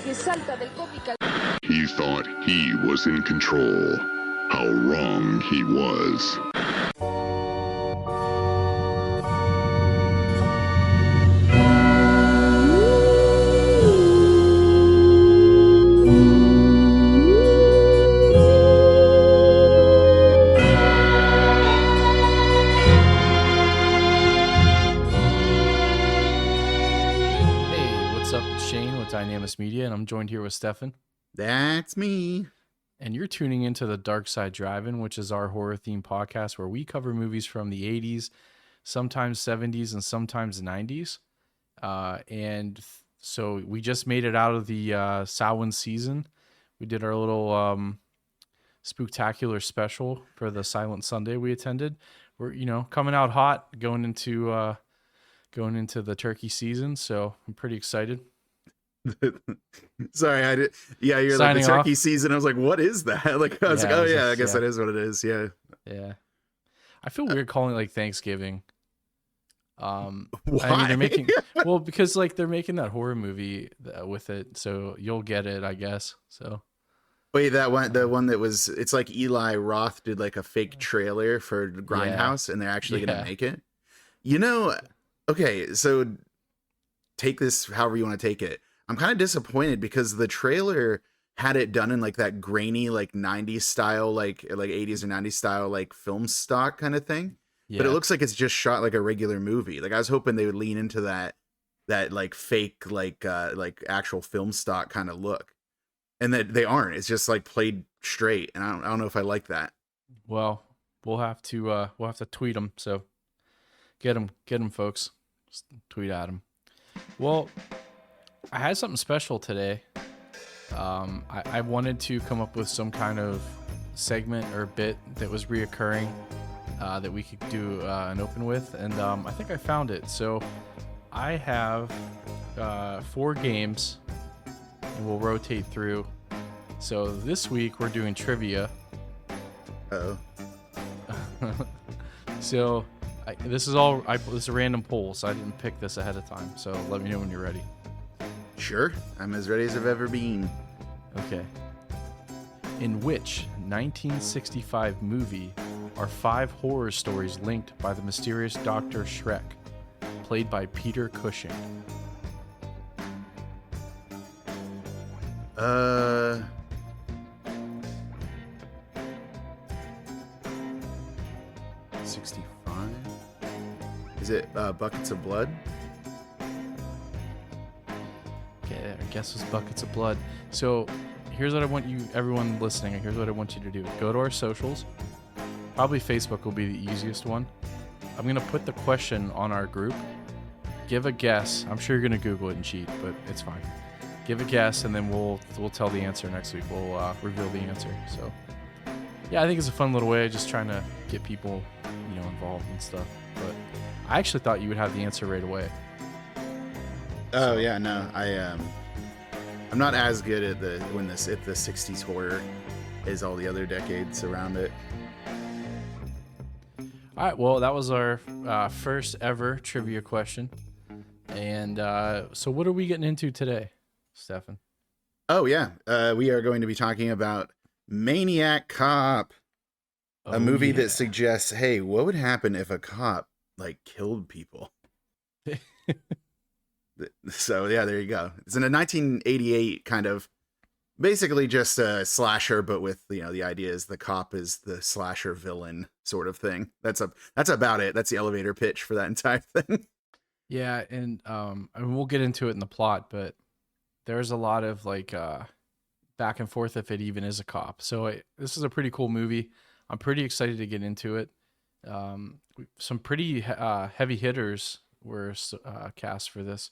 que salta del cómic. He thought he was in control. How wrong he was. Media, and I'm joined here with Stefan. That's me. And you're tuning into the Dark Side Drive-In, which is our horror-themed podcast where we cover movies from the 80s, sometimes 70s, and sometimes 90s. So we just made it out of the Samhain season. We did our little spooktacular special for the Silent Sunday we attended. We're coming out hot, going into the turkey season, so I'm pretty excited. Sorry, I did. Yeah, you're Signing like the turkey off. Season. I was like, what is that? Like, I was like, oh yeah, I guess yeah. that is what it is. Yeah. Yeah. I feel weird calling it like Thanksgiving. Why? I mean, they're making because like they're making that horror movie with it, so you'll get it, I guess. So wait, the one that was, it's like Eli Roth did like a fake trailer for Grindhouse, and they're actually gonna make it. Okay, so take this however you want to take it. I'm kind of disappointed because the trailer had it done in like that grainy, like 90s style, like 80s or 90s style, like film stock kind of thing. Yeah. But it looks like it's just shot like a regular movie. Like I was hoping they would lean into that like fake, like actual film stock kind of look, and that they aren't. It's just like played straight, and I don't know if I like that. Well, we'll have to tweet them. So get them, folks. Just tweet at them. Well, I had something special today. I wanted to come up with some kind of segment or bit that was reoccurring that we could do an open with, and I think I found it. So I have 4 games, and we'll rotate through. So this week we're doing trivia. Uh-oh. So this is a random poll, so I didn't pick this ahead of time. So let me know when you're ready. Sure, I'm as ready as I've ever been. Okay. In which 1965 movie are 5 horror stories linked by the mysterious Dr. Schreck, played by Peter Cushing? 65? Is it Buckets of Blood? Okay, I guess it's Buckets of Blood. So here's what I want you, everyone listening, here's what I want you to do. Go to our socials. Probably Facebook will be the easiest one. I'm going to put the question on our group. Give a guess. I'm sure you're going to Google it and cheat, but it's fine. Give a guess, and then we'll tell the answer next week. We'll reveal the answer. So yeah, I think it's a fun little way of just trying to get people, involved and stuff. But I actually thought you would have the answer right away. Oh yeah, no, I'm not as good at the 60s horror as all the other decades around it. All right, well, that was our first ever trivia question. And so what are we getting into today, Stefan? Oh yeah, we are going to be talking about Maniac Cop, a movie that suggests, hey, what would happen if a cop killed people? So yeah, there you go. It's in a 1988 kind of, basically just a slasher, but with the idea is the cop is the slasher villain sort of thing. That's about it. That's the elevator pitch for that entire thing. Yeah, and we'll get into it in the plot, but there's a lot of back and forth if it even is a cop. So this is a pretty cool movie. I'm pretty excited to get into it. Some pretty heavy hitters were cast for this.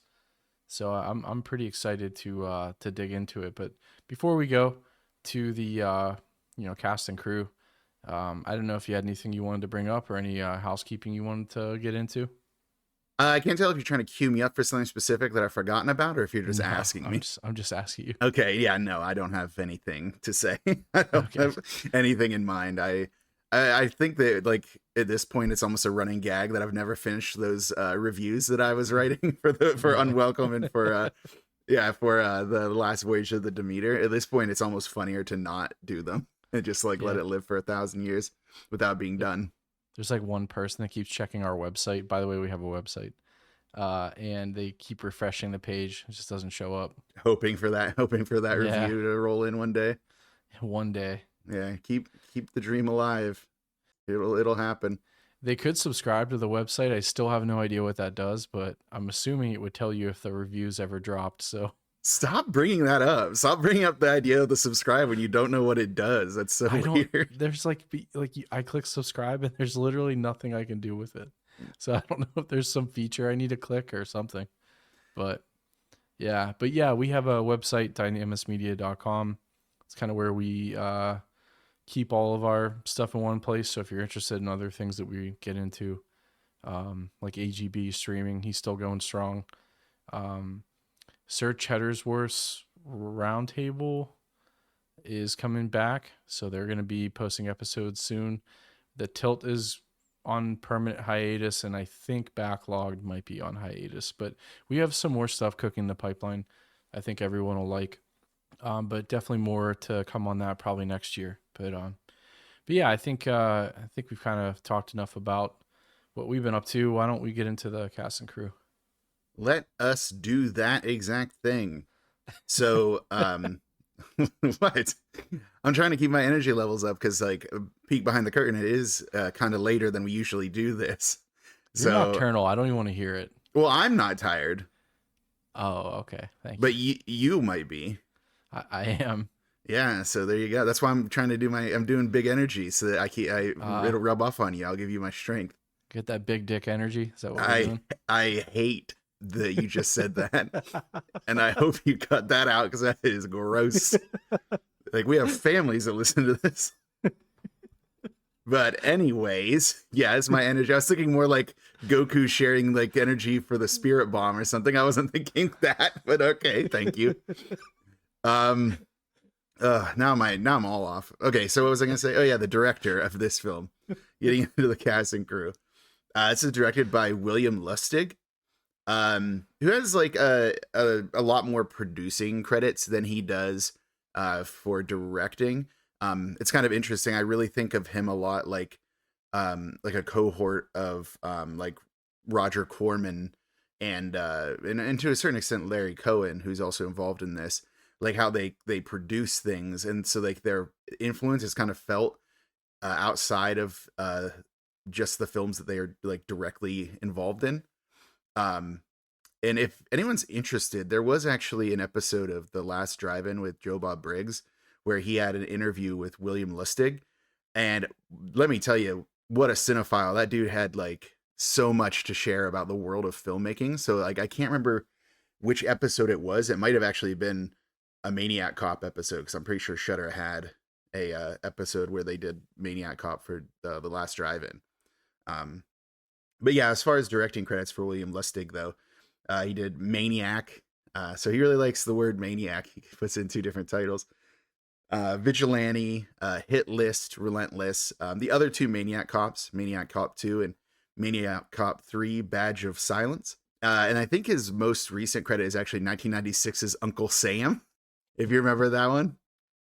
So I'm pretty excited to dig into it. But before we go to the cast and crew, I don't know if you had anything you wanted to bring up or any housekeeping you wanted to get into. I can't tell if you're trying to cue me up for something specific that I've forgotten about, or if you're just asking me. I'm just asking you. Okay, yeah, no, I don't have anything to say. I don't have anything in mind. I think that at this point it's almost a running gag that I've never finished those reviews that I was writing for Unwelcome and for Yeah, for the last voyage of the Demeter. At this point, it's almost funnier to not do them and just like let Yeah. it live for 1,000 years without being done. There's like one person that keeps checking our website. By the way, we have a website. And they keep refreshing the page. It just doesn't show up. Hoping for that Yeah. review to roll in one day. One day. Yeah, keep the dream alive. It'll happen. They could subscribe to the website. I still have no idea what that does, but I'm assuming it would tell you if the reviews ever dropped. So Stop bringing that up. Stop bringing up the idea of the subscribe when you don't know what it does. That's so weird. There's I click subscribe and there's literally nothing I can do with it. So I don't know if there's some feature I need to click or something. But yeah, we have a website, dynamismedia.com. It's kind of where we keep all of our stuff in one place. So if you're interested in other things that we get into, like AGB streaming, he's still going strong. Sir Cheddarsworth's Roundtable is coming back, so they're going to be posting episodes soon. The Tilt is on permanent hiatus, and I think Backlogged might be on hiatus, but we have some more stuff cooking in the pipeline I think everyone will like. But definitely more to come on that probably next year. But yeah, I think we've kind of talked enough about what we've been up to. Why don't we get into the cast and crew? Let us do that exact thing. So, what? I'm trying to keep my energy levels up because, like, peek behind the curtain, it is kind of later than we usually do this. You're nocturnal. I don't even want to hear it. Well, I'm not tired. Oh, okay. Thank you. But you might be. I am. Yeah, so there you go. That's why I'm trying to I'm doing big energy so that it'll rub off on you. I'll give you my strength. Get that big dick energy. Is that what we're doing? I hate that you just said that. And I hope you cut that out because that is gross. Like, we have families that listen to this. But anyways, yeah, it's my energy. I was thinking more like Goku sharing like energy for the spirit bomb or something. I wasn't thinking that, but okay, thank you. Now I'm all off. Okay, so what was I gonna say? Oh yeah, the director of this film. Getting into the cast and crew. This is directed by William Lustig, who has like a lot more producing credits than he does for directing. It's kind of interesting. I really think of him a lot like a cohort of like Roger Corman and to a certain extent Larry Cohen, who's also involved in this. Like how they produce things, and so like their influence is kind of felt outside of just the films that they are like directly involved in. And if anyone's interested, there was actually an episode of The Last Drive-In with Joe Bob Briggs where he had an interview with William Lustig, and let me tell you, what a cinephile. That dude had like so much to share about the world of filmmaking. So like I can't remember which episode it was. It might have actually been a Maniac Cop episode, because I'm pretty sure Shudder had a episode where they did Maniac Cop for the Last Drive-In. But yeah, as far as directing credits for William Lustig, though, he did Maniac. So he really likes the word Maniac. He puts in 2 different titles. Vigilante, Hit List, Relentless. The other 2 Maniac Cops, Maniac Cop 2 and Maniac Cop 3, Badge of Silence. And I think his most recent credit is actually 1996's Uncle Sam. If you remember that one.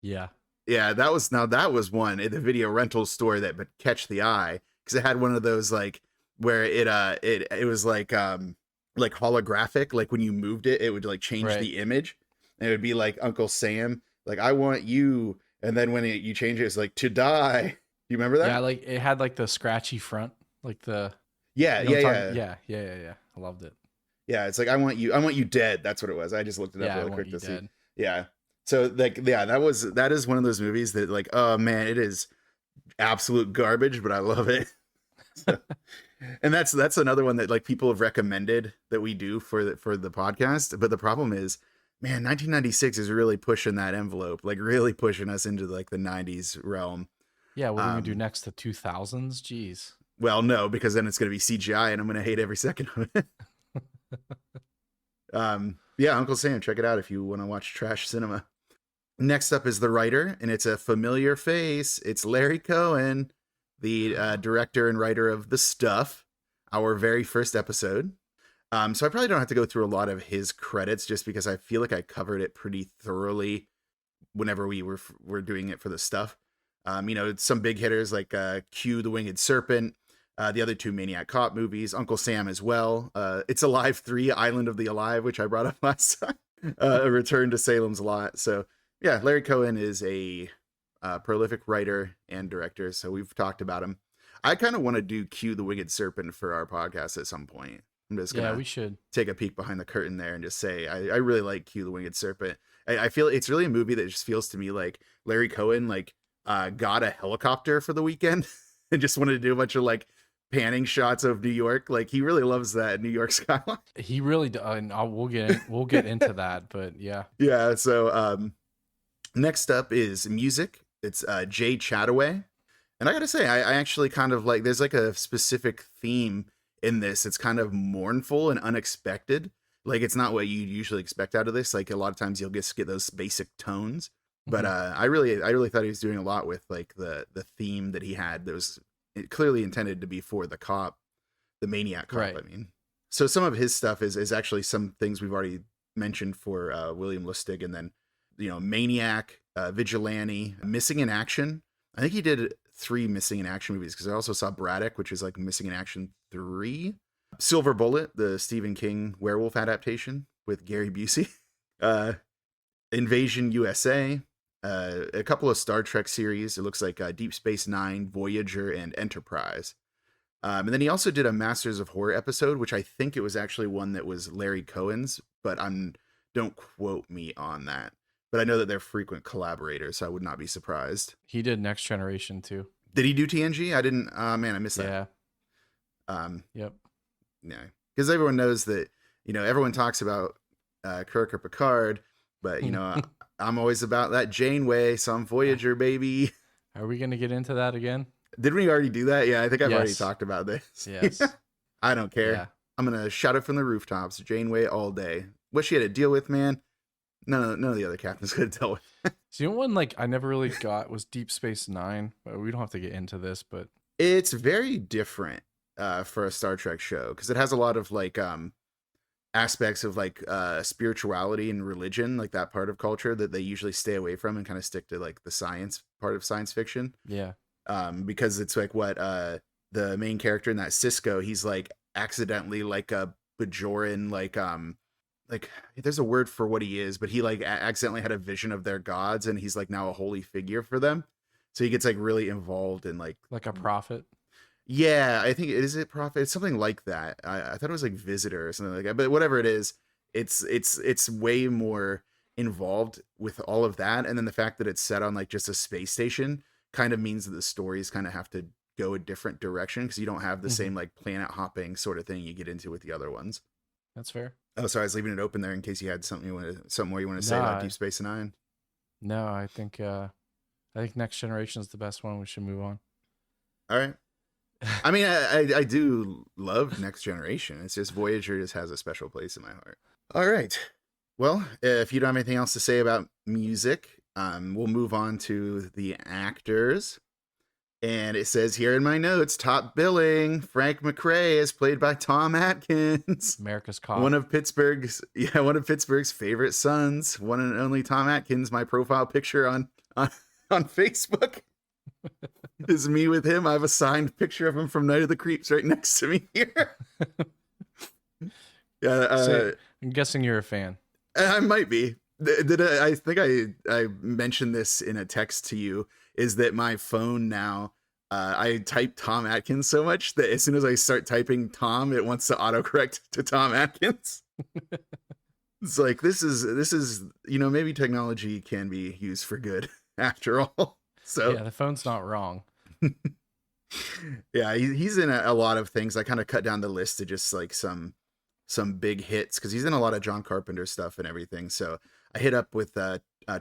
Yeah. Yeah, that was one at the video rental store that would catch the eye, because it had one of those like where it was like holographic, like when you moved it, it would like change the image, and it would be like Uncle Sam, like I want you, and then when you change it, it's like to die. You remember that? Yeah, like it had like the scratchy front, like the yeah. I loved it. Yeah, it's like I want you dead. That's what it was. I just looked it up really quick to see. Yeah. So like, yeah, that is one of those movies that like, oh man, it is absolute garbage, but I love it. So, and that's another one that like people have recommended that we do for the podcast. But the problem is, man, 1996 is really pushing that envelope, like really pushing us into like the 90s realm. Yeah. What are we gonna do next? The 2000s? Jeez. Well, no, because then it's going to be CGI and I'm going to hate every second of it. Yeah, Uncle Sam, check it out if you want to watch trash cinema. Next up is the writer, and it's a familiar face. It's Larry Cohen, the director and writer of The Stuff, our very first episode. So I probably don't have to go through a lot of his credits just because I feel like I covered it pretty thoroughly whenever we were doing it for the stuff. Some big hitters like Q, the Winged Serpent, the other two Maniac Cop movies, Uncle Sam as well. It's Alive 3, Island of the Alive, which I brought up last time. A Return to Salem's Lot. So yeah, Larry Cohen is a prolific writer and director. So we've talked about him. I kind of want to do Q, the Winged Serpent for our podcast at some point. I'm just gonna we should take a peek behind the curtain there and just say I really like Q, the Winged Serpent. I feel it's really a movie that just feels to me like Larry Cohen got a helicopter for the weekend and just wanted to do a bunch of panning shots of New York. Like he really loves that New York skyline. He really does, and we'll get into that, but yeah. Yeah. So next up is music. It's Jay Chataway, and I gotta say I actually kind of like. There's a specific theme in this. It's kind of mournful and unexpected. Like it's not what you usually expect out of this. Like a lot of times you'll just get those basic tones. But I really thought he was doing a lot with the theme that he had that was clearly intended to be for the cop, the Maniac Cop. Right. I mean, so some of his stuff is actually some things we've already mentioned for William Lustig, and then Maniac, Vigilante, Missing in Action. I think he did 3 Missing in Action movies because I also saw Braddock, which is Missing in Action 3, Silver Bullet, the Stephen King werewolf adaptation with Gary Busey, Invasion USA. A couple of Star Trek series. It looks like Deep Space Nine, Voyager, and Enterprise. And then he also did a Masters of Horror episode, which I think it was actually one that was Larry Cohen's, but don't quote me on that. But I know that they're frequent collaborators, so I would not be surprised. He did Next Generation too. Did he do TNG? I didn't. Man, I missed that. Yeah. Yep. Yeah, because everyone knows that everyone talks about Kirk or Picard, but I'm always about that Janeway, some Voyager, baby. Are we going to get into that again? Did we already do that? Yeah, I think I've already talked about this. Yes. I don't care. Yeah. I'm going to shout it from the rooftops. Janeway all day. What she had to deal with, man. None of the other captains could tell with. So one I never really got was Deep Space Nine. But we don't have to get into this, but it's very different for a Star Trek show because it has a lot of aspects of spirituality and religion, like that part of culture that they usually stay away from and kind of stick to the science part of science fiction. Yeah. Because it's what the main character in that Cisco, he's accidentally a Bajoran, there's a word for what he is, but he accidentally had a vision of their gods and he's now a holy figure for them. So he gets really involved in like a prophet. Yeah, I think is it prophet? It's something like that. I thought it was visitor or something like that. But whatever it is, it's way more involved with all of that. And then the fact that it's set on just a space station kind of means that the stories kind of have to go a different direction because you don't have the same planet hopping sort of thing you get into with the other ones. That's fair. Oh, sorry, I was leaving it open there in case you had something more you want to say about Deep Space Nine. No, I think Next Generation is the best one. We should move on. All right. I mean, I do love Next Generation. It's just Voyager just has a special place in my heart. All right. Well, if you don't have anything else to say about music, we'll move on to the actors. And it says here in my notes, top billing, Frank McCrae is played by Tom Atkins. America's Cop. One of Pittsburgh's favorite sons. One and only Tom Atkins, my profile picture on Facebook. Is me with him. I have a signed picture of him from Night of the Creeps right next to me here. Yeah, so I'm guessing you're a fan. I might be. I think I mentioned this in a text to you. Is that my phone now? I type Tom Atkins so much that as soon as I start typing Tom, it wants to autocorrect to Tom Atkins. It's this is maybe technology can be used for good after all. So yeah, the phone's not wrong. Yeah, he's in a lot of things. I kind of cut down the list to just some big hits because he's in a lot of John Carpenter stuff and everything. So I hit up with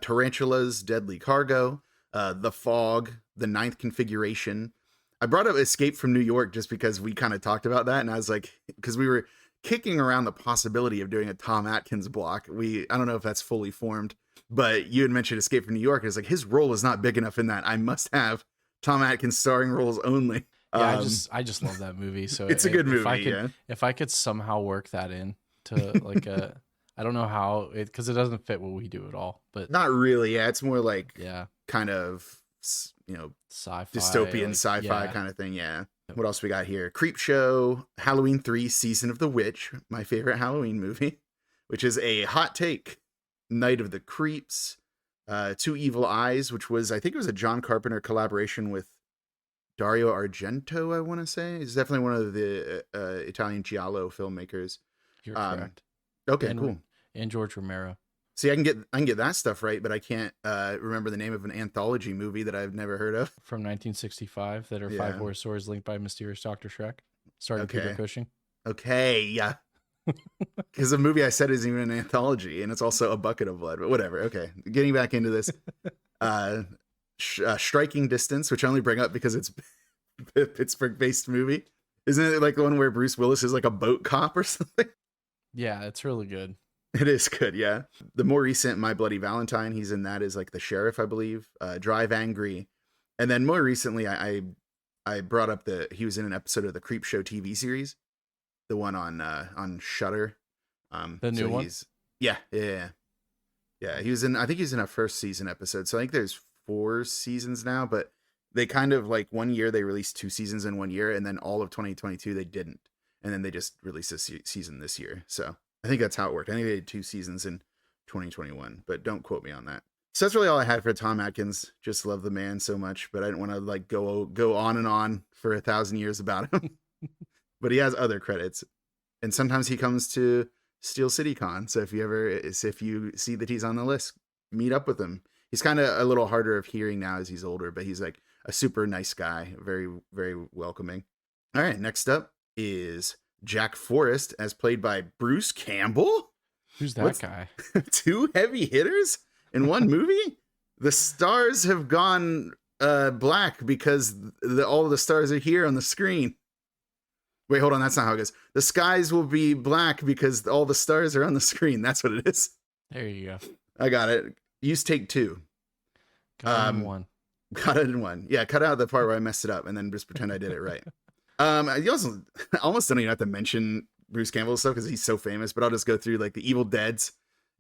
Tarantulas, Deadly Cargo, The Fog, The Ninth Configuration. I brought up Escape from New York just because we kind of talked about that, and I was because we were kicking around the possibility of doing a Tom Atkins block. I don't know if that's fully formed, but you had mentioned Escape from New York. It's his role is not big enough in that. I must have Tom Atkins starring roles only. Yeah, I just love that movie. So It's a good movie. If I could somehow work that in to like a, I don't know how it, because it doesn't fit what we do at all. But not really. Yeah, it's more like yeah, kind of sci-fi, dystopian like, sci-fi kind of thing. Yeah. What else we got here? Creep Show, Halloween 3, Season of the Witch, my favorite Halloween movie, which is a hot take. Night of the Creeps, Two Evil Eyes, which was, I think it was a John Carpenter collaboration with Dario Argento, I want to say. He's definitely one of the Italian giallo filmmakers. You're correct. Okay, cool. And George Romero. See, I can get that stuff right, but I can't remember the name of an anthology movie that I've never heard of. From 1965 that are 5 horror stories linked by mysterious Dr. Shrek, starring Peter Cushing. Okay, yeah. Because the movie I said isn't even an anthology, and it's also a bucket of blood, but whatever. Okay, getting back into this. Striking Distance, which I only bring up because it's a Pittsburgh-based movie. Isn't it like the one where Bruce Willis is like a boat cop or something? Yeah, it's really good. It is good, yeah. The more recent My Bloody Valentine, he's in that as like the sheriff, I believe. Drive Angry. And then more recently, I brought up he was in an episode of the Creep Show TV series. The one on Shudder. The new one? Yeah. He was in, I think he's in a first season episode. So I think there's 4 seasons now, but they kind of like one year they released 2 seasons in 1 year, and then all of 2022 they didn't. And then they just released this season this year. So I think that's how it worked. I think they did 2 seasons in 2021, but don't quote me on that. So that's really all I had for Tom Atkins. Just love the man so much, but I didn't want to like go on and on for 1,000 years about him. But he has other credits, and sometimes he comes to Steel City Con. So if you see that he's on the list, meet up with him. He's kind of a little harder of hearing now as he's older, but he's like a super nice guy, very, very welcoming. All right, next up is Jack Forrest, as played by Bruce Campbell. Who's that guy? 2 heavy hitters in one movie? The stars have gone black because all of the stars are here on the screen. Wait, hold on. That's not how it goes. The skies will be black because all the stars are on the screen. That's what it is. There you go. I got it. Use take 2. Got it in 1. Got it in 1. Yeah, cut out the part where I messed it up and then just pretend I did it right. You also almost don't even have to mention Bruce Campbell's stuff because he's so famous, but I'll just go through like the Evil Deads,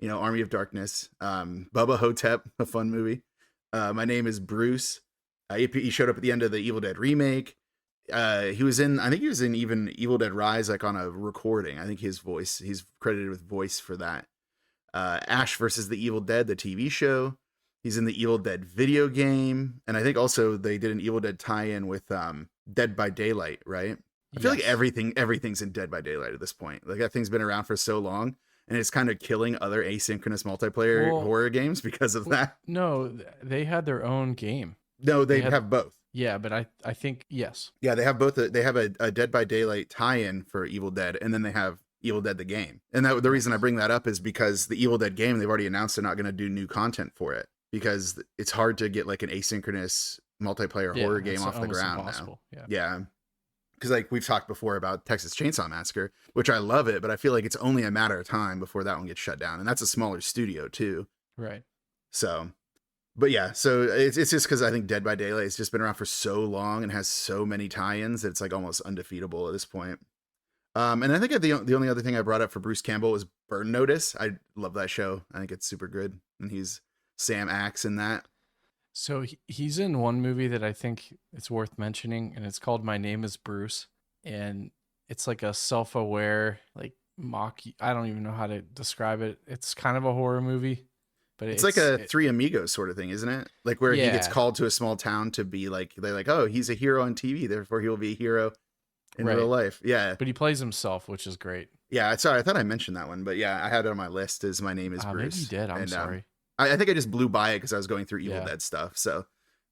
Army of Darkness, Bubba Hotep, a fun movie. My Name is Bruce. He showed up at the end of the Evil Dead remake. I think he was in even Evil Dead Rise, like on a recording. I think he's credited with voice for that. Ash versus the Evil Dead, the TV show. He's in the Evil Dead video game. And I think also they did an Evil Dead tie-in with Dead by Daylight, right? I feel like everything's in Dead by Daylight at this point. Like that thing's been around for so long, and it's kind of killing other asynchronous multiplayer horror games because of that. No, they had their own game. No, they have both. Yeah, but I think, yes. Yeah, they have both. They have a Dead by Daylight tie-in for Evil Dead, and then they have Evil Dead the game. And the reason I bring that up is because the Evil Dead game, they've already announced they're not going to do new content for it because it's hard to get like an asynchronous multiplayer horror game off the ground now. Yeah. Because like we've talked before about Texas Chainsaw Massacre, which I love it, but I feel like it's only a matter of time before that one gets shut down. And that's a smaller studio too. Right. So, but yeah, so it's just because I think Dead by Daylight has just been around for so long and has so many tie-ins that it's like almost undefeatable at this point. And I think the only other thing I brought up for Bruce Campbell was Burn Notice. I love that show. I think it's super good. And he's Sam Axe in that. So he's in one movie that I think it's worth mentioning, and it's called My Name is Bruce. And it's like a self-aware, like mock. I don't even know how to describe it. It's kind of a horror movie. But it's like a Three Amigos sort of thing, isn't it? Like where he gets called to a small town to be like, they're like, oh, he's a hero on TV, therefore he will be a hero in real life. Yeah. But he plays himself, which is great. Yeah. Sorry, I thought I mentioned that one, but yeah, I had it on my list as My Name is Bruce. Maybe you did. I'm sorry. I think I just blew by it because I was going through Evil Dead stuff. So,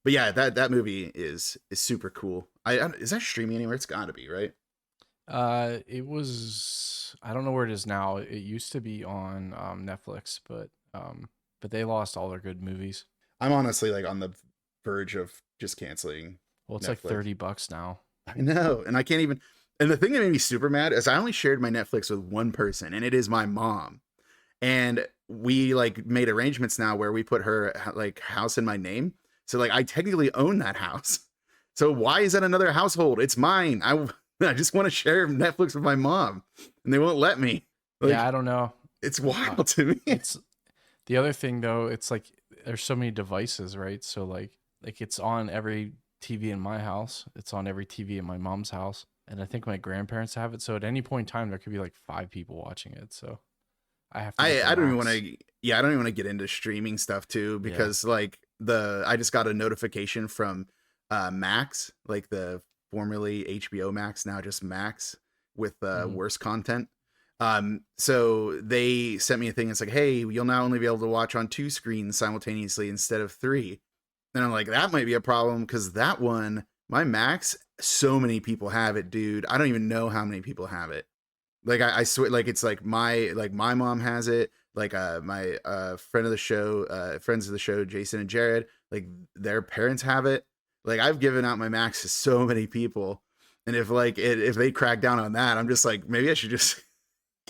but yeah, that movie is super cool. Is that streaming anywhere? It's gotta be, right? It was, I don't know where it is now. It used to be on Netflix, but they lost all their good movies. I'm honestly like on the verge of just canceling. Well, it's Netflix. like $30 now. I know. And I can't even, and the thing that made me super mad is I only shared my Netflix with one person, and it is my mom. And we like made arrangements now where we put her like house in my name. So like I technically own that house. So why is that another household? It's mine. I just want to share Netflix with my mom, and they won't let me. Like, yeah, I don't know. It's wild to me. It's the other thing though. It's like there's so many devices, right? So like it's on every TV in my house. It's on every TV in my mom's house, and I think my grandparents have it. So at any point in time, there could be like 5 people watching it. So I have to. I don't even want to. Yeah, I don't even want to get into streaming stuff too, because like I just got a notification from Max, like the formerly HBO Max, now just Max, with worse content. So they sent me a thing. It's like, hey, you'll now only be able to watch on 2 screens simultaneously instead of 3. And I'm like, that might be a problem, because that one, my Max, so many people have it, dude. I don't even know how many people have it. Like I swear, like it's like my mom has it. Like my friends of the show, Jason and Jared, like their parents have it. Like I've given out my Max to so many people, and if they crack down on that, I'm just like, maybe I should just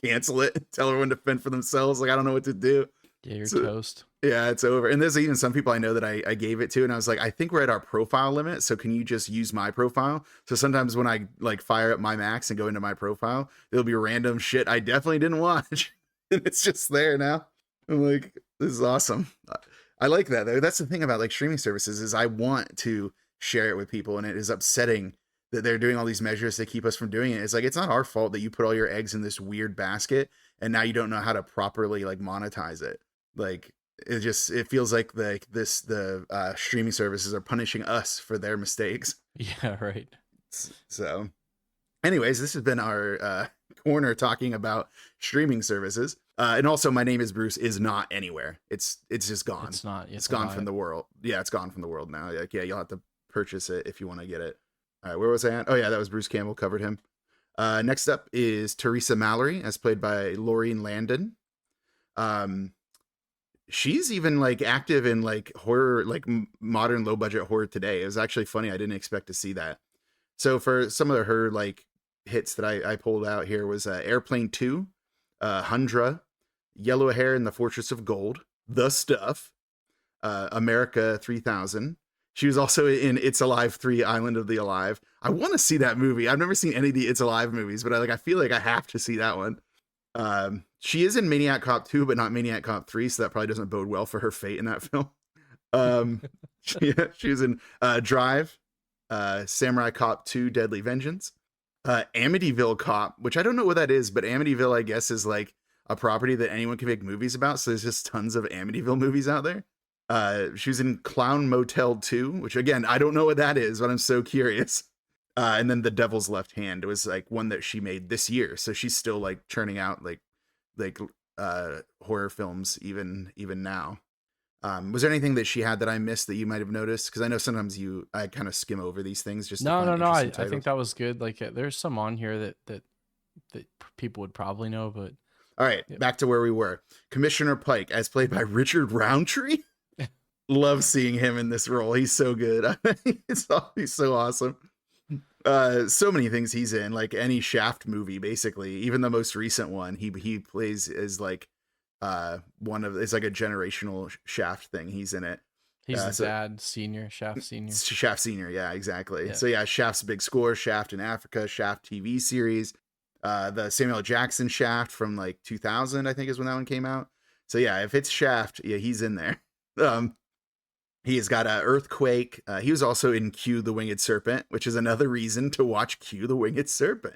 cancel it and tell everyone to fend for themselves. Like I don't know what to do. Yeah, you're toast. Yeah, it's over. And there's even some people I know that I gave it to, and I was like, I think we're at our profile limit, so can you just use my profile? So sometimes when I like fire up my Max and go into my profile, there'll be random shit I definitely didn't watch, and it's just there now. I'm like, this is awesome. I like that though. That's the thing about like streaming services, is I want to share it with people, and it is upsetting that they're doing all these measures to keep us from doing it. It's like, it's not our fault that you put all your eggs in this weird basket, and now you don't know how to properly like monetize it. Like it feels like the streaming services are punishing us for their mistakes. Yeah, right. So anyways, this has been our corner talking about streaming services. And also, My Name is Bruce is not anywhere. It's just gone. It's not. It's gone from the world. Yeah, it's gone from the world now. Like, yeah, you'll have to purchase it if you want to get it. All right, where was I at? Oh yeah, that was Bruce Campbell, covered him. Next up is Teresa Mallory, as played by Laureen Landon. She's even like active in like horror, like modern low budget horror today. It was actually funny. I didn't expect to see that. So for some of her like hits that I pulled out here was Airplane 2, Hundra, Yellow Hair in the Fortress of Gold, The Stuff, America 3000. She was also in It's Alive 3, Island of the Alive. I want to see that movie. I've never seen any of the It's Alive movies, but I feel like I have to see that one. She is in Maniac Cop 2, but not Maniac Cop 3, so that probably doesn't bode well for her fate in that film. She was in Drive, Samurai Cop 2, Deadly Vengeance, Amityville Cop, which I don't know what that is, but Amityville, I guess, is like a property that anyone can make movies about, so there's just tons of Amityville movies out there. She was in Clown Motel 2, which again, I don't know what that is, but I'm so curious. And then The Devil's Left Hand was like one that she made this year, so she's still like churning out like horror films even now. Was there anything that she had that I missed that you might have noticed? Because I know sometimes I kind of skim over these things just no. I think that was good. Like there's some on here that people would probably know, but all right, back to where we were. Commissioner Pike, as played by Richard Roundtree. Love seeing him in this role. He's so good. He's so awesome. So many things he's in, like any Shaft movie, basically. Even the most recent one, he plays as like it's like a generational Shaft thing. He's in it. He's the dad, Shaft Senior. Shaft Senior, yeah, exactly. Yeah. So yeah, Shaft's Big Score, Shaft in Africa, Shaft TV series, the Samuel Jackson Shaft from like 2000, I think is when that one came out. So yeah, if it's Shaft, yeah, he's in there. He's got an Earthquake. He was also in Q the Winged Serpent, which is another reason to watch Q the Winged Serpent.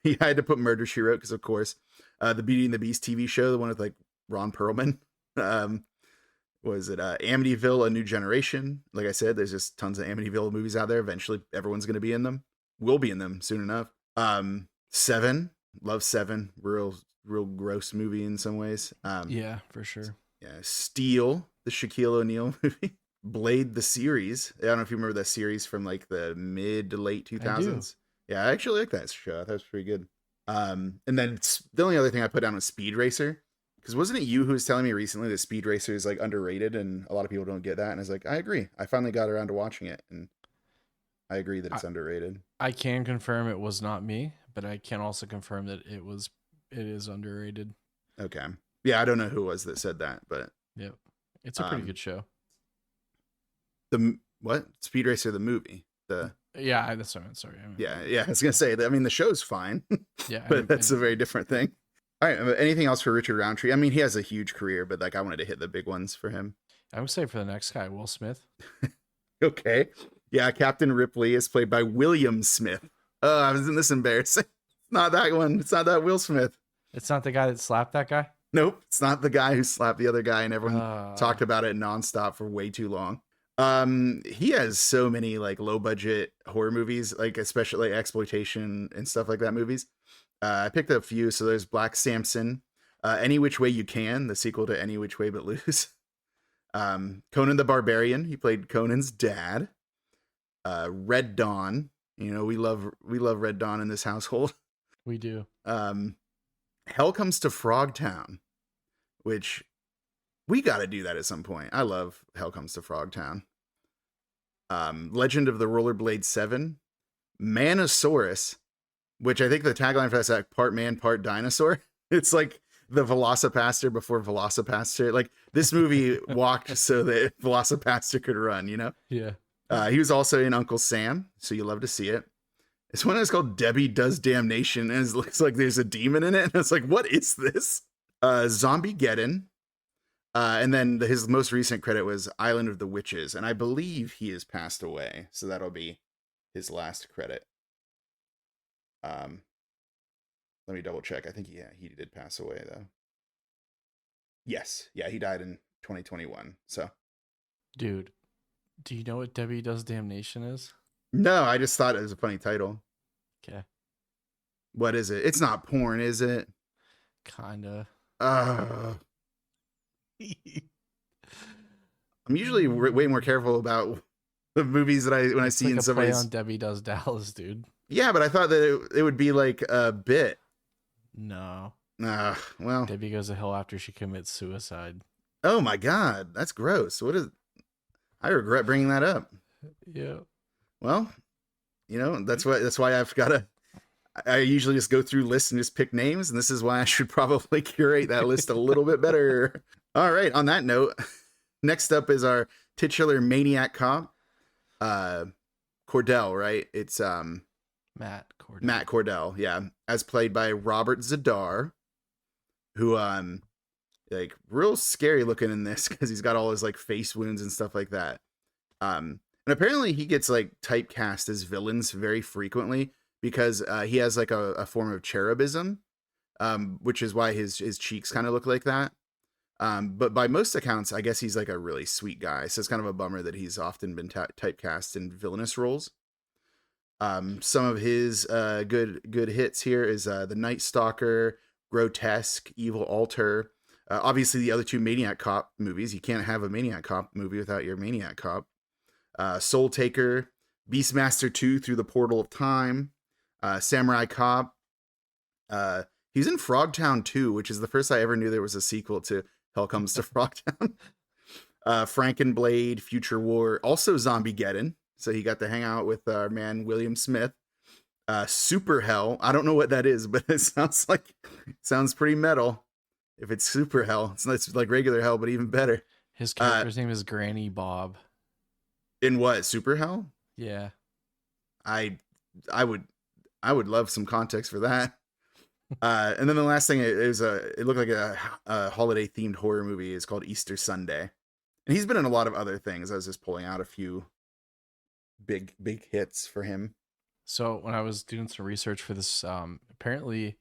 He had to put Murder, She Wrote, because of course, the Beauty and the Beast TV show, the one with like Ron Perlman. Was it Amityville: A New Generation? Like I said, there's just tons of Amityville movies out there. Eventually, everyone's going to be in them. We'll be in them soon enough. Seven, love Seven. Real gross movie in some ways. Yeah, for sure. Yeah, Steel, the Shaquille O'Neal movie. Blade, the series. I don't know if you remember that series from like the mid to late 2000s. Yeah, I actually like that show. I thought it was pretty good. And then the only other thing I put down was Speed Racer. Because wasn't it you who was telling me recently that Speed Racer is like underrated and a lot of people don't get that? And I was like, I agree. I finally got around to watching it, and I agree that it's underrated. I can confirm it was not me, but I can also confirm that it is underrated. Okay. Yeah, I don't know who it was that said that, but yep, it's a pretty good show. What? Speed Racer the movie? The Yeah, that's what I meant. Sorry. yeah. I was gonna say that. I mean, the show's fine, Yeah, but that's a very different thing. All right. Anything else for Richard Roundtree? I mean, he has a huge career, but like I wanted to hit the big ones for him. I would say for the next guy, Will Smith. Okay. Yeah, Captain Ripley is played by William Smith. Oh, isn't this embarrassing? It's not that one. It's not that Will Smith. It's not the guy that slapped that guy? Nope. It's not the guy who slapped the other guy and everyone talked about it nonstop for way too long. He has so many like low budget horror movies, like especially like exploitation and stuff like that movies. I picked up a few. So there's Black Samson, Any Which Way You Can, the sequel to Any Which Way But Loose. Conan the Barbarian. He played Conan's dad. Red Dawn. You know, we love Red Dawn in this household. We do. Hell Comes to Frogtown, which we got to do that at some point. I love Hell Comes to Frogtown. Legend of the Rollerblade 7, Manosaurus, which I think the tagline for that's like part man, part dinosaur. It's like the Velocipaster before Velocipaster. Like this movie walked so that Velocipaster could run, you know? Yeah. He was also in Uncle Sam, so you love to see it. It's one that's called Debbie Does Damnation, and it looks like there's a demon in it. And it's like, what is this? Zombiegeddon. And then his most recent credit was Island of the Witches, and I believe he has passed away, so that'll be his last credit. Let me double check. I think he did pass away though. Yes, yeah, he died in 2021. So, dude, do you know what Debbie Does Damnation is? No, I just thought it was a funny title. Okay. What is it? It's not porn, is it? Kinda. I'm usually way more careful about the movies that when I see like in a somebody's. play on Debbie Does Dallas, dude. Yeah, but I thought that it would be like a bit. No. Well. Debbie goes to hell after she commits suicide. Oh my God, that's gross. What is? I regret bringing that up. Yeah. Well, you know, that's why I've got to. I usually just go through lists and just pick names, and this is why I should probably curate that list a little bit better. All right. On that note, next up is our titular Maniac cop, Cordell. Right? It's Matt Cordell. Matt Cordell, yeah, as played by Robert Zadar, who like real scary looking in this because he's got all his like face wounds and stuff like that. And apparently he gets like typecast as villains very frequently because he has like a form of cherubism, which is why his cheeks kind of look like that. But by most accounts, I guess he's like a really sweet guy. So it's kind of a bummer that he's often been typecast in villainous roles. Some of his good hits here is The Night Stalker, Grotesque, Evil Altar. Obviously, the other two Maniac Cop movies. You can't have a Maniac Cop movie without your Maniac Cop. Soul Taker, Beastmaster 2 Through the Portal of Time, Samurai Cop. He's in Frogtown 2, which is the first I ever knew there was a sequel to Hell Comes to Frogtown. Frankenblade, Future War, also Zombiegeddon. So he got to hang out with our man William Smith. Super Hell. I don't know what that is, but it sounds pretty metal. If it's Super Hell, it's like regular hell, but even better. His character's name is Granny Bob. In what? Super Hell? Yeah. I would love some context for that. And then the last thing it looked like a holiday themed horror movie. It's called Easter Sunday, and he's been in a lot of other things. I was just pulling out a few big hits for him. So when I was doing some research for this, apparently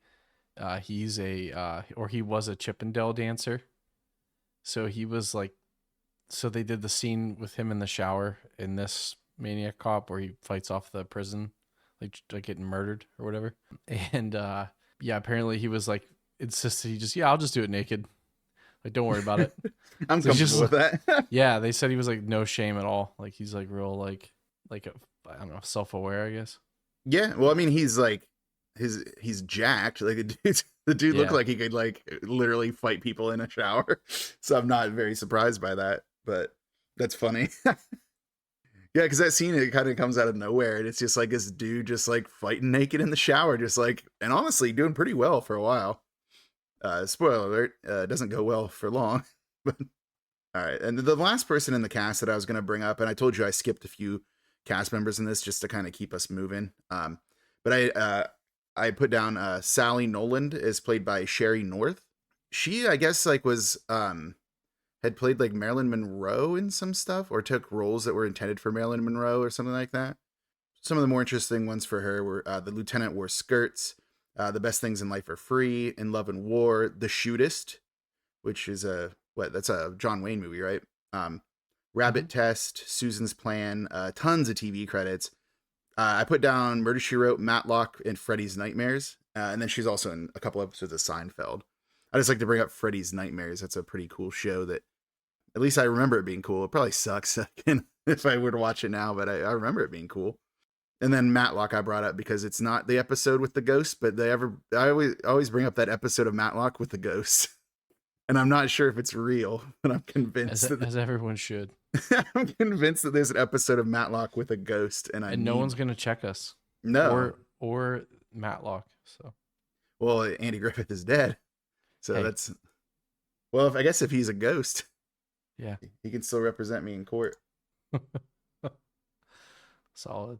he was a Chippendale dancer. So he was like, so they did the scene with him in the shower in this Maniac Cop where he fights off the prison, like getting murdered or whatever. And yeah, apparently he was like insisted I'll just do it naked. Like, don't worry about it. I'm comfortable with that. Yeah, they said he was like no shame at all. Like he's like real like I don't know, self-aware, I guess. Yeah, well, I mean, he's like he's jacked. Like the dude looked like he could like literally fight people in a shower. So I'm not very surprised by that, but that's funny. Yeah, because that scene, it kind of comes out of nowhere, and it's just like this dude just like fighting naked in the shower, just like, and honestly doing pretty well for a while. Spoiler alert, doesn't go well for long. But All right. And the last person in the cast that I was going to bring up, and I told you I skipped a few cast members in this just to kind of keep us moving. But I put down Sally Noland is played by Sherry North. She, I guess, like was had played like Marilyn Monroe in some stuff, or took roles that were intended for Marilyn Monroe or something like that. Some of the more interesting ones for her were The Lieutenant Wore Skirts, The Best Things in Life Are Free, In Love and War, The Shootist, which is that's a John Wayne movie, right? Rabbit Test, Susan's Plan, tons of TV credits. I put down Murder, She Wrote, Matlock, and Freddy's Nightmares. And then she's also in a couple episodes of Seinfeld. I just like to bring up Freddy's Nightmares. That's a pretty cool show that, at least I remember it being cool. It probably sucks if I were to watch it now, but I remember it being cool. And then Matlock I brought up because it's not the episode with the ghost, but I always bring up that episode of Matlock with the ghost. And I'm not sure if it's real, but I'm convinced as everyone should. I'm convinced that there's an episode of Matlock with a ghost, and no one's gonna check us. No, or Matlock. So, well, Andy Griffith is dead, so that's well. I guess if he's a ghost, yeah, he can still represent me in court. Solid.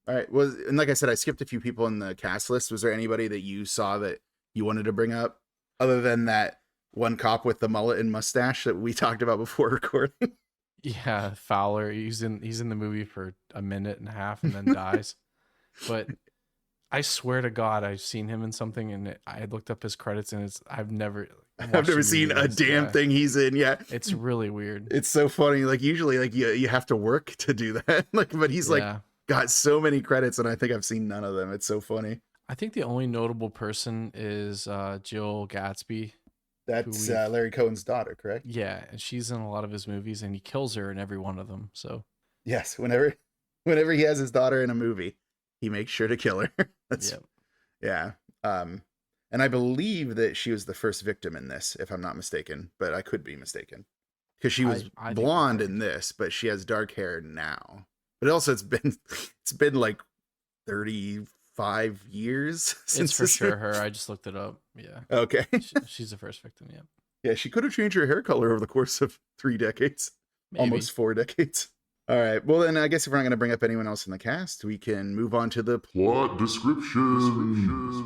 All right. Well, and like I said, I skipped a few people in the cast list. Was there anybody that you saw that you wanted to bring up, other than that one cop with the mullet and mustache that we talked about before recording? Yeah, Fowler. He's in the movie for a minute and a half and then dies. But I swear to God, I've seen him in something, and I looked up his credits, and I've never seen a damn thing he's in. Yeah, it's really weird. It's so funny. Like usually, like you have to work to do that. Like, but he's like got so many credits, and I think I've seen none of them. It's so funny. I think the only notable person is Jill Gatsby. That's Larry Cohen's daughter, correct? Yeah, and she's in a lot of his movies, and he kills her in every one of them. So yes, whenever he has his daughter in a movie, he makes sure to kill her. Yeah. And I believe that she was the first victim in this, if I'm not mistaken, but I could be mistaken, because she was blonde in this, but she has dark hair now. But also, it's been like 35 years since. It's for sure her. I just looked it up. Yeah. Okay. She's the first victim. Yeah. Yeah, she could have changed her hair color over the course of 3 decades, almost 4 decades. All right. Well, then I guess if we're not going to bring up anyone else in the cast, we can move on to the plot description.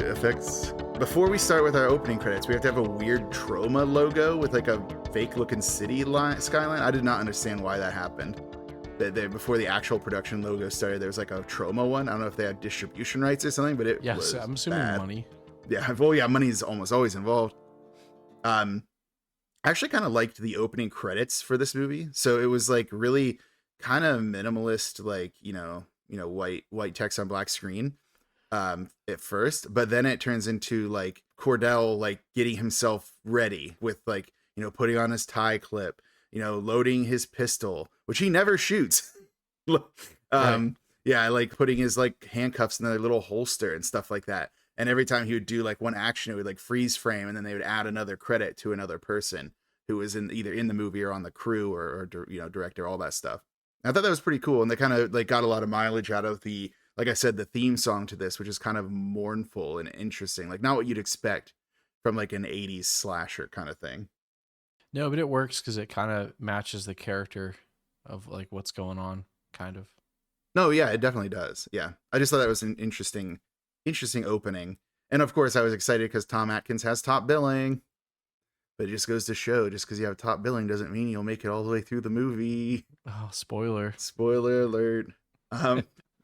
Effects. Before we start with our opening credits, we have to have a weird Trauma logo with like a fake looking city skyline. I did not understand why that happened. Before the actual production logo started, there was like a Trauma one. I don't know if they had distribution rights or something, but it was I'm assuming bad. Money. Yeah, well, yeah, money is almost always involved. I actually kind of liked the opening credits for this movie. So it was like really kind of minimalist, like white text on black screen. At first, but then it turns into like Cordell like getting himself ready with like putting on his tie clip, loading his pistol, which he never shoots. Right. Yeah, like putting his like handcuffs in their little holster and stuff like that. And every time he would do like one action, it would like freeze frame, and then they would add another credit to another person who was either in the movie or on the crew or director, all that stuff. I thought that was pretty cool, and they kind of like got a lot of mileage out of the, like I said, the theme song to this, which is kind of mournful and interesting, like not what you'd expect from like an 80s slasher kind of thing. No, but it works because it kind of matches the character of like what's going on, kind of. No, yeah, it definitely does. Yeah, I just thought that was an interesting opening, and of course I was excited because Tom Atkins has top billing. But it just goes to show, just because you have top billing doesn't mean you'll make it all the way through the movie. Oh, spoiler alert.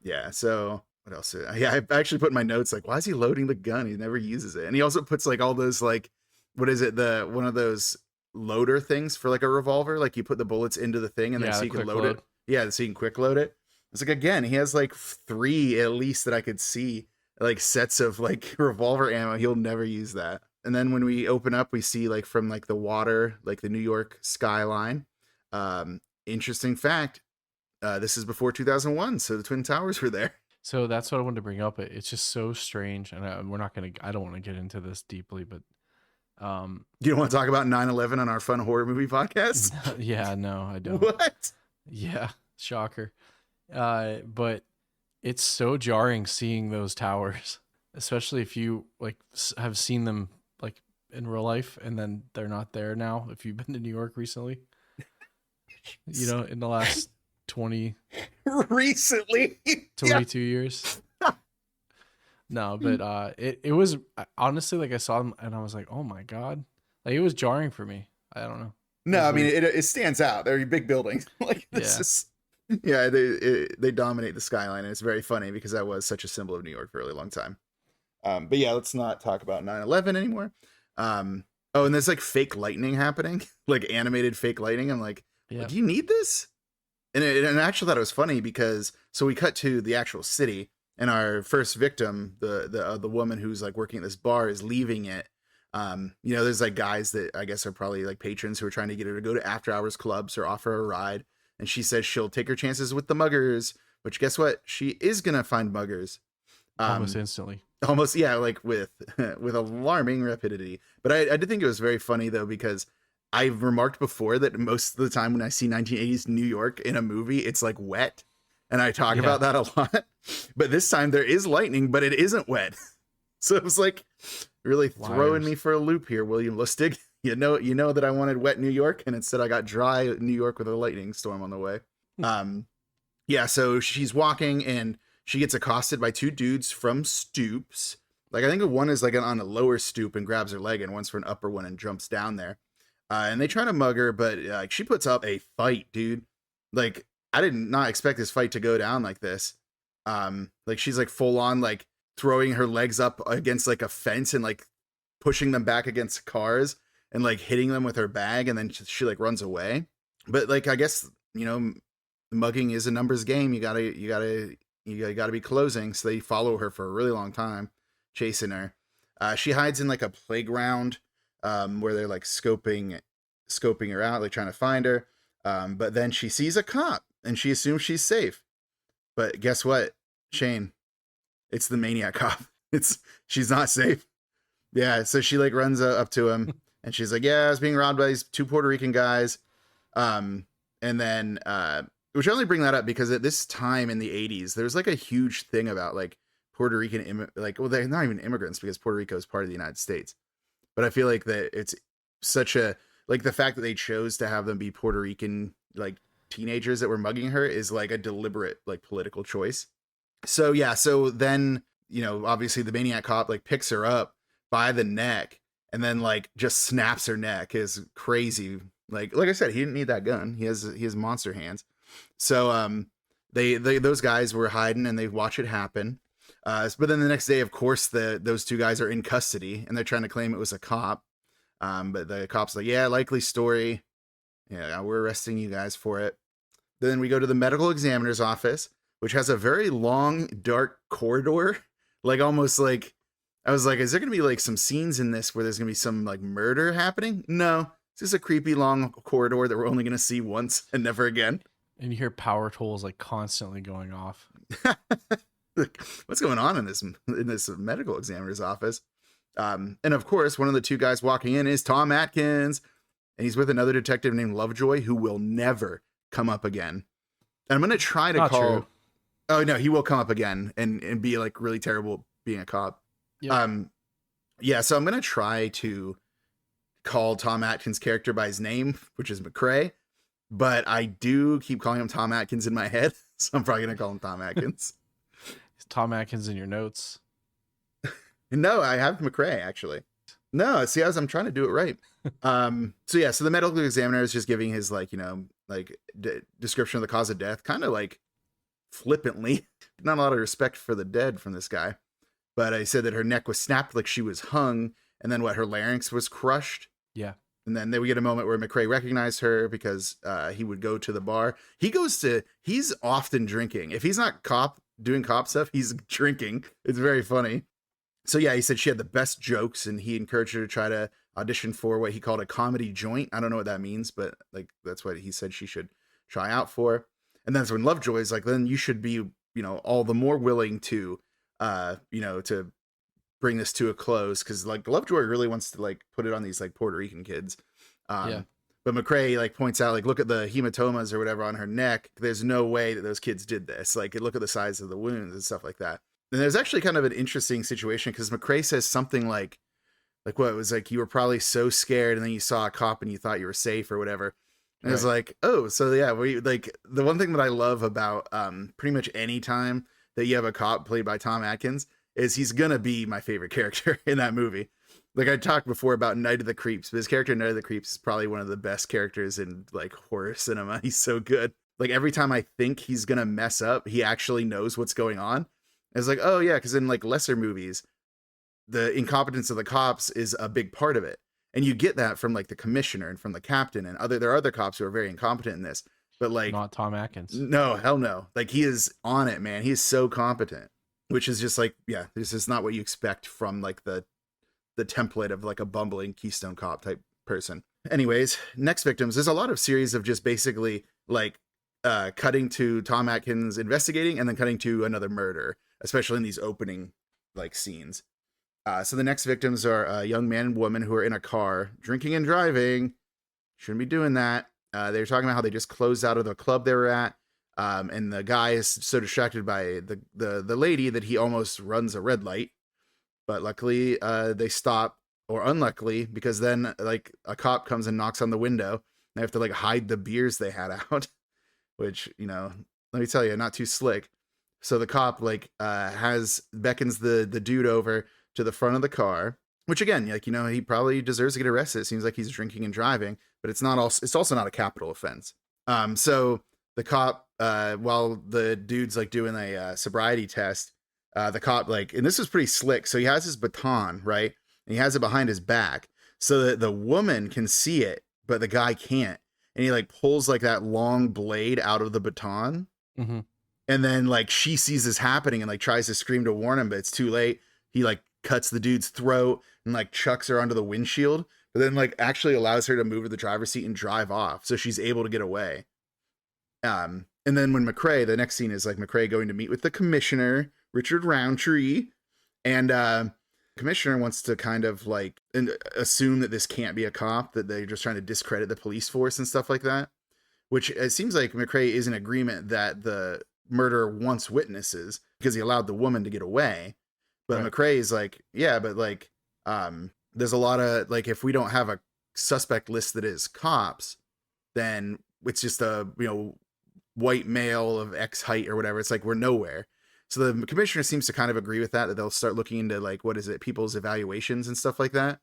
Yeah, so what else? Yeah, I actually put in my notes, like, why is he loading the gun? He never uses it. And he also puts like all those, like, what is it? One of those loader things for like a revolver. Like you put the bullets into the thing and then so you can load it. Yeah, so you can quick load it. It's like, again, he has like 3 at least that I could see like sets of like revolver ammo. He'll never use that. And then when we open up, we see like from like the water, like the New York skyline. Interesting fact. This is before 2001, so the Twin Towers were there. So that's what I wanted to bring up. It's just so strange, and I don't want to get into this deeply, but You don't want to talk about 9/11 on our fun horror movie podcast? yeah, no, I don't. What? Yeah, shocker. But it's so jarring seeing those towers, especially if you like have seen them like in real life, and then they're not there now. If you've been to New York recently, you know, in the last 22 years. No, but it was honestly like I saw them and I was like, oh my god, like it was jarring for me. I don't know. No, I mean it stands out. They're big buildings. Like this is, yeah, they dominate the skyline, and it's very funny because that was such a symbol of New York for a really long time. But yeah, let's not talk about 9/11 anymore. Oh, and there's like fake lightning happening, like animated fake lightning. I'm like, Yeah. do you need this? And I actually thought it was funny because so we cut to the actual city, and our first victim, the woman who's like working at this bar, is leaving it. You know, there's like guys that I guess are probably like patrons who are trying to get her to go to after hours clubs or offer her a ride. And she says she'll take her chances with the muggers, which guess what? She is gonna find muggers. Almost instantly. Almost, yeah, like with alarming rapidity. But I did think it was very funny though, because I've remarked before that most of the time when I see 1980s New York in a movie, it's like wet. And I talk about that a lot. But this time there is lightning, but it isn't wet. So it was like really throwing me for a loop here, William Lustig. You know that I wanted wet New York, and instead I got dry New York with a lightning storm on the way. Yeah, so she's walking and she gets accosted by two dudes from stoops. Like I think one is like on a lower stoop and grabs her leg, and one's for an upper one and jumps down there. And they try to mug her, but like she puts up a fight, dude. Like I did not expect this fight to go down like this. Like she's like full on like throwing her legs up against like a fence and like pushing them back against cars and like hitting them with her bag, and then she like runs away. But like I guess, you know, mugging is a numbers game. You gotta be closing. So they follow her for a really long time, chasing her. She hides in like a playground where they're like scoping her out, like trying to find her. But then she sees a cop and she assumes she's safe. But guess what, Shane? It's the Maniac cop. She's not safe. Yeah, so she like runs up to him and she's like, yeah, I was being robbed by these two Puerto Rican guys. And then which I only bring that up because at this time in the 80s, there's like a huge thing about like Puerto Rican, well, they're not even immigrants because Puerto Rico is part of the United States. But I feel like that it's such a, like the fact that they chose to have them be Puerto Rican, like teenagers that were mugging her is like a deliberate, like political choice. So yeah, so then, you know, obviously the Maniac cop like picks her up by the neck and then like just snaps her neck. Is crazy. Like I said, he didn't need that gun. He has monster hands. So they those guys were hiding and they watch it happen. But then the next day, of course, those two guys are in custody and they're trying to claim it was a cop. But the cop's like, yeah, likely story. Yeah, we're arresting you guys for it. Then we go to the medical examiner's office, which has a very long, dark corridor. Like almost like, I was like, is there going to be like some scenes in this where there's going to be some like murder happening? No, it's just a creepy long corridor that we're only going to see once and never again. And you hear power tools like constantly going off. What's going on in this medical examiner's office? And of course, one of the two guys walking in is Tom Atkins, and he's with another detective named Lovejoy, who will never come up again. And I'm going to try to call. True. Oh no, he will come up again and be like really terrible being a cop. Yep. Yeah. So I'm going to try to call Tom Atkins' character by his name, which is McCrae, but I do keep calling him Tom Atkins in my head. So I'm probably going to call him Tom Atkins. Is Tom Atkins in your notes? No, I have McCrae actually. No, see, I'm trying to do it right. So yeah, so the medical examiner is just giving his like, you know, like description of the cause of death, kind of like flippantly. Not a lot of respect for the dead from this guy. But I said that her neck was snapped like she was hung, and then her larynx was crushed. Yeah. And then we get a moment where McCrae recognized her because he would go to the bar. He's often drinking. If he's not cop doing cop stuff, he's drinking. It's very funny. So yeah, he said she had the best jokes, and he encouraged her to try to audition for what he called a comedy joint. I don't know what that means, but like that's what he said she should try out for. And that's when Lovejoy's like, then you should be, you know, all the more willing to, you know, to bring this to a close, because like Lovejoy really wants to like put it on these like Puerto Rican kids. Yeah. But McCrae like points out, like, look at the hematomas or whatever on her neck. There's no way that those kids did this. Like, look at the size of the wounds and stuff like that. And there's actually kind of an interesting situation because McCrae says something like what it was like, you were probably so scared and then you saw a cop and you thought you were safe or whatever. And it's like, oh, so yeah, we like the one thing that I love about pretty much any time that you have a cop played by Tom Atkins is he's gonna be my favorite character in that movie. Like I talked before about Night of the Creeps, but his character in Night of the Creeps is probably one of the best characters in like horror cinema. He's so good. Like every time I think he's gonna mess up, he actually knows what's going on. It's like, oh yeah, because in like lesser movies, the incompetence of the cops is a big part of it. And you get that from like the commissioner and from the captain and there are other cops who are very incompetent in this. But like not Tom Atkins. No, hell no. Like he is on it, man. He is so competent. Which is just like, yeah, this is not what you expect from like the template of like a bumbling Keystone Cop type person. Anyways, next victims. There's a lot of series of just basically like cutting to Tom Atkins investigating and then cutting to another murder, especially in these opening like scenes. So the next victims are a young man and woman who are in a car drinking and driving. Shouldn't be doing that. They were talking about how they just closed out of the club they were at. And the guy is so distracted by the lady that he almost runs a red light. But luckily, they stop, or unluckily, because then like a cop comes and knocks on the window. They have to like hide the beers they had out, which, you know, let me tell you, not too slick. So the cop like beckons the dude over to the front of the car, which again, like, you know, he probably deserves to get arrested. It seems like he's drinking and driving, but it's also not a capital offense. So the cop, while the dude's like doing a sobriety test, the cop like, and this is pretty slick. So he has his baton, right? And he has it behind his back so that the woman can see it, but the guy can't. And he like pulls like that long blade out of the baton. Mm-hmm. And then like she sees this happening and like tries to scream to warn him, but it's too late. He like cuts the dude's throat and like chucks her onto the windshield, but then like actually allows her to move to the driver's seat and drive off. So she's able to get away. And then when McCrae, the next scene is like McCrae going to meet with the commissioner, Richard Roundtree, and commissioner wants to kind of like assume that this can't be a cop, that they're just trying to discredit the police force and stuff like that, which it seems like McCrae is in agreement that the murderer wants witnesses because he allowed the woman to get away. But right. McCrae is like, yeah, but like, there's a lot of like, if we don't have a suspect list that is cops, then it's just a, you know, white male of X height or whatever. It's like, we're nowhere. So the commissioner seems to kind of agree with that they'll start looking into like, what is it? People's evaluations and stuff like that.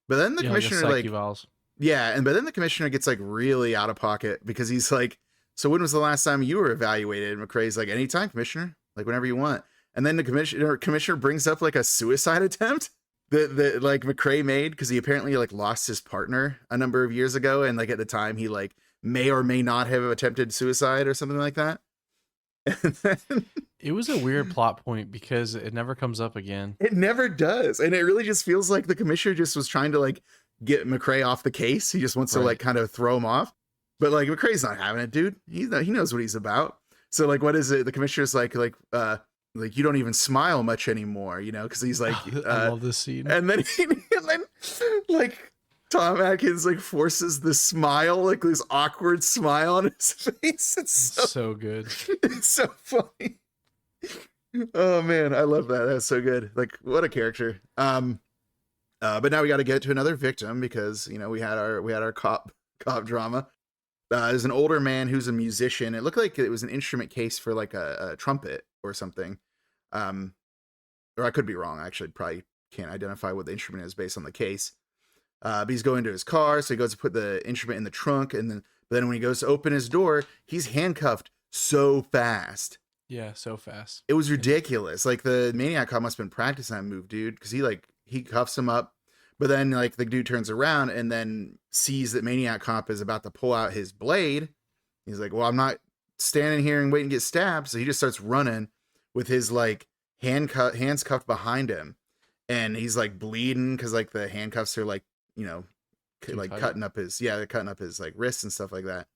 But then the commissioner like, but then the commissioner gets like really out of pocket because he's like, so when was the last time you were evaluated? And McCrae's like, anytime, commissioner, like whenever you want. And then the commissioner brings up like a suicide attempt that like McCrae made because he apparently like lost his partner a number of years ago. And like at the time he like may or may not have attempted suicide or something like that. And then, it was a weird plot point because it never comes up again. It never does. And it really just feels like the commissioner just was trying to like get McCrae off the case. He just wants to like kind of throw him off. But like McCrae's not having it, dude. He knows what he's about. So like, what is it? The commissioner's like you don't even smile much anymore, you know? Because he's like, I love this scene. And then like Tom Atkins like forces the smile, like this awkward smile on his face. It's so good. It's so funny. Oh man, I love that. That's so good. Like, what a character. But now we got to get to another victim because you know we had our cop drama. There's an older man who's a musician. It looked like it was an instrument case for like a trumpet or something. Or I could be wrong. I actually probably can't identify what the instrument is based on the case. But he's going to his car, so he goes to put the instrument in the trunk, but then when he goes to open his door, he's handcuffed so fast. Yeah, so fast. It was ridiculous. Like the Maniac cop must have been practicing that move, dude, because he cuffs him up. But then like the dude turns around and then sees that Maniac cop is about to pull out his blade. He's like, well, I'm not standing here and waiting to get stabbed. So he just starts running, with his like hands cuffed behind him, and he's like bleeding because like the handcuffs are like, you know, like tight. cutting up his they're cutting up his like wrists and stuff like that.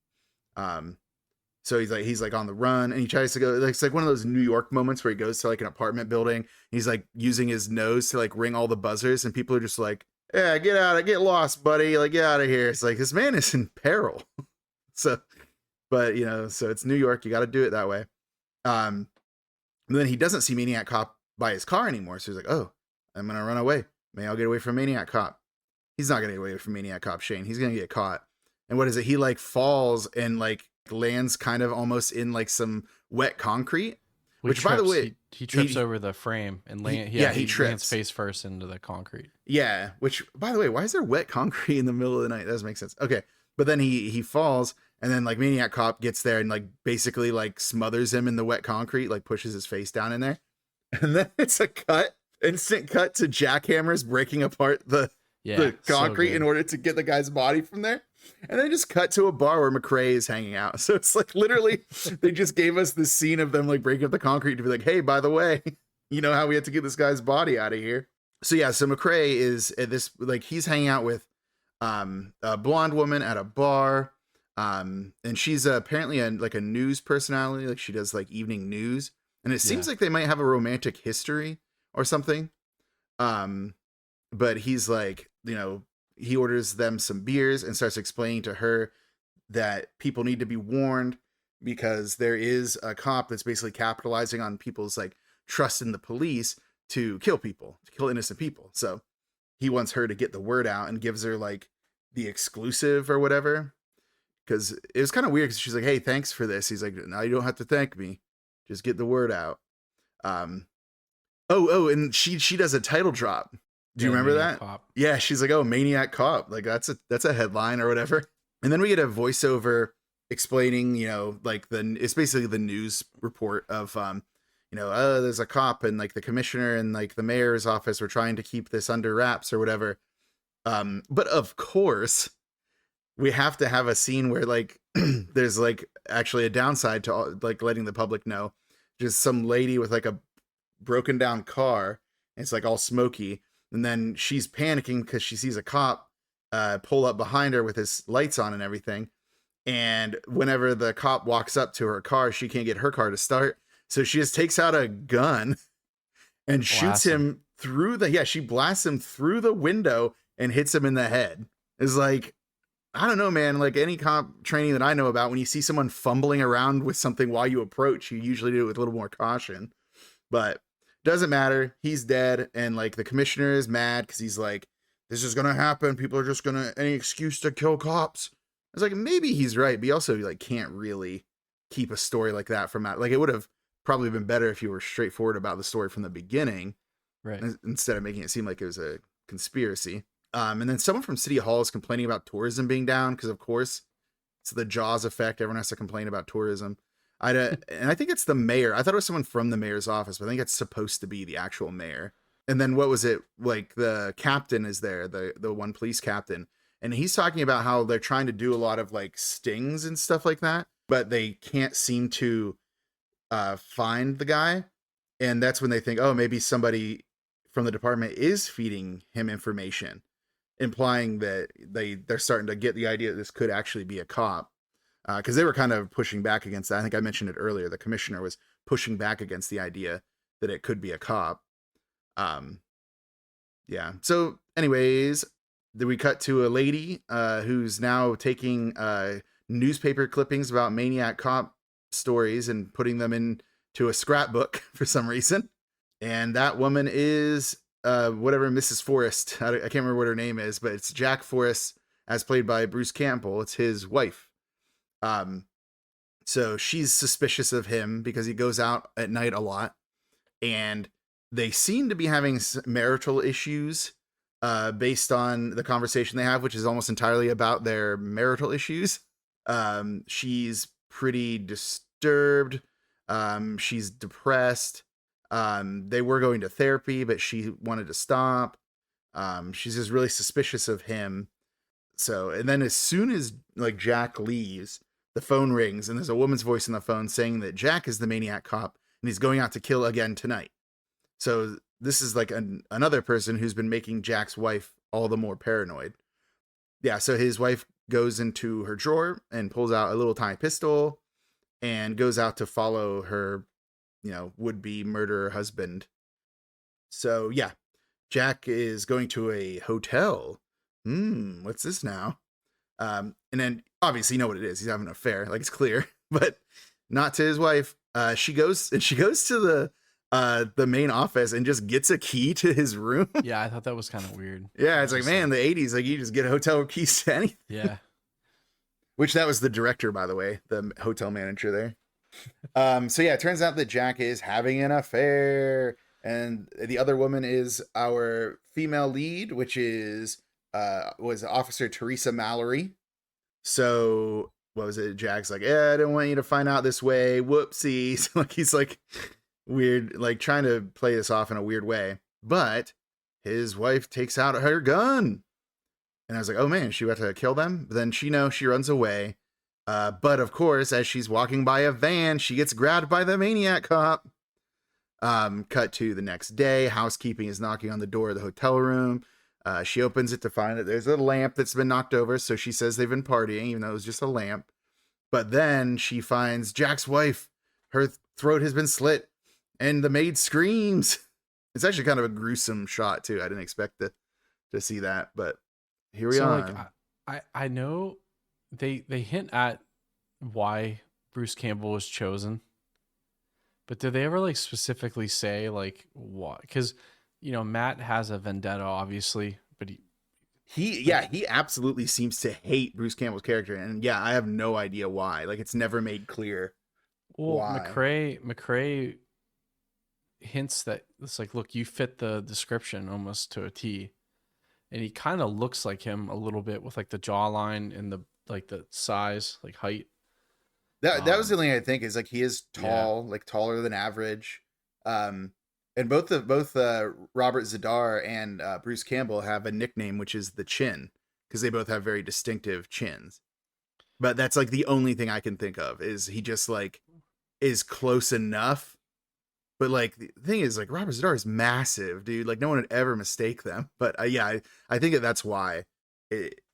So he's like on the run, and he tries to go, like, it's like one of those New York moments where he goes to like an apartment building, and he's like using his nose to like ring all the buzzers, and people are just like, yeah, get lost, buddy, like get out of here. It's like, this man is in peril. So, but you know, so it's New York, you got to do it that way. And then he doesn't see Maniac Cop by his car anymore, so he's like, oh, I'm gonna run away. Maybe I'll get away from Maniac Cop. He's not gonna get away from Maniac Cop Shane. He's gonna get caught. And what is it? He like falls and like lands kind of almost in like some wet concrete. Which by the way, he trips over the frame and he trips lands face first into the concrete. Yeah. Which, by the way, why is there wet concrete in the middle of the night? That doesn't make sense. Okay, but then he falls, and then like Maniac Cop gets there and like basically like smothers him in the wet concrete, like pushes his face down in there, and then it's a instant cut to jackhammers breaking apart the concrete in order to get the guy's body from there. And then just cut to a bar where McCrae is hanging out. So it's like literally they just gave us this scene of them like breaking up the concrete to be like, hey, by the way, you know how we had to get this guy's body out of here. So yeah, so McCrae is at this, like, he's hanging out with a blonde woman at a bar. And she's apparently a news personality. Like, she does like evening news. And it seems like they might have a romantic history or something. But he's like, you know, he orders them some beers and starts explaining to her that people need to be warned because there is a cop that's basically capitalizing on people's like trust in the police to kill innocent people. So he wants her to get the word out and gives her like the exclusive or whatever. Cause it was kind of weird. Cause she's like, hey, thanks for this. He's like, no, you don't have to thank me. Just get the word out. And she does a title drop. Do you remember that? Cop. Yeah, she's like, oh, Maniac Cop. Like that's a headline or whatever. And then we get a voiceover explaining, you know, like it's basically the news report of, you know, there's a cop and like the commissioner and like the mayor's office were trying to keep this under wraps or whatever. But of course, we have to have a scene where like there's like actually a downside to like letting the public know. Just some lady with like a broken down car. And it's like all smoky. And then she's panicking because she sees a cop pull up behind her with his lights on and everything. And whenever the cop walks up to her car, she can't get her car to start. So she just takes out a gun and shoots him through she blasts him through the window and hits him in the head. It's like, I don't know, man. Like any cop training that I know about, when you see someone fumbling around with something while you approach, you usually do it with a little more caution. But doesn't matter. He's dead. And like the commissioner is mad because he's like, this is going to happen. People are just going to, any excuse to kill cops. It's like, maybe he's right. But he also like can't really keep a story like that from out. Like it would have probably been better if you were straightforward about the story from the beginning. Right. Instead of making it seem like it was a conspiracy. And then someone from City Hall is complaining about tourism being down. Because of course it's the Jaws effect. Everyone has to complain about tourism. And I think it's the mayor. I thought it was someone from the mayor's office, but I think it's supposed to be the actual mayor. And then what was it? Like the captain is there, the one police captain. And he's talking about how they're trying to do a lot of like stings and stuff like that, but they can't seem to find the guy. And that's when they think, oh, maybe somebody from the department is feeding him information, implying that they're starting to get the idea that this could actually be a cop. Because they were kind of pushing back against that. I think I mentioned it earlier. The commissioner was pushing back against the idea that it could be a cop. Yeah. So anyways, then we cut to a lady who's now taking newspaper clippings about Maniac Cop stories and putting them into a scrapbook for some reason. And that woman is whatever Mrs. Forrest. I can't remember what her name is, but it's Jack Forrest as played by Bruce Campbell. It's his wife. So she's suspicious of him because he goes out at night a lot, and they seem to be having marital issues, based on the conversation they have, which is almost entirely about their marital issues. She's pretty disturbed. She's depressed. They were going to therapy, but she wanted to stop. She's just really suspicious of him. So, and then as soon as like Jack leaves, the phone rings and there's a woman's voice on the phone saying that Jack is the Maniac Cop and he's going out to kill again tonight. So this is like another person who's been making Jack's wife all the more paranoid. Yeah, so his wife goes into her drawer and pulls out a little tiny pistol and goes out to follow her, would-be murderer husband. So yeah, Jack is going to a hotel. What's this now? And then obviously you know what it is. He's having an affair, like it's clear, but not to his wife. She goes to the main office and just gets a key to his room. Yeah, I thought that was kind of weird. Yeah, it's like, man, the 80s, like you just get hotel keys to anything. Yeah. Which that was the director, by the way, the hotel manager there. So yeah, it turns out that Jack is having an affair, and the other woman is our female lead, which was Officer Teresa Mallory. So what was it? Jack's like, I didn't want you to find out this way. Whoopsies. Like he's like weird, like trying to play this off in a weird way. But his wife takes out her gun. And I was like, oh man, she about to kill them? But then she runs away. But of course, as she's walking by a van, she gets grabbed by the Maniac cop. Cut to the next day. Housekeeping is knocking on the door of the hotel room. She opens it to find that there's a lamp that's been knocked over. So she says they've been partying, even though it was just a lamp. But then she finds Jack's wife. Her throat has been slit. And the maid screams. It's actually kind of a gruesome shot, too. I didn't expect to see that. But here we are. Like, I know they hint at why Bruce Campbell was chosen. But did they ever like specifically say like what? Because Matt has a vendetta, obviously, but he absolutely seems to hate Bruce Campbell's character, and yeah, I have no idea why. Like it's never made clear. Well, why. McCrae hints that it's like, look, you fit the description almost to a T, and he kind of looks like him a little bit with like the jawline and the size, like height. That was the only thing I think is like he is tall, like taller than average. And both Robert Zadar and Bruce Campbell have a nickname, which is the Chin, because they both have very distinctive chins. But that's like the only thing I can think of is he just like is close enough. But like the thing is like Robert Zadar is massive, dude. Like no one would ever mistake them. But I think that's why.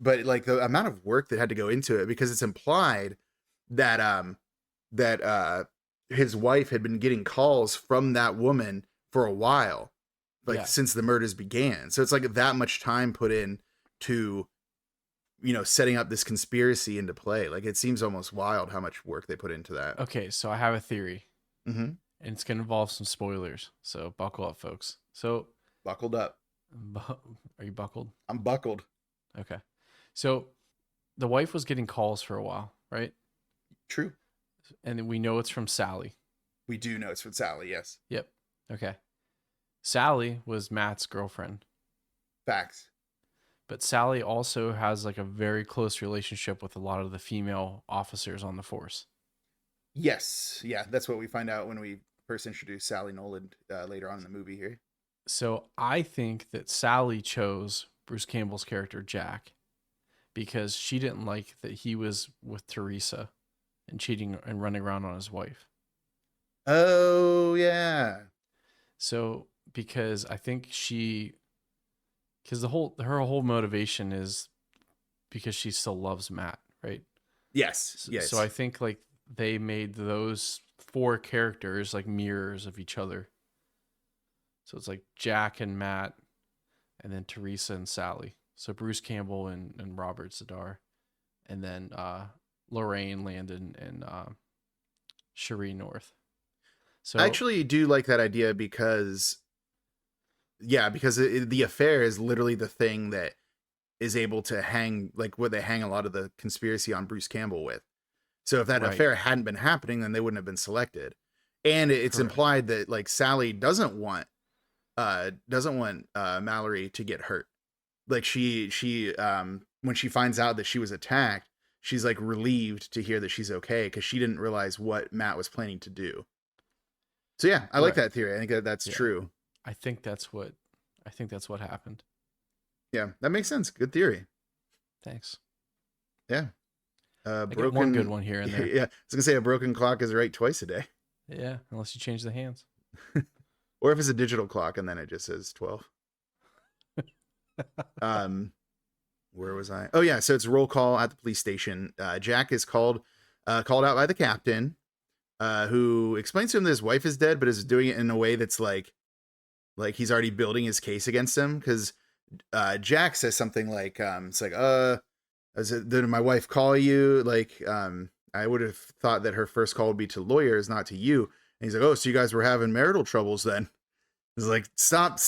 But like the amount of work that had to go into it, because it's implied that his wife had been getting calls from that woman for a while, like since the murders began. So it's like that much time put in to, setting up this conspiracy into play. Like it seems almost wild how much work they put into that. Okay, so I have a theory, mm-hmm. and it's gonna involve some spoilers. So buckle up, folks. So buckled up. Are you buckled? I'm buckled. Okay, so the wife was getting calls for a while, right? True. And we know it's from Sally. We do know it's from Sally, yes. Yep. Okay. Sally was Matt's girlfriend. Facts. But Sally also has like a very close relationship with a lot of the female officers on the force. Yes. Yeah, that's what we find out when we first introduce Sally Noland later on in the movie here. So I think that Sally chose Bruce Campbell's character, Jack, because she didn't like that he was with Teresa and cheating and running around on his wife. Oh, yeah. So, because I think her whole motivation is because she still loves Matt, right? Yes. Yes. So I think like they made those four characters like mirrors of each other. So it's like Jack and Matt, and then Teresa and Sally. So Bruce Campbell and Robert Zadar, and then Lorraine, Landon, and Cherie North. So I actually do like that idea because the affair is literally the thing that is able to hang, like what they hang a lot of the conspiracy on Bruce Campbell with. So if that affair hadn't been happening, then they wouldn't have been selected. And it's implied that like Sally doesn't want Mallory to get hurt. Like she when she finds out that she was attacked, she's like relieved to hear that she's okay, because she didn't realize what Matt was planning to do. So yeah, I like that theory. I think that's true. I think that's what happened. Yeah, that makes sense. Good theory. Thanks. Yeah. I got one good one here and there. Yeah, I was gonna say a broken clock is right twice a day. Yeah, unless you change the hands. Or if it's a digital clock and then it just says 12. Where was I? Oh yeah, so it's roll call at the police station. Jack is called out by the captain, who explains to him that his wife is dead, but is doing it in a way that's like he's already building his case against him, because Jack says something like, it's like, did my wife call you? Like, I would have thought that her first call would be to lawyers, not to you. And he's like, oh, so you guys were having marital troubles then? He's like, stop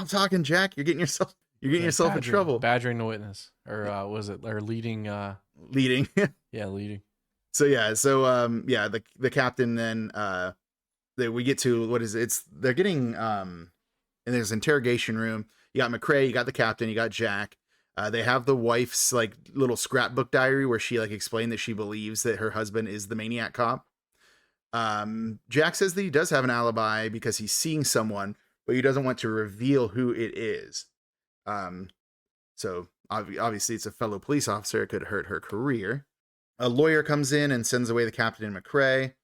talking, Jack. You're getting yourself in trouble. Badgering the witness, or was it or leading? Leading. Yeah, leading. So the captain then we get to what is it? They're getting and there's an interrogation room. You got McCrae, you got the captain, you got Jack. They have the wife's like little scrapbook diary where she like explained that she believes that her husband is the Maniac cop. Jack says that he does have an alibi because he's seeing someone, but he doesn't want to reveal who it is. So obviously it's a fellow police officer. It could hurt her career. A lawyer comes in and sends away the captain and McCrae.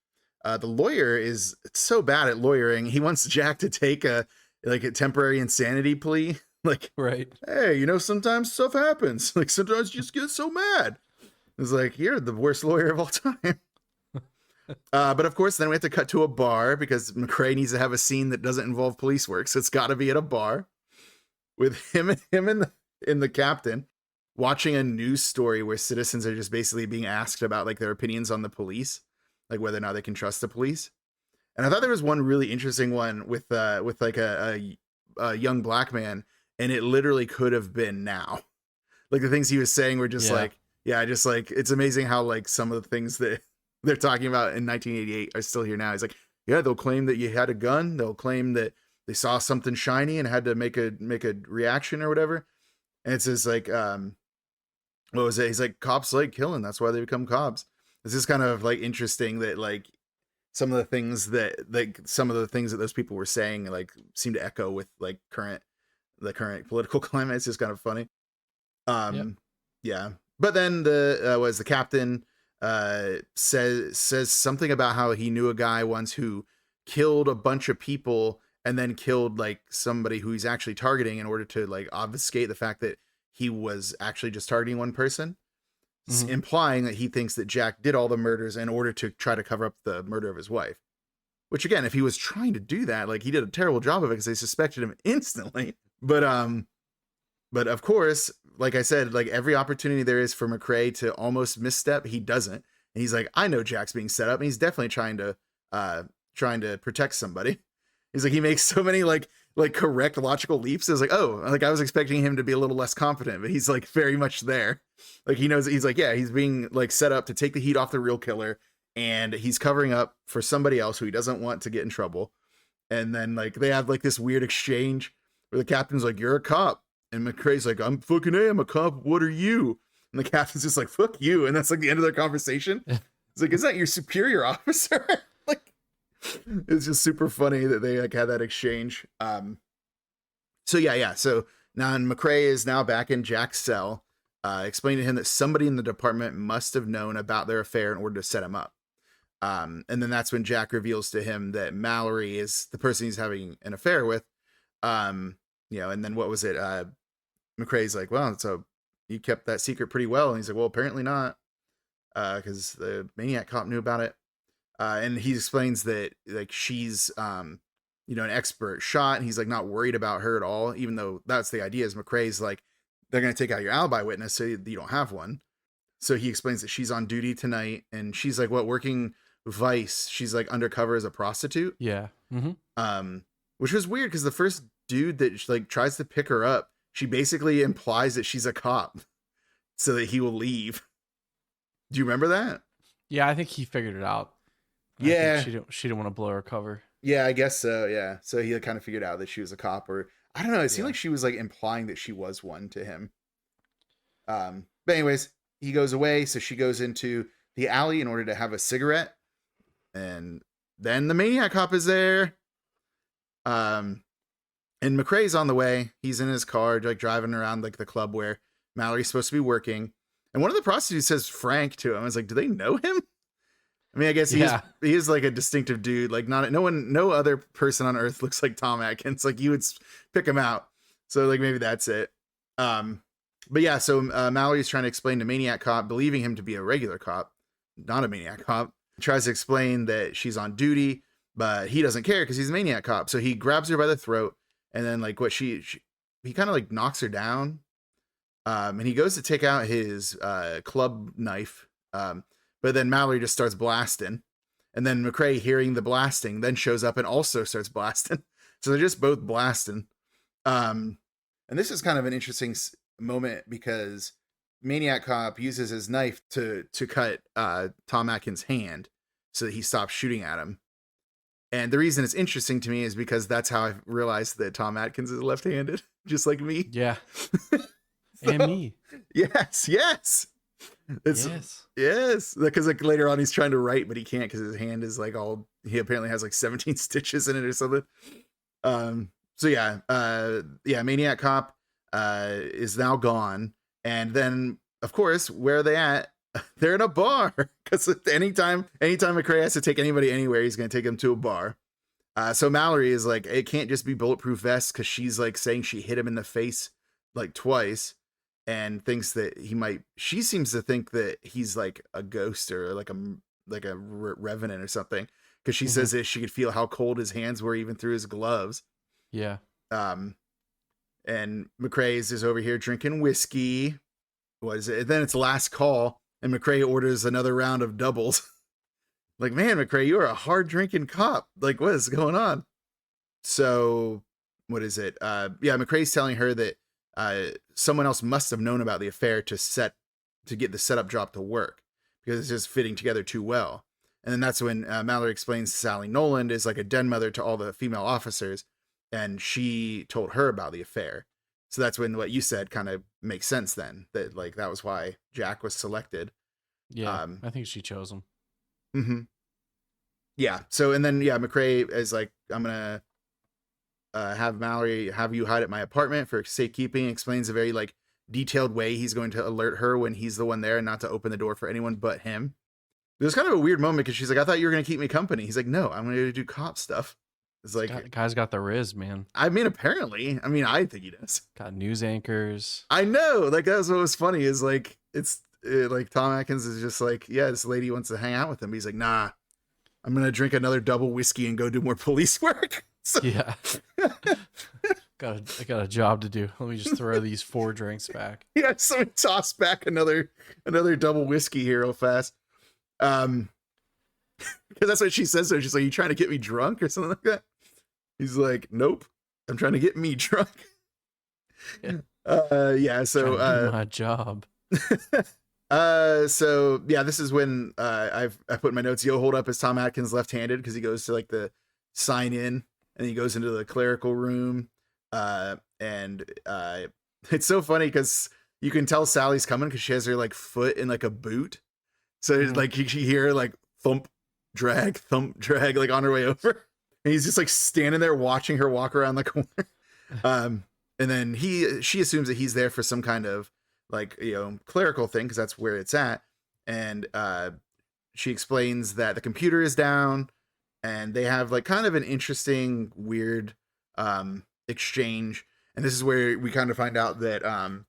The lawyer is so bad at lawyering. He wants Jack to take a temporary insanity plea. Like, right. Hey, sometimes stuff happens. Like, sometimes you just get so mad. It's like, you're the worst lawyer of all time. But of course, then we have to cut to a bar because McCrae needs to have a scene that doesn't involve police work. So it's got to be at a bar with him and the captain watching a news story where citizens are just basically being asked about like their opinions on the police, like whether or not they can trust the police. And I thought there was one really interesting one with like a young black man, and it literally could have been now. Like the things he was saying were just just like it's amazing how like some of the things that they're talking about in 1988 are still here now. He's like, yeah, they'll claim that you had a gun. They'll claim that they saw something shiny and had to make a reaction or whatever. And it's just like, what was it? He's like, cops like killing. That's why they become cops. It's just kind of like interesting that like some of the things that those people were saying like seem to echo with like the current political climate. It's just kind of funny. Yeah. But then the captain says something about how he knew a guy once who killed a bunch of people and then killed like somebody who he's actually targeting in order to like obfuscate the fact that he was actually just targeting one person, implying that he thinks that Jack did all the murders in order to try to cover up the murder of his wife. Which again, if he was trying to do that, like he did a terrible job of it because they suspected him instantly. But of course, like I said, like every opportunity there is for McCrae to almost misstep, he doesn't. And he's like, I know Jack's being set up, and he's definitely trying to protect somebody. He's like, he makes so many like correct logical leaps. It's like, oh, like I was expecting him to be a little less confident, but he's like very much there. Like he knows, he's like, yeah, he's being like set up to take the heat off the real killer, and he's covering up for somebody else who he doesn't want to get in trouble. And then like they have like this weird exchange where the captain's like, you're a cop. And McCrae's like, I'm a cop. What are you? And the captain's just like, fuck you. And that's like the end of their conversation. It's like, is that your superior officer? Like, it's just super funny that they like had that exchange. So now McCrae is now back in Jack's cell, explaining to him that somebody in the department must have known about their affair in order to set him up. And then that's when Jack reveals to him that Mallory is the person he's having an affair with. And then what was it? McCrae's like, well, so you kept that secret pretty well. And he's like, well, apparently not, because the Maniac cop knew about it. And he explains that like she's, an expert shot, and he's like not worried about her at all, even though that's the idea. Is McCrae's like, they're going to take out your alibi witness so you don't have one. So he explains that she's on duty tonight, and she's like, working Vice. She's like undercover as a prostitute. Yeah. Mm-hmm. Which was weird because the first dude that like tries to pick her up, she basically implies that she's a cop so that he will leave. Do you remember that? Yeah, I think he figured it out. Yeah. She didn't want to blow her cover. Yeah, I guess so. Yeah. So he kind of figured out that she was a cop, or I don't know. It seemed like she was like implying that she was one to him. But anyways, he goes away. So she goes into the alley in order to have a cigarette. And then the Maniac cop is there. And McCrae's on the way. He's in his car, like driving around like the club where Mallory's supposed to be working. And one of the prostitutes says Frank to him. I was like, do they know him? I mean, I guess Yeah. he is like a distinctive dude. Like no other person on Earth looks like Tom Atkins. Like you would pick him out. So like maybe that's it. But yeah, so Mallory's trying to explain to Maniac Cop, believing him to be a regular cop, not a Maniac Cop. Tries to explain that she's on duty, but he doesn't care because he's a Maniac Cop. So he grabs her by the throat, and then like he kind of like knocks her down. And he goes to take out his club knife. But then Mallory just starts blasting. And then McCrae, hearing the blasting, then shows up and also starts blasting. So they're just both blasting. And this is kind of an interesting moment because Maniac Cop uses his knife to cut Tom Atkins' hand so that he stops shooting at him. And the reason it's interesting to me is because that's how I realized that Tom Atkins is left-handed, just like me. Yeah. And me. Yes. Yes. Because like later on he's trying to write, but he can't because his hand is like he apparently has like 17 stitches in it or something. So yeah, Maniac Cop is now gone. And then, of course, where are they at? They're in a bar. Because anytime McCrae has to take anybody anywhere, he's going to take them to a bar. So Mallory is like, it can't just be bulletproof vests because she's like saying she hit him in the face like twice and thinks that she seems to think that he's like a ghost or like a revenant or something. Because she says that she could feel how cold his hands were even through his gloves. Yeah. And McCrae is just over here drinking whiskey. What is it? Then it's last call, and McCrae orders another round of doubles. Like, man, McCrae, you are a hard drinking cop. Like, what is going on? So, what is it? McCrae's telling her that someone else must have known about the affair to get the setup job to work because it's just fitting together too well. And then that's when Mallory explains Sally Noland is like a den mother to all the female officers. And she told her about the affair. So that's when what you said kind of makes sense then. That like that was why Jack was selected. Yeah, I think she chose him. Mm-hmm. Yeah. So and then McCrae is like, I'm gonna have Mallory have you hide at my apartment for safekeeping. Explains a very like detailed way he's going to alert her when he's the one there and not to open the door for anyone but him. It was kind of a weird moment because she's like, I thought you were gonna keep me company. He's like, no, I'm gonna do cop stuff. It's like, guy's got the riz, man. I mean, apparently. I mean, I think he does. Got news anchors. I know. Like, that's what was funny is like, like Tom Atkins is just like, yeah, this lady wants to hang out with him. He's like, nah, I'm going to drink another double whiskey and go do more police work. So, yeah. I got a job to do. Let me just throw these 4 drinks back. Yeah. So we toss back another double whiskey here real fast. Because that's what she says. So she's like, you trying to get me drunk or something like that? He's like, nope, I'm trying to get me drunk. Yeah. So my job. So yeah, this is when I put in my notes, Yo hold up as Tom Atkins left-handed because he goes to like the sign in and he goes into the clerical room. And it's so funny because you can tell Sally's coming because she has her like foot in like a boot. So like you hear like thump, drag, like on her way over. And he's just like standing there watching her walk around the corner. And then she assumes that he's there for some kind of like, clerical thing because that's where it's at. And she explains that the computer is down and they have like kind of an interesting, weird exchange. And this is where we kind of find out that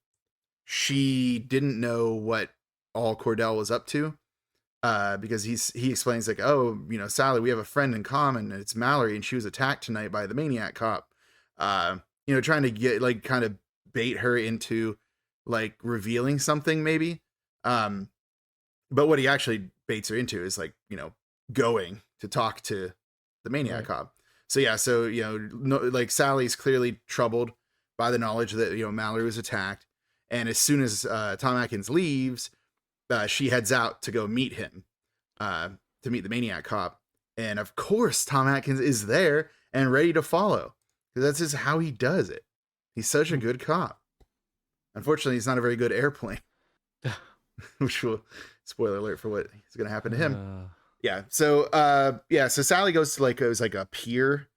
she didn't know what all Cordell was up to. Because he explains like, oh, Sally, we have a friend in common and it's Mallory and she was attacked tonight by the Maniac Cop, trying to get like kind of bait her into like revealing something maybe. But what he actually baits her into is like, going to talk to the Maniac Cop. So yeah, like Sally's clearly troubled by the knowledge that, Mallory was attacked. And as soon as Tom Atkins leaves, she heads out to go meet him, to meet the Maniac Cop. And of course, Tom Atkins is there and ready to follow because that's just how he does it. He's such a good cop. Unfortunately, he's not a very good airplane, which will spoiler alert for what is going to happen to him. So Sally goes to like, it was like a pier.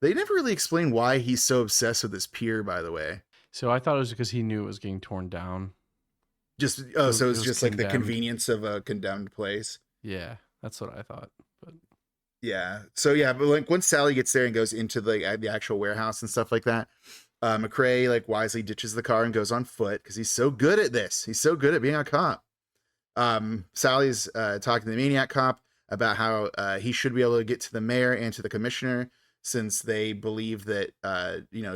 They never really explain why he's so obsessed with this pier, by the way. So I thought it was because he knew it was getting torn down. So it's just like the convenience of a condemned place. Yeah, That's what I thought. But Yeah. So yeah, but like once Sally gets there and goes into the actual warehouse and stuff like that, McCrae like wisely ditches the car and goes on foot because he's so good at this. He's so good at being a cop. Sally's talking to the Maniac cop about how he should be able to get to the mayor and to the commissioner since they believe that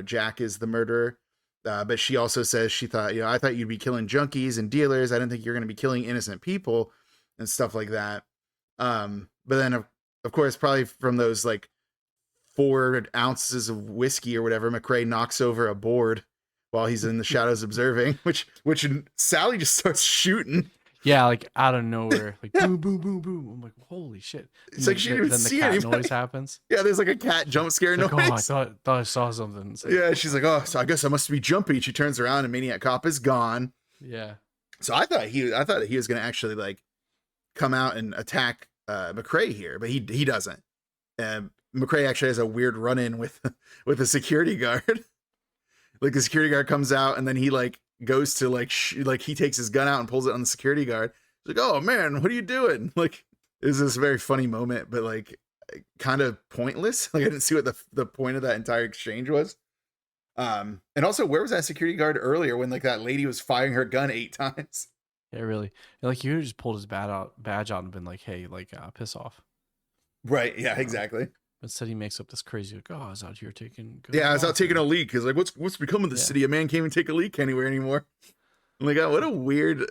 Jack is the murderer. But she also says she thought, I thought you'd be killing junkies and dealers. I didn't think you're going to be killing innocent people and stuff like that. But then of course, probably from those like 4 ounces of whiskey or whatever, McCrae knocks over a board while he's in the shadows observing, which Sally just starts shooting. Yeah, like out of nowhere, like boom, boom, boom, boom. I'm like, holy shit! It's like she didn't even see anybody. Then the cat noise happens. Yeah, there's like a cat jump scare noise. Like, oh, I thought I saw something. Like, yeah, she's like, oh, so I guess I must be jumpy. She turns around and Maniac Cop is gone. Yeah. So I thought he was gonna actually like come out and attack McCrae here, but he doesn't. McCrae actually has a weird run-in with a security guard. Like the security guard comes out and then he like goes to like he takes his gun out and pulls it on the security guard. He's like, oh man, what are you doing? Like it was this very funny moment, but like kind of pointless. Like I didn't see what the point of that entire exchange was. And also, where was that security guard earlier when like that lady was firing her gun 8 times? Yeah, really. Like you just pulled his badge out and been like, hey, like piss off. Right. Yeah, exactly. Instead, he makes up this crazy, like, oh, I was out here taking. Yeah, I was out taking a leak. He's like, what's become of the city? A man can't even take a leak anywhere anymore. I'm like, oh, what a weird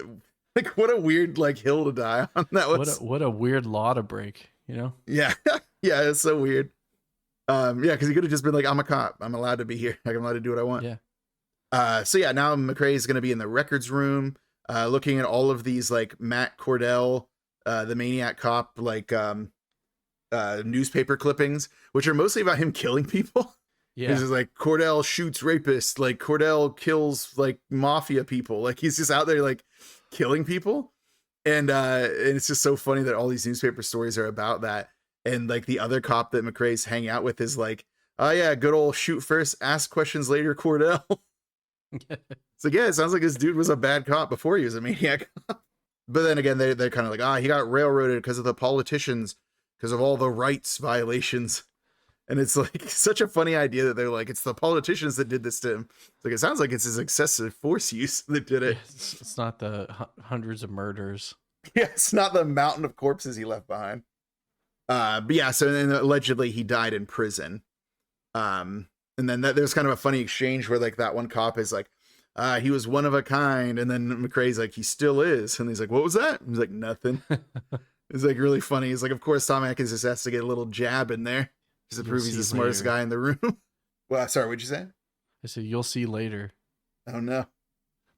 like hill to die on. That was what a weird law to break, Yeah, yeah, it's so weird. Yeah, because he could have just been like, I'm a cop. I'm allowed to be here. Like, I'm allowed to do what I want. Yeah. So yeah, now McCrae is going to be in the records room, looking at all of these like Matt Cordell, the Maniac cop, like newspaper clippings, which are mostly about him killing people. Yeah. He's just like, Cordell shoots rapists, like Cordell kills like mafia people. Like he's just out there like killing people. And it's just so funny that all these newspaper stories are about that. And like the other cop that McCrae's hanging out with is like, oh yeah, good old shoot first, ask questions later, Cordell. It's like, yeah, it sounds like this dude was a bad cop before he was a maniac cop. But then again, they're kind of like, he got railroaded because of the politicians, because of all the rights violations. And it's like such a funny idea that they're like, it's the politicians that did this to him. It's like, it sounds like it's his excessive force use that did it. It's not the hundreds of murders. Yeah, it's not the mountain of corpses he left behind. But yeah, so then allegedly he died in prison. And then there's kind of a funny exchange where like that one cop is like, he was one of a kind. And then McCrae's like, he still is. And he's like, what was that? He's like, nothing. It's like really funny. He's like, of course, Tom Atkins just has to get a little jab in there just to prove he's the smartest guy in the room. Well, sorry, what'd you say? I said, you'll see later. Oh, no.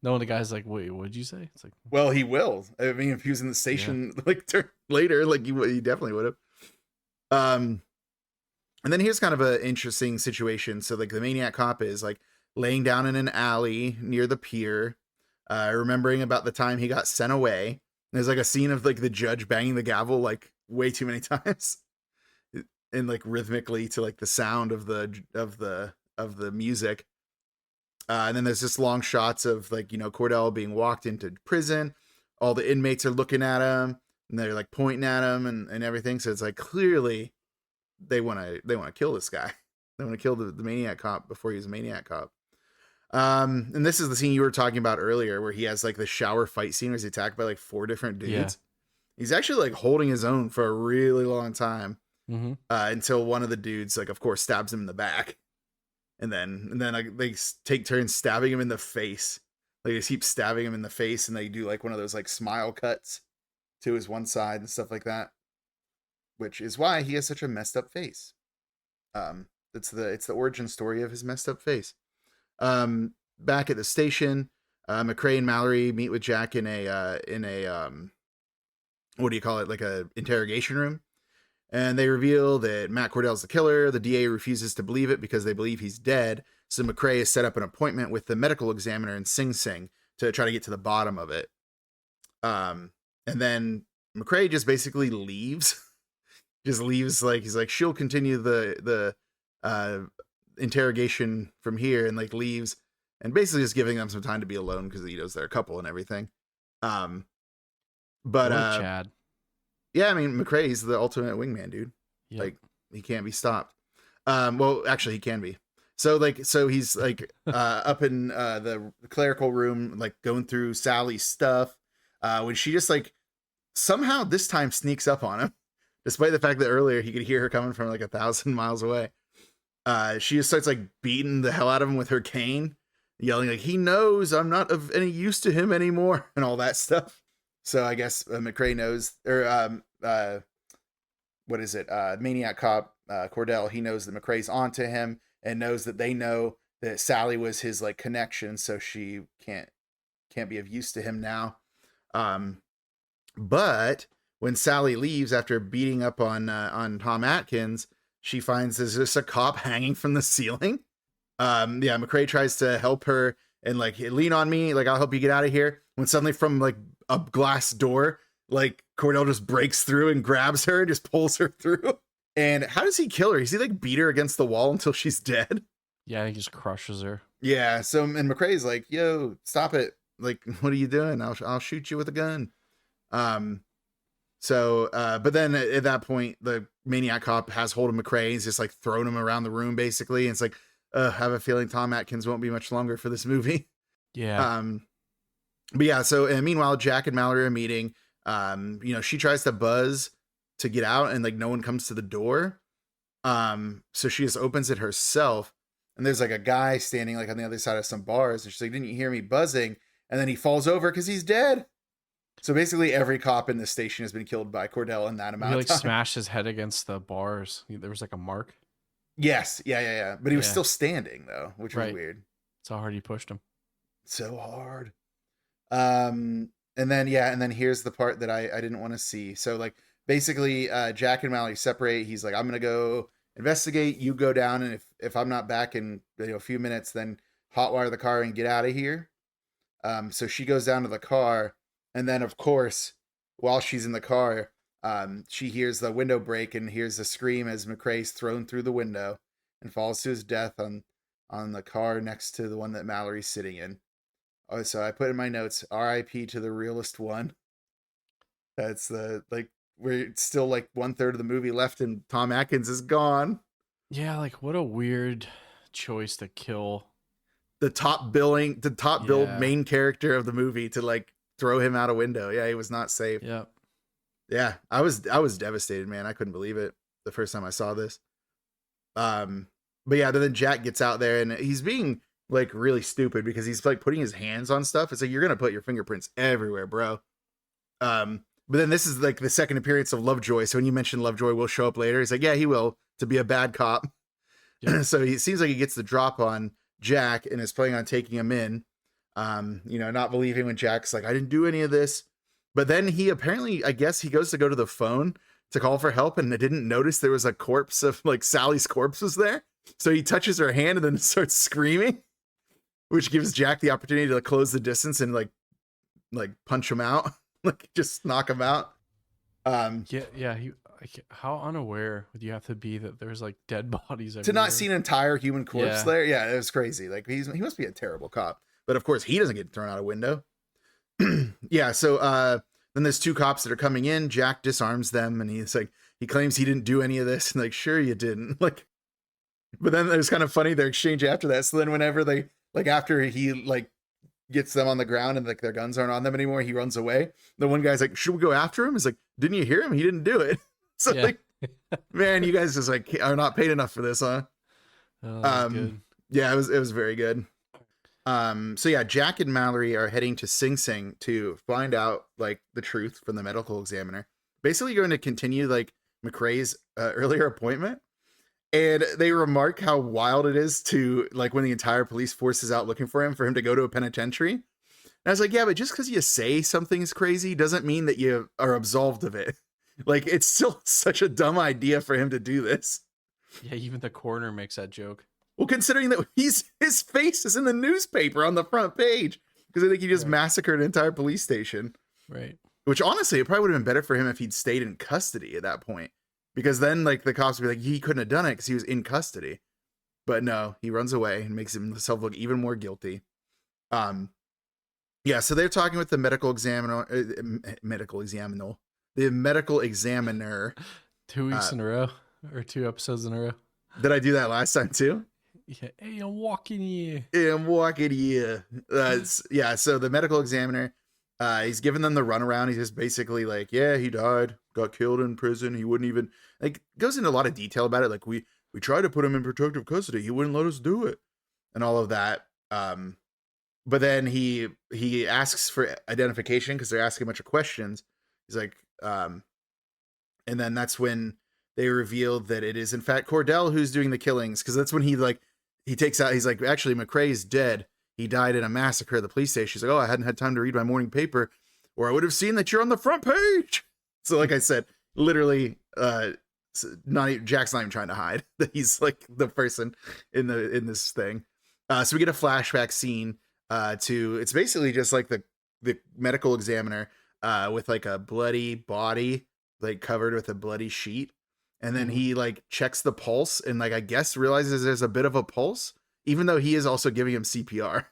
No, the guy's like, wait, what'd you say? It's like, well, he will. I mean, if he was in the station like later, like he definitely would have. And then here's kind of an interesting situation. So like the Maniac cop is like laying down in an alley near the pier, remembering about the time he got sent away. There's like a scene of like the judge banging the gavel like way too many times, and like rhythmically to like the sound of the music. And then there's just long shots of like, Cordell being walked into prison. All the inmates are looking at him and they're like pointing at him and everything. So it's like clearly they want to kill this guy. They want to kill the Maniac cop before he's a Maniac cop. And this is the scene you were talking about earlier where he has like the shower fight scene where he's attacked by like 4 different dudes. Yeah. He's actually like holding his own for a really long time, until one of the dudes, like, of course, stabs him in the back. And then like, they take turns stabbing him in the face. Like, they keep stabbing him in the face, and they do like one of those like smile cuts to his one side and stuff like that, which is why he has such a messed up face. It's the origin story of his messed up face. Back at the station, McCrae and Mallory meet with Jack in a what do you call it? Like a interrogation room. And they reveal that Matt Cordell's the killer. The DA refuses to believe it because they believe he's dead. So McCrae has set up an appointment with the medical examiner in Sing Sing to try to get to the bottom of it. And then McCrae just basically leaves. Just leaves, like, he's like, she'll continue the interrogation from here, and like leaves, and basically just giving them some time to be alone because he knows they're a couple and everything. But Chad. Yeah, I mean, McCrae's the ultimate wingman, dude. Yep. Like, he can't be stopped. Well, actually, he can be. So he's like up in the clerical room, like going through Sally's stuff. When she just like somehow this time sneaks up on him, despite the fact that earlier he could hear her coming from like 1,000 miles away. She just starts like beating the hell out of him with her cane, yelling like, he knows I'm not of any use to him anymore, and all that stuff. So I guess McCrae knows, or what is it? Maniac cop Cordell. He knows that McCrae's onto him and knows that they know that Sally was his like connection, so she can't be of use to him now. But when Sally leaves after beating up on Tom Atkins, she finds there's just a cop hanging from the ceiling. Yeah, McCrae tries to help her and like, lean on me, like I'll help you get out of here. When suddenly from like a glass door, like Cordell just breaks through and grabs her and just pulls her through. And how does he kill her? Does he like beat her against the wall until she's dead? Yeah, he just crushes her. Yeah. So and McCrae's like, yo, stop it. Like, what are you doing? I'll shoot you with a gun. But then at that point, the Maniac cop has hold of McCrae. He's just like throwing him around the room basically. And it's like, I have a feeling Tom Atkins won't be much longer for this movie. Yeah. But yeah, so and meanwhile, Jack and Mallory are meeting. She tries to buzz to get out and like no one comes to the door. So she just opens it herself. And there's like a guy standing like on the other side of some bars. And she's like, didn't you hear me buzzing? And then he falls over because he's dead. So basically every cop in this station has been killed by Cordell in that amount He of like time. smashed his head against the bars. There was like a mark. Yes. Yeah. But he was Yeah. still standing though, which was Right. weird. That's how hard he pushed him. So hard. And then here's the part that I didn't want to see. So like basically Jack and Mallory separate. He's like, I'm gonna go investigate, you go down, and if I'm not back in a few minutes, then hotwire the car and get out of here. So she goes down to the car, and then of course while she's in the car, she hears the window break and hears a scream as McCrae's thrown through the window and falls to his death on the car next to the one that Mallory's sitting in. Oh, so I put in my notes, R.I.P. to the realest one. That's the, like, we're still like 1/3 of the movie left and Tom Atkins is gone. Yeah, like what a weird choice to kill The top billed Yeah. main character of the movie to like throw him out a window. Yeah, he was not safe. Yep. Yeah, I was devastated, man. I couldn't believe it the first time I saw this. But yeah, then Jack gets out there and he's being like really stupid because he's like putting his hands on stuff. It's like, you're gonna put your fingerprints everywhere, bro. But then this is like the second appearance of Lovejoy. So when you mentioned Lovejoy will show up later, he's like, yeah, he will, to be a bad cop. Yeah. So he seems like he gets the drop on Jack and is planning on taking him in. Not believing when Jack's like, I didn't do any of this. But then he apparently, I guess he goes to go to the phone to call for help and didn't notice there was a corpse of like Sally's corpse was there. So he touches her hand and then starts screaming, which gives Jack the opportunity to close the distance and like punch him out, like just knock him out. Yeah. He like, how unaware would you have to be that there's like dead bodies everywhere? To not see an entire human corpse Yeah. there. Yeah, it was crazy. Like he must be a terrible cop. But of course he doesn't get thrown out a window. Yeah, so then there's two cops that are coming in. Jack disarms them and he's like, he claims he didn't do any of this. And like, sure you didn't. Like, but then it was kind of funny their exchange after that. So then whenever they like, after he like gets them on the ground and like their guns aren't on them anymore, he runs away. The one guy's like, should we go after him? He's like, didn't you hear him? He didn't do it. So Yeah. like, man, you guys just like are not paid enough for this, huh? Oh, that's good. Yeah, it was very good. So yeah, Jack and Mallory are heading to Sing Sing to find out like the truth from the medical examiner. Basically going to continue like McCrae's earlier appointment. And they remark how wild it is to like when the entire police force is out looking for him to go to a penitentiary. And I was like, yeah, but just because you say something's crazy doesn't mean that you are absolved of it. Like, it's still such a dumb idea for him to do this. Yeah, even the coroner makes that joke. Well, considering that his face is in the newspaper on the front page because I think he just massacred an entire police station. Right. Which honestly, it probably would have been better for him if he'd stayed in custody at that point, because then like the cops would be like, he couldn't have done it because he was in custody. But no, he runs away and makes himself look even more guilty. Yeah, so they're talking with the medical examiner, the medical examiner. 2 weeks in a row, or 2 episodes in a row. Did I do that last time too? Yeah, hey, I'm walking here. Yeah, I'm walking here. Yeah, so the medical examiner, he's giving them the runaround. He's just basically like, yeah, he died, got killed in prison. He wouldn't even, like, goes into a lot of detail about it. Like, we tried to put him in protective custody. He wouldn't let us do it, and all of that. But then he asks for identification because they're asking a bunch of questions. He's like, and then that's when they revealed that it is in fact Cordell who's doing the killings, because that's when he takes out, he's like, actually McCrae's dead. He died in a massacre at the police station. He's like, oh, I hadn't had time to read my morning paper, or I would have seen that you're on the front page. So like I said, literally, Jack's not even trying to hide that he's like the person in this thing. So we get a flashback scene to, it's basically just like the medical examiner with like a bloody body, like covered with a bloody sheet. And then he like checks the pulse and like, I guess realizes there's a bit of a pulse, even though he is also giving him CPR.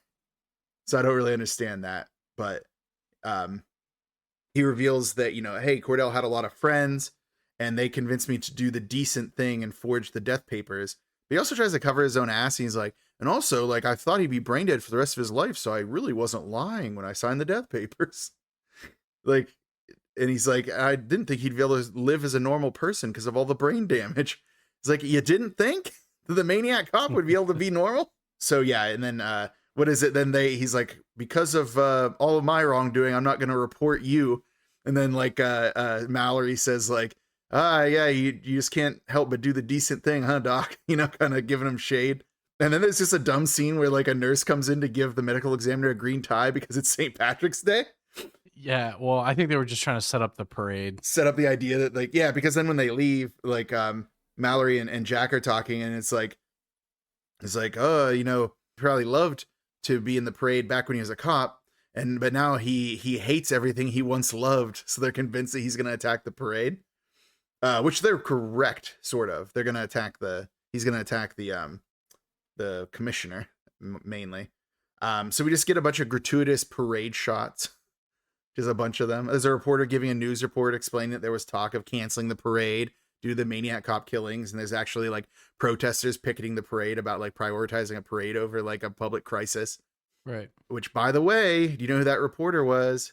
So I don't really understand that, but he reveals that, you know, hey, Cordell had a lot of friends and they convinced me to do the decent thing and forge the death papers. But he also tries to cover his own ass. And he's like, and also like, I thought he'd be brain dead for the rest of his life. So I really wasn't lying when I signed the death papers. Like, and he's like, I didn't think he'd be able to live as a normal person because of all the brain damage. It's like, you didn't think that the Maniac cop would be able to be normal? So yeah, and then what is it? Then he's like, because of all of my wrongdoing, I'm not going to report you. And then like Mallory says like, yeah, you just can't help but do the decent thing, huh, Doc? You know, kind of giving him shade. And then there's just a dumb scene where like a nurse comes in to give the medical examiner a green tie because it's St. Patrick's Day. Yeah, well, I think they were just trying to set up the parade. Set up the idea that like, yeah, because then when they leave, like Mallory and Jack are talking, and it's like, oh, you know, probably loved to be in the parade back when he was a cop, but now he hates everything he once loved, so they're convinced that he's going to attack the parade, which they're correct, sort of. They're going to attack he's going to attack the commissioner mainly. So we just get a bunch of gratuitous parade shots. Just a bunch of them. There's a reporter giving a news report explaining that there was talk of canceling the parade due to the Maniac cop killings, and there's actually like protesters picketing the parade about like prioritizing a parade over like a public crisis. Right. Which, by the way, do you know who that reporter was?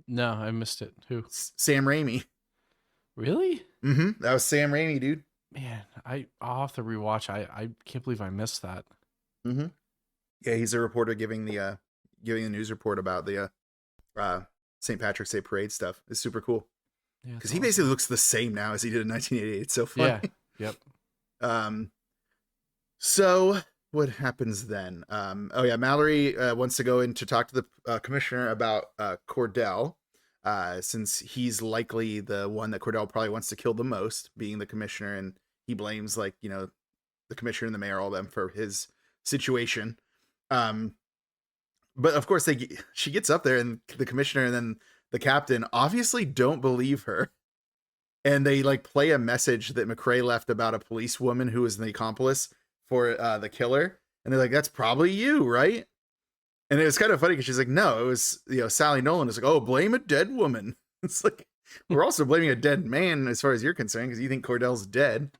No, I missed it. Who? Sam Raimi. Really? Mm-hmm. That was Sam Raimi, dude. Man, I'll have to rewatch. I can't believe I missed that. Mm-hmm. Yeah, he's a reporter giving the news report about the St. Patrick's Day parade stuff. It's super cool. Yeah, because he basically looks the same now as he did in 1988. It's so funny. Yeah. Yep. So what happens then? Oh yeah, Mallory wants to go in to talk to the commissioner about Cordell, since he's likely the one that Cordell probably wants to kill the most, being the commissioner, and he blames like, you know, the commissioner and the mayor, all them, for his situation. But of course she gets up there, and the commissioner and then the captain obviously don't believe her. And they like play a message that McCrae left about a policewoman who was the accomplice for the killer. And they're like, that's probably you, right? And it was kind of funny because she's like, no, it was, you know, Sally Nolan. It's like, oh, blame a dead woman. It's like, we're also blaming a dead man as far as you're concerned, because you think Cordell's dead.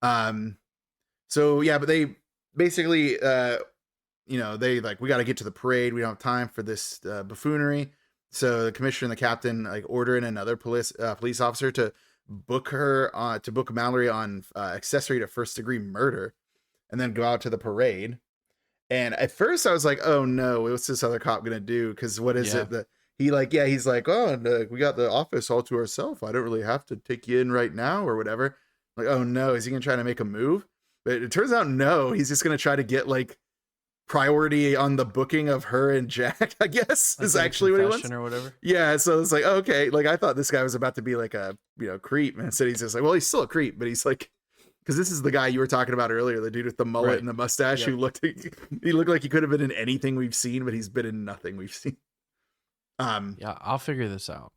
So yeah, but they basically, you know, they like, we got to get to the parade. We don't have time for this buffoonery. So the commissioner and the captain like order in another police officer to book Mallory on accessory to first degree murder, and then go out to the parade. And at first I was like, oh no, what's this other cop gonna do? Because what is it that he's like, oh, and, we got the office all to ourselves. I don't really have to take you in right now or whatever. Like, oh no, is he gonna try to make a move? But it turns out no, he's just gonna try to get like priority on the booking of her and Jack, I guess, like is actually what he wants, or whatever. Yeah, so it's like, okay, like I thought this guy was about to be like a, you know, creep, and instead he's just like, well, he's still a creep, but he's like, because this is the guy you were talking about earlier, the dude with the mullet and the mustache, who looked like he could have been in anything we've seen, but he's been in nothing we've seen. Yeah, I'll figure this out.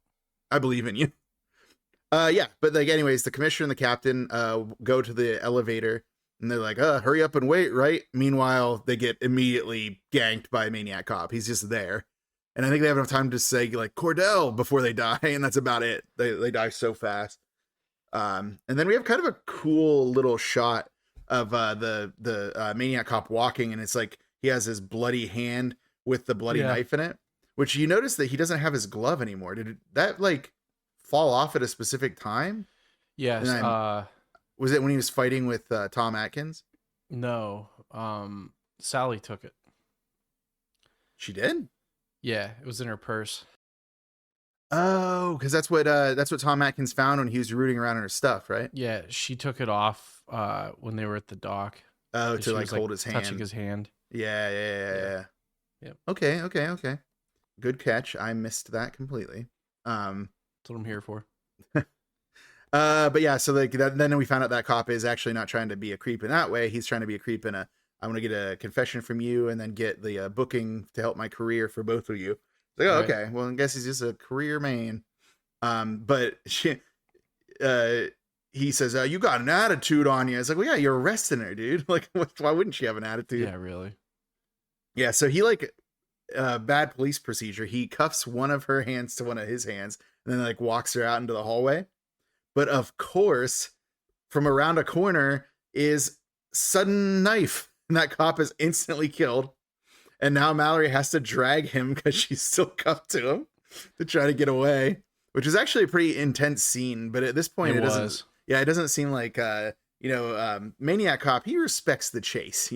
I believe in you. Yeah, but like, anyways, the commissioner and the captain go to the elevator. And they're like, hurry up and wait, right? Meanwhile, they get immediately ganked by a Maniac cop. He's just there. And I think they have enough time to say like Cordell before they die, and that's about it. They die so fast. And then we have kind of a cool little shot of the Maniac cop walking, and it's like he has his bloody hand with the bloody knife in it. Which you notice that he doesn't have his glove anymore. Did that like fall off at a specific time? Yes. Was it when he was fighting with Tom Atkins? No. Sally took it. She did? Yeah, it was in her purse. Oh, because that's what Tom Atkins found when he was rooting around in her stuff, right? Yeah, she took it off when they were at the dock. Oh, to like hold his hand. Touching his hand. Yeah. Yep. Okay. Good catch. I missed that completely. That's what I'm here for. But yeah, so like then we found out that cop is actually not trying to be a creep in that way. He's trying to be a creep in I want to get a confession from you and then get the booking to help my career for both of you. Like, oh, okay. Well, I guess he's just a career man. But he says, you got an attitude on you. It's like, well, yeah, you're arresting her, dude. Like, why wouldn't she have an attitude? Yeah, really. Yeah. So he like bad police procedure. He cuffs one of her hands to one of his hands and then like walks her out into the hallway. But of course, from around a corner is sudden knife. And that cop is instantly killed. And now Mallory has to drag him because she's still cuffed to him to try to get away, which is actually a pretty intense scene. But at this point, it doesn't. Yeah, it doesn't seem like Maniac cop. He respects the chase,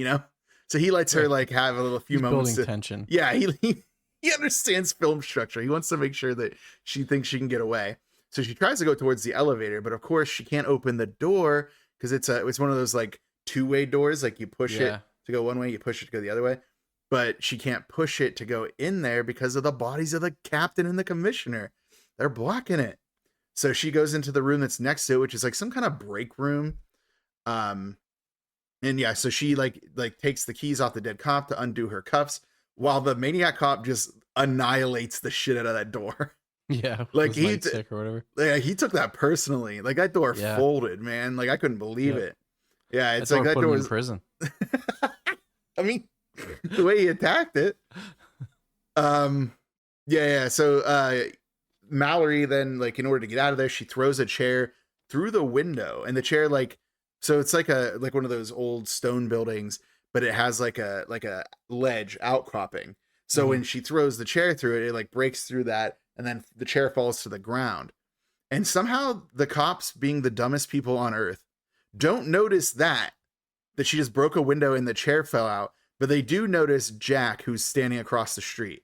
so he lets her like have a few moments. Building tension. Yeah, he understands film structure. He wants to make sure that she thinks she can get away. So she tries to go towards the elevator, but of course she can't open the door because it's one of those like two-way doors. Like you push it to go one way, you push it to go the other way. But she can't push it to go in there because of the bodies of the captain and the commissioner. They're blocking it. So she goes into the room that's next to it, which is like some kind of break room. And yeah, so she like takes the keys off the dead cop to undo her cuffs while the Maniac cop just annihilates the shit out of that door. Yeah. Like sick or whatever. Yeah, he took that personally. Like that door folded, man. Like I couldn't believe it. Yeah, it's like that door was in prison. I mean, the way he attacked it. Yeah. So Mallory then, like, in order to get out of there, she throws a chair through the window, and the chair, like, so it's like one of those old stone buildings, but it has like a ledge outcropping. So when she throws the chair through it, it like breaks through that, and then the chair falls to the ground. And somehow the cops, being the dumbest people on earth, don't notice that she just broke a window and the chair fell out. But they do notice Jack, who's standing across the street,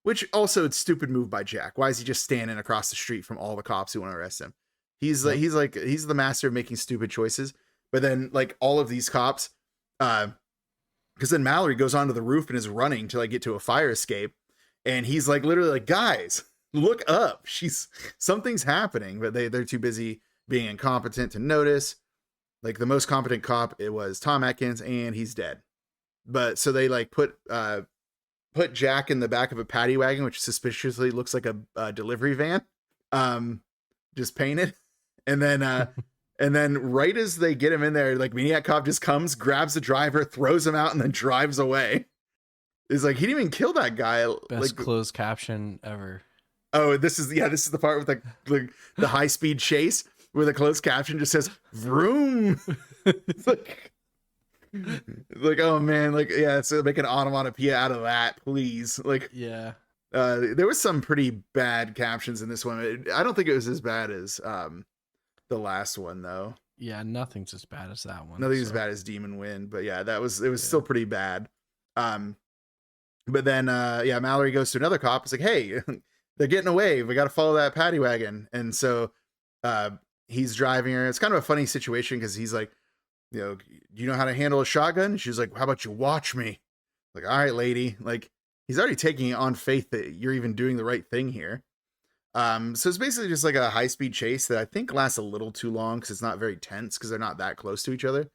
which also it's stupid move by Jack. Why is he just standing across the street from all the cops who want to arrest him? He's the master of making stupid choices. But then like all of these cops, because then Mallory goes onto the roof and is running to like get to a fire escape. And he's like literally like, guys, look up. Something's happening, but they're too busy being incompetent to notice. Like the most competent cop, it was Tom Atkins, and he's dead. But so they like put Jack in the back of a paddy wagon, which suspiciously looks like a delivery van, just painted. And then right as they get him in there, like Maniac cop just comes, grabs the driver, throws him out, and then drives away. It's like he didn't even kill that guy. Best like, closed caption ever. Oh, this is the part with the high speed chase where the closed caption just says vroom. It's like, oh man, like, yeah, so make an onomatopoeia out of that, please. Like, yeah. There was some pretty bad captions in this one. I don't think it was as bad as the last one though. Yeah, nothing's as bad as that one. Nothing's as bad as Demon Wind, but yeah, it was still pretty bad. But then Mallory goes to another cop. It's like, hey, they're getting away. We got to follow that paddy wagon. And so he's driving her. It's kind of a funny situation because he's like, do you know how to handle a shotgun? She's like, how about you watch me? Like, all right, lady. Like, he's already taking it on faith that you're even doing the right thing here. So it's basically just like a high-speed chase that I think lasts a little too long because it's not very tense because they're not that close to each other.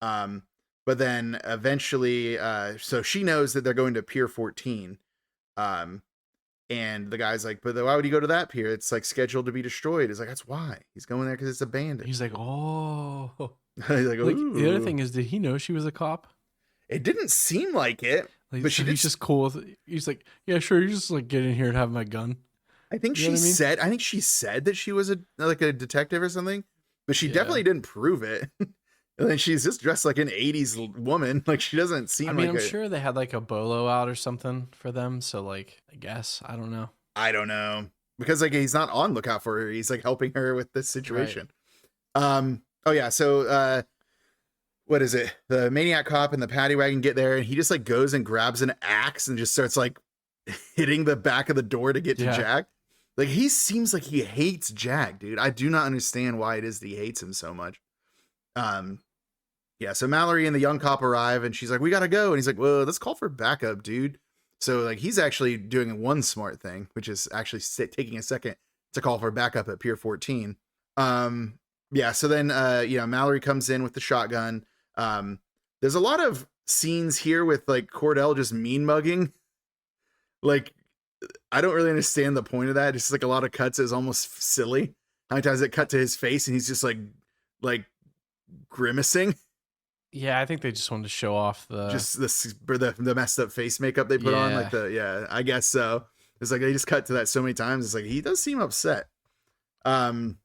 But then eventually, so she knows that they're going to Pier 14. And the guy's like, but why would he go to that pier? It's like scheduled to be destroyed. It's like, that's why. He's going there because it's abandoned. He's like, oh. He's like, the other thing is, did he know she was a cop? It didn't seem like it. Like, But she so did he's just cool with it. He's like, yeah, sure. You just like get in here and have my gun. I think You know she what I mean? said. I think she said that she was a detective or something, but she Yeah. definitely didn't prove it. And then she's just dressed like an '80s woman. Like she doesn't seem I mean, like I'm sure they had like a bolo out or something for them. So like, I guess I don't know. I don't know, because like he's not on lookout for her. He's like helping her with this situation. Oh yeah. So what is it? The Maniac cop and the paddy wagon get there, and he just like goes and grabs an axe and just starts like hitting the back of the door to get to Jack. Like he seems like he hates Jack, dude. I do not understand why it is that he hates him so much. Yeah, so Mallory and the young cop arrive, and she's like, "We gotta go," and he's like, "Well, let's call for backup, dude." So like he's actually doing one smart thing, which is actually taking a second to call for backup at Pier 14. Yeah, so then Mallory comes in with the shotgun. There's a lot of scenes here with like Cordell just mean mugging. Like I don't really understand the point of that. It's like a lot of cuts is almost silly. How many times it cut to his face and he's just like grimacing. Yeah, I think they just wanted to show off just the messed up face makeup they put on. Like I guess so. It's like they just cut to that so many times. It's like he does seem upset. But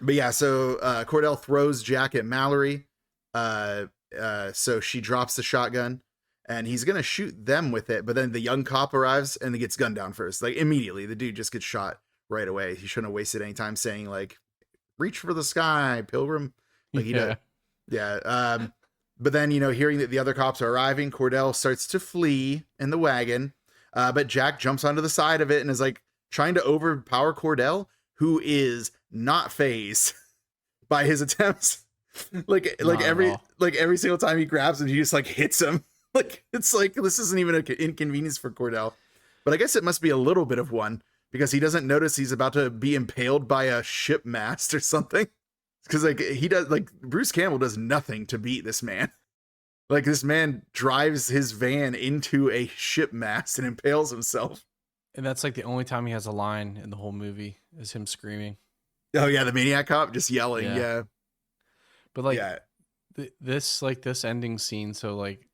yeah, so Cordell throws Jack at Mallory. So she drops the shotgun and he's gonna shoot them with it, but then the young cop arrives and he gets gunned down first. Like immediately, the dude just gets shot right away. He shouldn't have wasted any time saying like, "Reach for the sky, Pilgrim." Like he did. Yeah. But then, hearing that the other cops are arriving, Cordell starts to flee in the wagon. But Jack jumps onto the side of it and is like trying to overpower Cordell, who is not fazed by his attempts. like every single time he grabs him, he just like hits him. Like it's like this isn't even an inconvenience for Cordell. But I guess it must be a little bit of one because he doesn't notice he's about to be impaled by a ship mast or something. Because Bruce Campbell does nothing to beat this man. Like this man drives his van into a ship mast and impales himself. And that's like the only time he has a line in the whole movie is him screaming. Oh yeah, the Maniac cop just yelling. Yeah. But like this ending scene. So like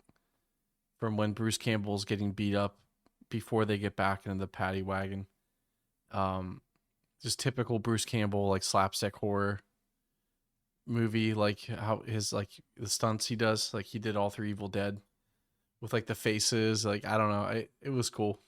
from when Bruce Campbell's getting beat up before they get back into the paddy wagon. Just typical Bruce Campbell like slapstick horror movie, like how his like the stunts he does, like he did all 3 Evil Dead with like the faces. Like I don't know, it was cool.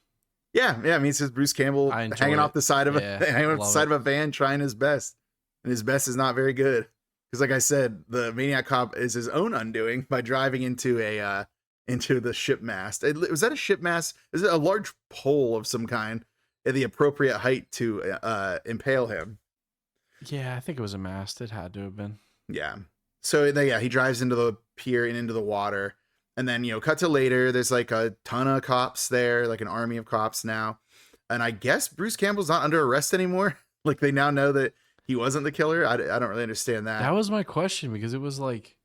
Yeah. I mean, it's just Bruce Campbell hanging off the side of a van, trying his best, and his best is not very good. Because, like I said, the Maniac cop is his own undoing by driving into the ship mast. Was that a ship mast? Is it a large pole of some kind at the appropriate height to impale him? Yeah, I think it was a mast. It had to have been. Yeah. So he drives into the pier and into the water. And then, cut to later, there's like a ton of cops there, like an army of cops now. And I guess Bruce Campbell's not under arrest anymore. Like they now know that he wasn't the killer. I don't really understand that. That was my question because it was like,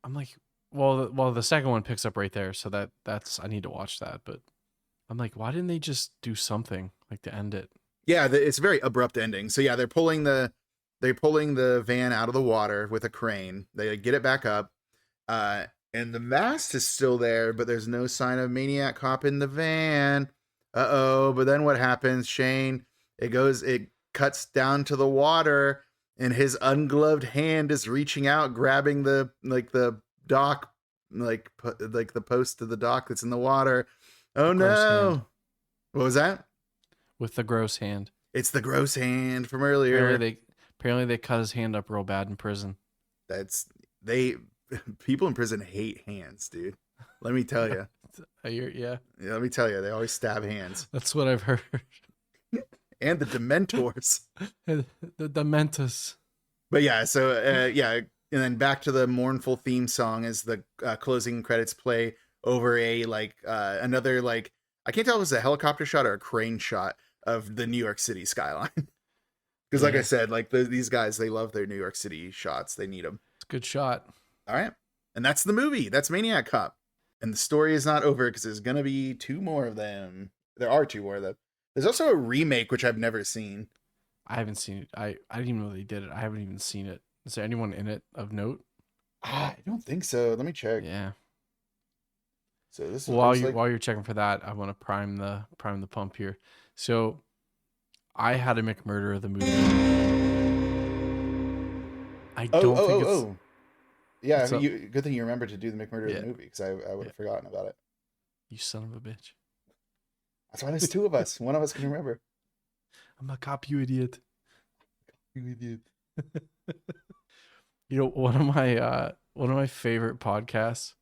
I'm like, well, the second one picks up right there. So that's, I need to watch that. But I'm like, why didn't they just do something like to end it? Yeah, it's a very abrupt ending. So yeah, they're pulling the van out of the water with a crane. They get it back up, and the mast is still there, but there's no sign of Maniac cop in the van. But then what happens, Shane? It cuts down to the water, and his ungloved hand is reaching out, grabbing the dock, like the post of the dock that's in the water. Oh no! What was that? With the gross hand. It's the gross hand from earlier. Apparently they cut his hand up real bad in prison. People in prison hate hands, dude. Let me tell you. Yeah. Let me tell you, they always stab hands. That's what I've heard. And the Dementors. The Dementus. But yeah, so and then back to the mournful theme song as the closing credits play over another I can't tell if it was a helicopter shot or a crane shot of the New York City skyline. Because like I said, these guys, they love their New York City shots. They need them. It's a good shot. All right. And that's the movie. That's Maniac Cop. And the story is not over because there's going to be 2 more of them. There are 2 more of them. There's also a remake, which I've never seen. I haven't seen it. I didn't even know they did it. I haven't even seen it. Is there anyone in it of note? I don't think so. Let me check. Yeah. So this While is while you're checking for that, I want to prime the pump here. So I had a McMurder of the movie. I don't think it's. Yeah, What's up? good thing you remembered to do the McMurder of Yeah. the movie, because I would have forgotten about it. You son of a bitch. That's why there's two of us. One of us can remember. I'm a cop, you idiot. You idiot. You know, one of my favorite podcasts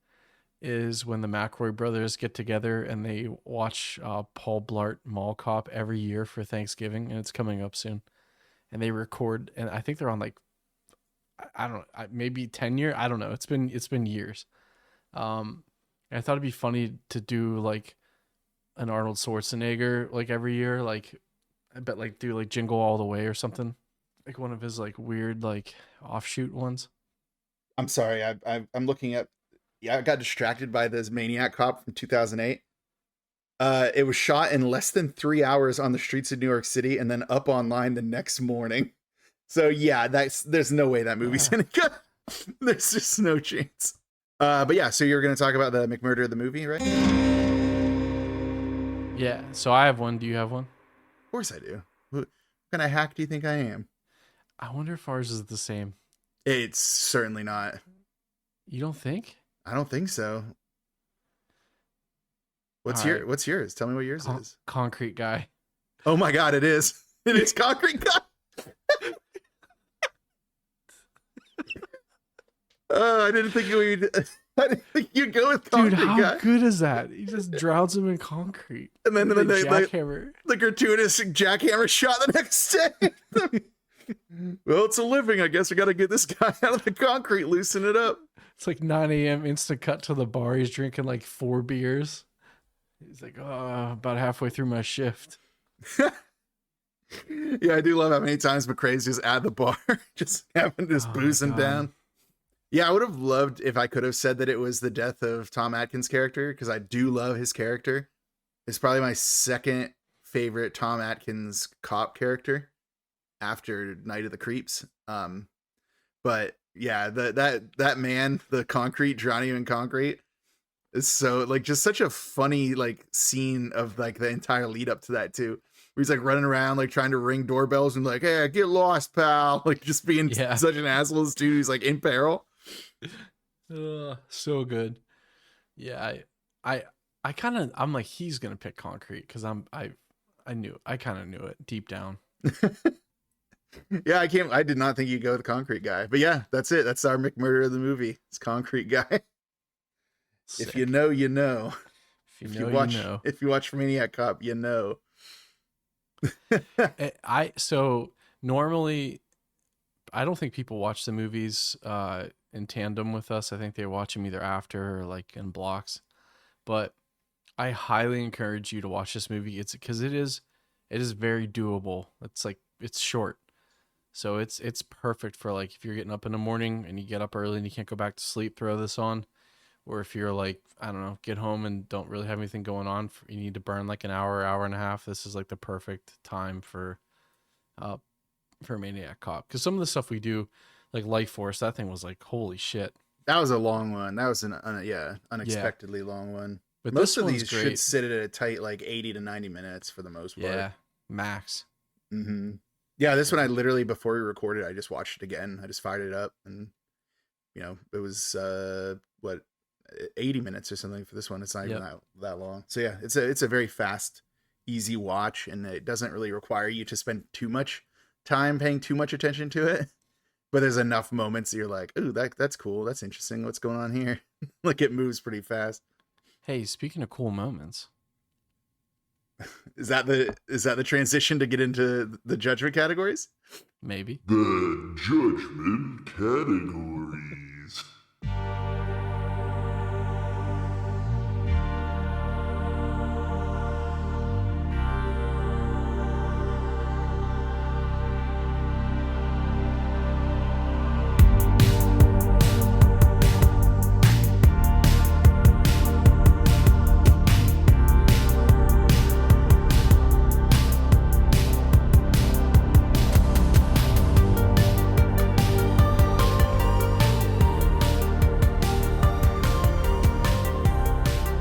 is when the McCrae brothers get together and they watch Paul Blart Mall Cop every year for Thanksgiving, and it's coming up soon. And they record, and I think they're on like, I don't know, maybe 10 year. I don't know. It's been years. And I thought it'd be funny to do like an Arnold Schwarzenegger like every year, like I bet like do like Jingle All the Way or something, like one of his like weird like offshoot ones. I'm sorry. I'm looking at. Yeah, I got distracted by this Maniac Cop from 2008. It was shot in less than 3 hours on the streets of New York City and then up online the next morning. So yeah, there's no way that movie's gonna go. There's just no chance. But yeah, so you're gonna talk about the McMurder of the movie, right? Yeah. So I have one. Do you have one? Of course I do. What kind of hack do you think I am? I wonder if ours is the same. It's certainly not. You don't think? I don't think so. What's All right. What's yours? Tell me what yours is. Concrete Guy. Oh my God, it is. It is Concrete Guy. Oh, I didn't think you'd go with Concrete Dude, how Guy. good is that? He just drowns him in concrete. And then With a they jackhammer. the gratuitous jackhammer shot the next day. Well, it's a living. I guess we got to get this guy out of the concrete, loosen it up. It's like 9 a.m. instant cut to the bar. He's drinking like 4 beers. He's like, oh, about halfway through my shift. Yeah, I do love how many times McCrae's just at the bar, just having this Oh my boozing God. down. Yeah, I would have loved if I could have said that it was the death of Tom Atkins' character, because I do love his character. It's probably my second favorite Tom Atkins cop character after Night of the Creeps. But yeah, that man, the concrete, drowning in concrete, is so like just such a funny like scene of like the entire lead up to that too. Where he's like running around like trying to ring doorbells and like, hey, get lost, pal. Like just being such an asshole dude. He's like in peril. So good. Yeah, I'm like, he's gonna pick concrete because I kind of knew it deep down. Yeah, I did not think you'd go with the Concrete Guy. But yeah, that's it. That's our McMurder of the movie. It's Concrete Guy. Sick. If you know, you know. If you watch, you know. If you watch Maniac Cop, you know. So normally I don't think people watch the movies in tandem with us. I think they watch them either after or like in blocks. But I highly encourage you to watch this movie. It's because it is very doable. It's like it's short. So it's perfect for like if you're getting up in the morning and you get up early and you can't go back to sleep, throw this on. Or if you're like, I don't know, get home and don't really have anything going on, you need to burn like an hour and a half. This is like the perfect time for Maniac Cop. Because some of the stuff we do, like Life Force, that thing was like, holy shit. That was a long one. That was unexpectedly long one. But most this of these one's great. should sit at a tight like 80 to 90 minutes for the most part. Yeah, max. Mm-hmm. Yeah, this one I literally before we recorded, I just watched it again. I just fired it up, and it was 80 minutes or something for this one. It's not even that long. So yeah, it's a very fast, easy watch, and it doesn't really require you to spend too much time paying too much attention to it. But there's enough moments that you're like, ooh, that's cool. That's interesting. What's going on here? Like it moves pretty fast. Hey, speaking of cool moments. Is that the transition to get into the judgment categories? Maybe. The judgment categories.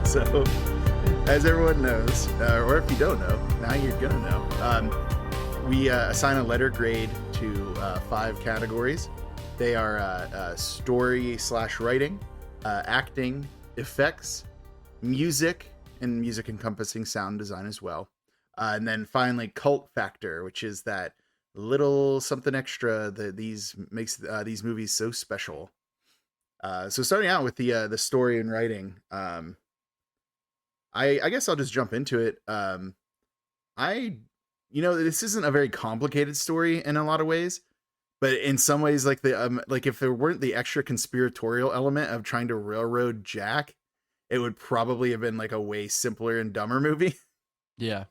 So, as everyone knows, or if you don't know, now you're gonna know. We assign a letter grade to 5 categories. They are story/writing, acting, effects, music, and music encompassing sound design as well. And then finally, cult factor, which is that little something extra that makes these movies so special. So starting out with the story and writing, I guess I'll just jump into it. This isn't a very complicated story in a lot of ways, but in some ways, like if there weren't the extra conspiratorial element of trying to railroad Jack, it would probably have been like a way simpler and dumber movie. Yeah.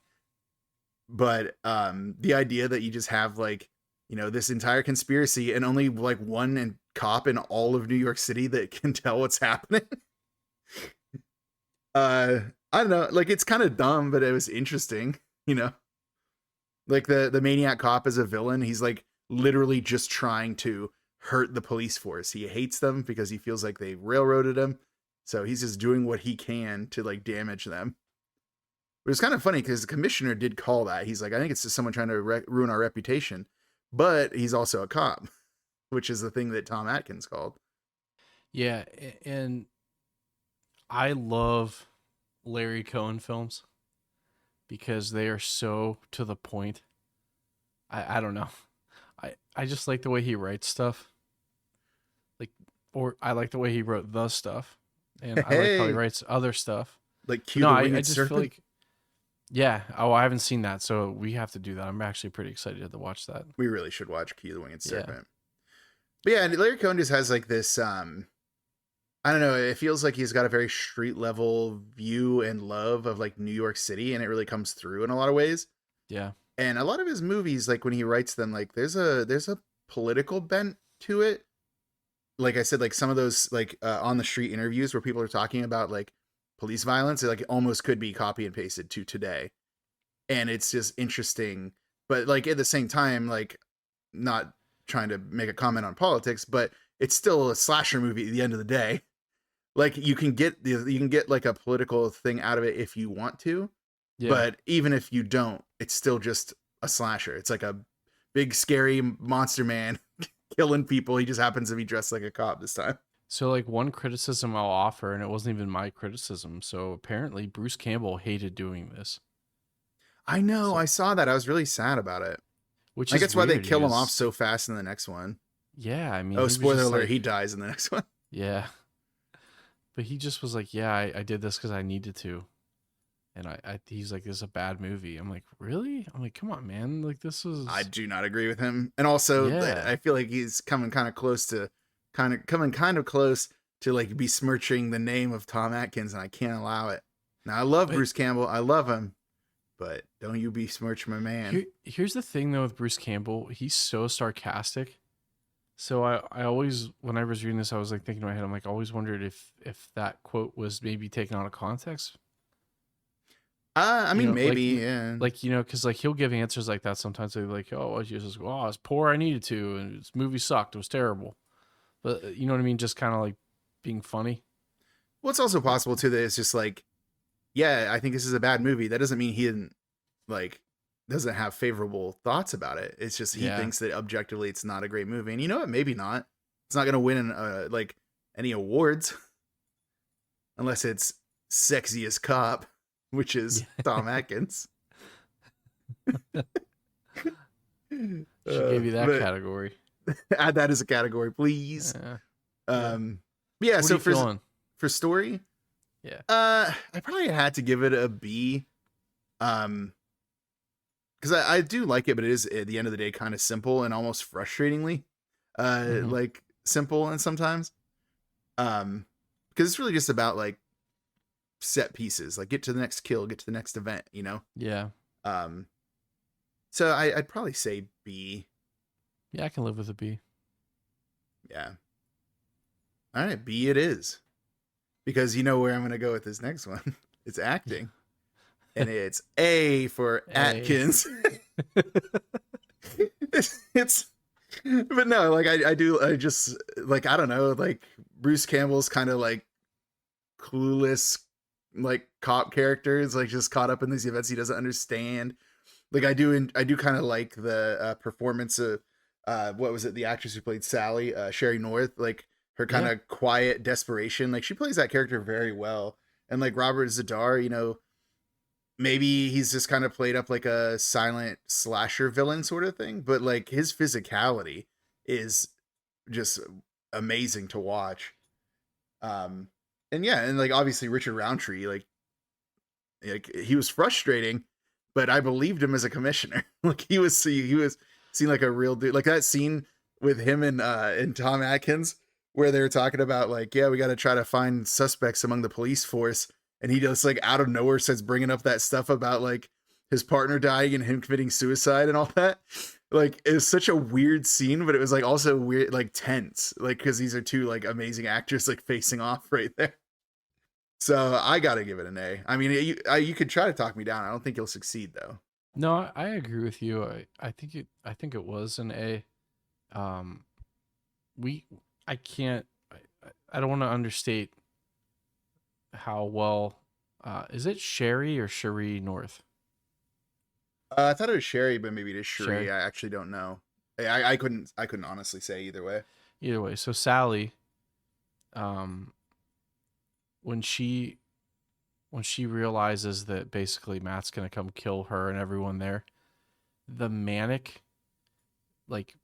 But the idea that you just have like, this entire conspiracy and only like one cop in all of New York City that can tell what's happening. I don't know, like it's kind of dumb, but it was interesting, like the Maniac cop is a villain. He's like literally just trying to hurt the police force. He hates them because he feels like they railroaded him. So he's just doing what he can to like damage them. It was kind of funny because the commissioner did call that. He's like, I think it's just someone trying to ruin our reputation, but he's also a cop, which is the thing that Tom Atkins called. Yeah. And I love Larry Cohen films because they are so to the point. I don't know. I just like the way he writes stuff. Or I like the way he wrote the stuff. And I like how he writes other stuff. Like Cue the Winged Serpent? Feel like, yeah. Oh, I haven't seen that, so we have to do that. I'm actually pretty excited to watch that. We really should watch Cue the Winged Serpent. But yeah, and Larry Cohen just has like this, I don't know, it feels like he's got a very street level view and love of like New York City, and it really comes through in a lot of ways. Yeah. And a lot of his movies, like when he writes them, like there's a political bent to it. Like I said, like some of those like on the street interviews where people are talking about like police violence, it like almost could be copy and pasted to today. And it's just interesting. But like at the same time, like not trying to make a comment on politics, but it's still a slasher movie at the end of the day. Like you can get like a political thing out of it if you want to. Yeah. But even if you don't, it's still just a slasher. It's like a big scary monster man killing people. He just happens to be dressed like a cop this time. So like one criticism I'll offer, and it wasn't even my criticism. So apparently Bruce Campbell hated doing this. I know. I saw that. I was really sad about it. Which I guess why they kill him off so fast in the next one. Yeah, I mean. Oh, spoiler alert! He dies in the next one. Yeah, but he just was like, "Yeah, I did this because I needed to," and he's like, "This is a bad movie." I'm like, "Really?" I'm like, "Come on, man! Like this is." I do not agree with him, and also I feel like he's coming kind of close to like besmirching the name of Tom Atkins, and I can't allow it. Now I love Bruce Campbell. I love him. But don't you besmirch my man. Here's the thing, though, with Bruce Campbell. He's so sarcastic. So I always, when I was reading this, I was like thinking in my head, I'm like, I always wondered if that quote was maybe taken out of context. I mean, maybe, yeah. Like, because like he'll give answers like that sometimes. They're like, oh, I was poor, I needed to, and this movie sucked. It was terrible. But you know what I mean? Just kind of like being funny. Well, it's also possible, too, that it's just like, yeah, I think this is a bad movie. That doesn't mean he doesn't have favorable thoughts about it. It's just he thinks that objectively it's not a great movie. And you know what? Maybe not. It's not going to win like any awards unless it's sexiest cop, which is Tom Atkins. Should give you that category. Add that as a category, please. Yeah. So for story. Yeah. I probably had to give it a B. Because I do like it, but it is at the end of the day kind of simple and almost frustratingly like simple and sometimes. Because it's really just about like set pieces, like get to the next kill, get to the next event, Yeah. So I'd probably say B. Yeah, I can live with a B. Yeah. All right, B it is. Because you know where I'm going to go with this next one. It's acting. And it's A for Atkins. it's but no, like I don't know, like Bruce Campbell's kind of like clueless, like cop characters, like just caught up in these events he doesn't understand. Like I do kind of like the performance of what was it, the actress who played Sally, Sherry North, like her kind Yeah. of quiet desperation. Like she plays that character very well. And like Robert Zadar, you know, maybe he's just kind of played up like a silent slasher villain sort of thing, but like his physicality is just amazing to watch. Um, and yeah, and like obviously Richard Roundtree, like he was frustrating, but I believed him as a commissioner. Like he was seen like a real dude. Like that scene with him and Tom Atkins where they were talking about like, yeah, we got to try to find suspects among the police force, and he just like out of nowhere starts bringing up that stuff about like his partner dying and him committing suicide and all that. Like it was such a weird scene, but it was like also weird, like tense, like because these are two like amazing actors like facing off right there. So I gotta give it an A. I mean, you could try to talk me down. I don't think you'll succeed though. No, I agree with you. I think it was an A. Um, we I can't I don't want to understate how well is it Sherry or Cherie North? I thought it was Sherry, but maybe it is Cherie. Sherry. I actually don't know. I couldn't honestly say either way. Either way, so Sally, um, when she realizes that basically Matt's gonna come kill her and everyone there, the manic like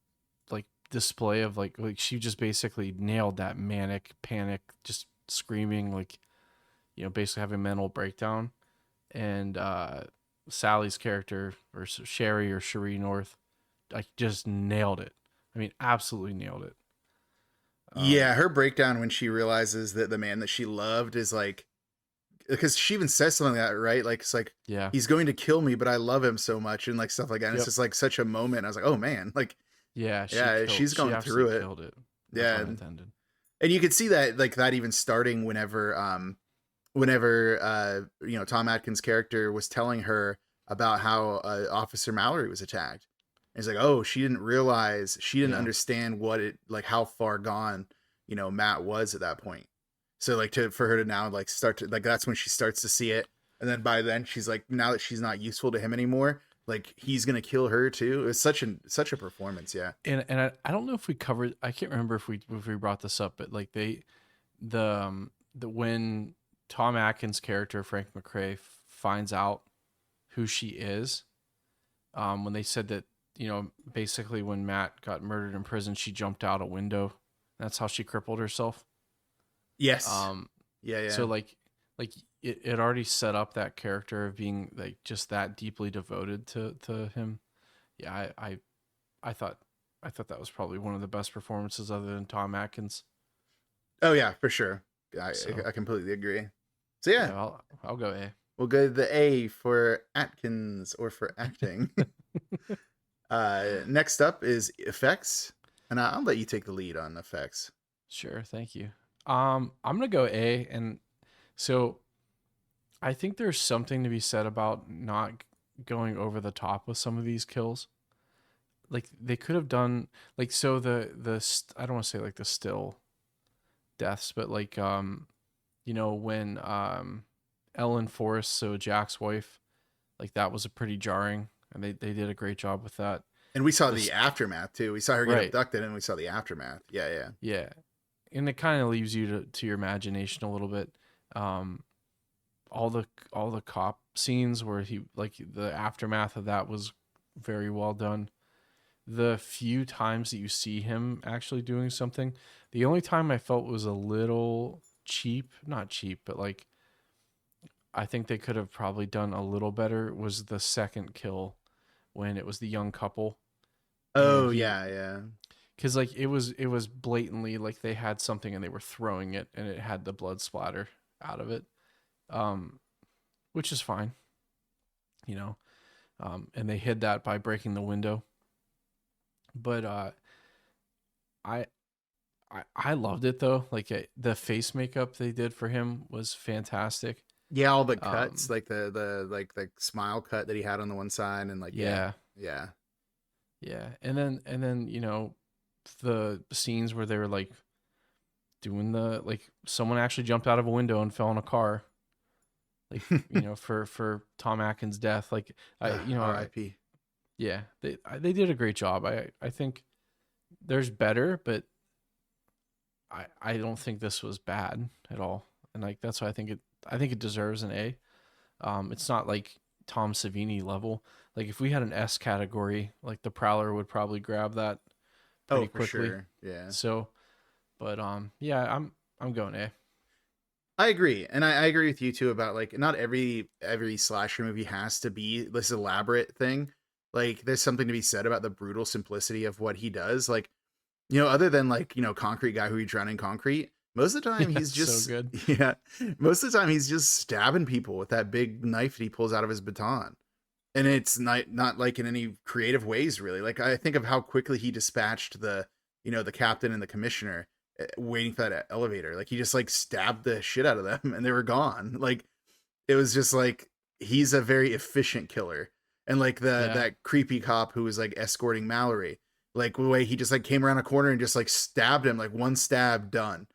display of like she just basically nailed that manic panic, just screaming, like, you know, basically having a mental breakdown. And Sally's character, or Sherry or Cherie North, like just nailed it. I mean, absolutely nailed it. Yeah, her breakdown when she realizes that the man that she loved is like, because she even says something like that, right? Like it's like, Yeah. he's going to kill me, but I love him so much, and like stuff like that. And Yep. It's just like such a moment. I was like, oh man, like Yeah, she's going through it. Killed it. No Yeah, pun intended. and you could see that like that even starting whenever you know, Tom Atkins' character was telling her about how Officer Mallory was attacked. And he's like, oh, she didn't realize, she didn't Yeah. understand what it, like how far gone, you know, Matt was at that point. So like for her to now like start to, like, that's when she starts to see it. And then by then she's like, now that she's not useful to him anymore, like he's gonna kill her too. It was such a performance. Yeah. And I don't know if we covered, I can't remember if we brought this up, but like the when Tom Atkins' character Frank McCrae finds out who she is, when they said that, you know, basically when Matt got murdered in prison, she jumped out a window. That's how she crippled herself. Yes. Yeah. So like it already set up that character of being like just that deeply devoted to him. Yeah, I thought that was probably one of the best performances other than Tom Atkins. Oh yeah, for sure. So- I completely agree. So yeah, Yeah, I'll go A. we'll go to the A for Atkins, or for acting. Next up is effects, and I'll let you take the lead on effects. Sure, thank you. I'm gonna go A, and so I think there's something to be said about not going over the top with some of these kills. Like they could have done, like, so I don't want to say like the still deaths, but like you know, when Ellen Forrest, so Jack's wife, like that was a pretty jarring, and they did a great job with that. And we saw the aftermath too. We saw her get Right. abducted, and we saw the aftermath. Yeah. Yeah, and it kind of leaves you to your imagination a little bit. All the cop scenes where he, like, the aftermath of that was very well done. The few times that you see him actually doing something, the only time I felt was a little cheap, not cheap, but like I think they could have probably done a little better, was the second kill when it was the young couple. Oh he- yeah. Because like it was blatantly like they had something and they were throwing it and it had the blood splatter out of it, which is fine, you know, and they hid that by breaking the window. But I loved it though. Like the face makeup they did for him was fantastic. Yeah, all the cuts, like the smile cut that he had on the one side, and like Yeah. And then you know, the scenes where they were like doing the, like, someone actually jumped out of a window and fell in a car. like for Tom Atkins' death. Like R.I.P. yeah, they did a great job. I think there's better, but I don't think this was bad at all. And like that's why I think it deserves an A. It's not like Tom Savini level. Like if we had an S category, like the Prowler would probably grab that pretty For quickly. sure. Yeah. So, but yeah, I'm going A. I agree, and I agree with you too about like not every slasher movie has to be this elaborate thing. Like there's something to be said about the brutal simplicity of what he does. Like other than like Concrete Guy who he drowned in concrete. Most of the time he's just so good. Yeah. Most of the time he's just stabbing people with that big knife that he pulls out of his baton. And it's not like in any creative ways really. Like I think of how quickly he dispatched the the captain and the commissioner waiting for that elevator. Like he just like stabbed the shit out of them and they were gone. Like it was just like he's a very efficient killer. And like that creepy cop who was like escorting Mallory, like the way he just like came around a corner and just like stabbed him, like one stab, done.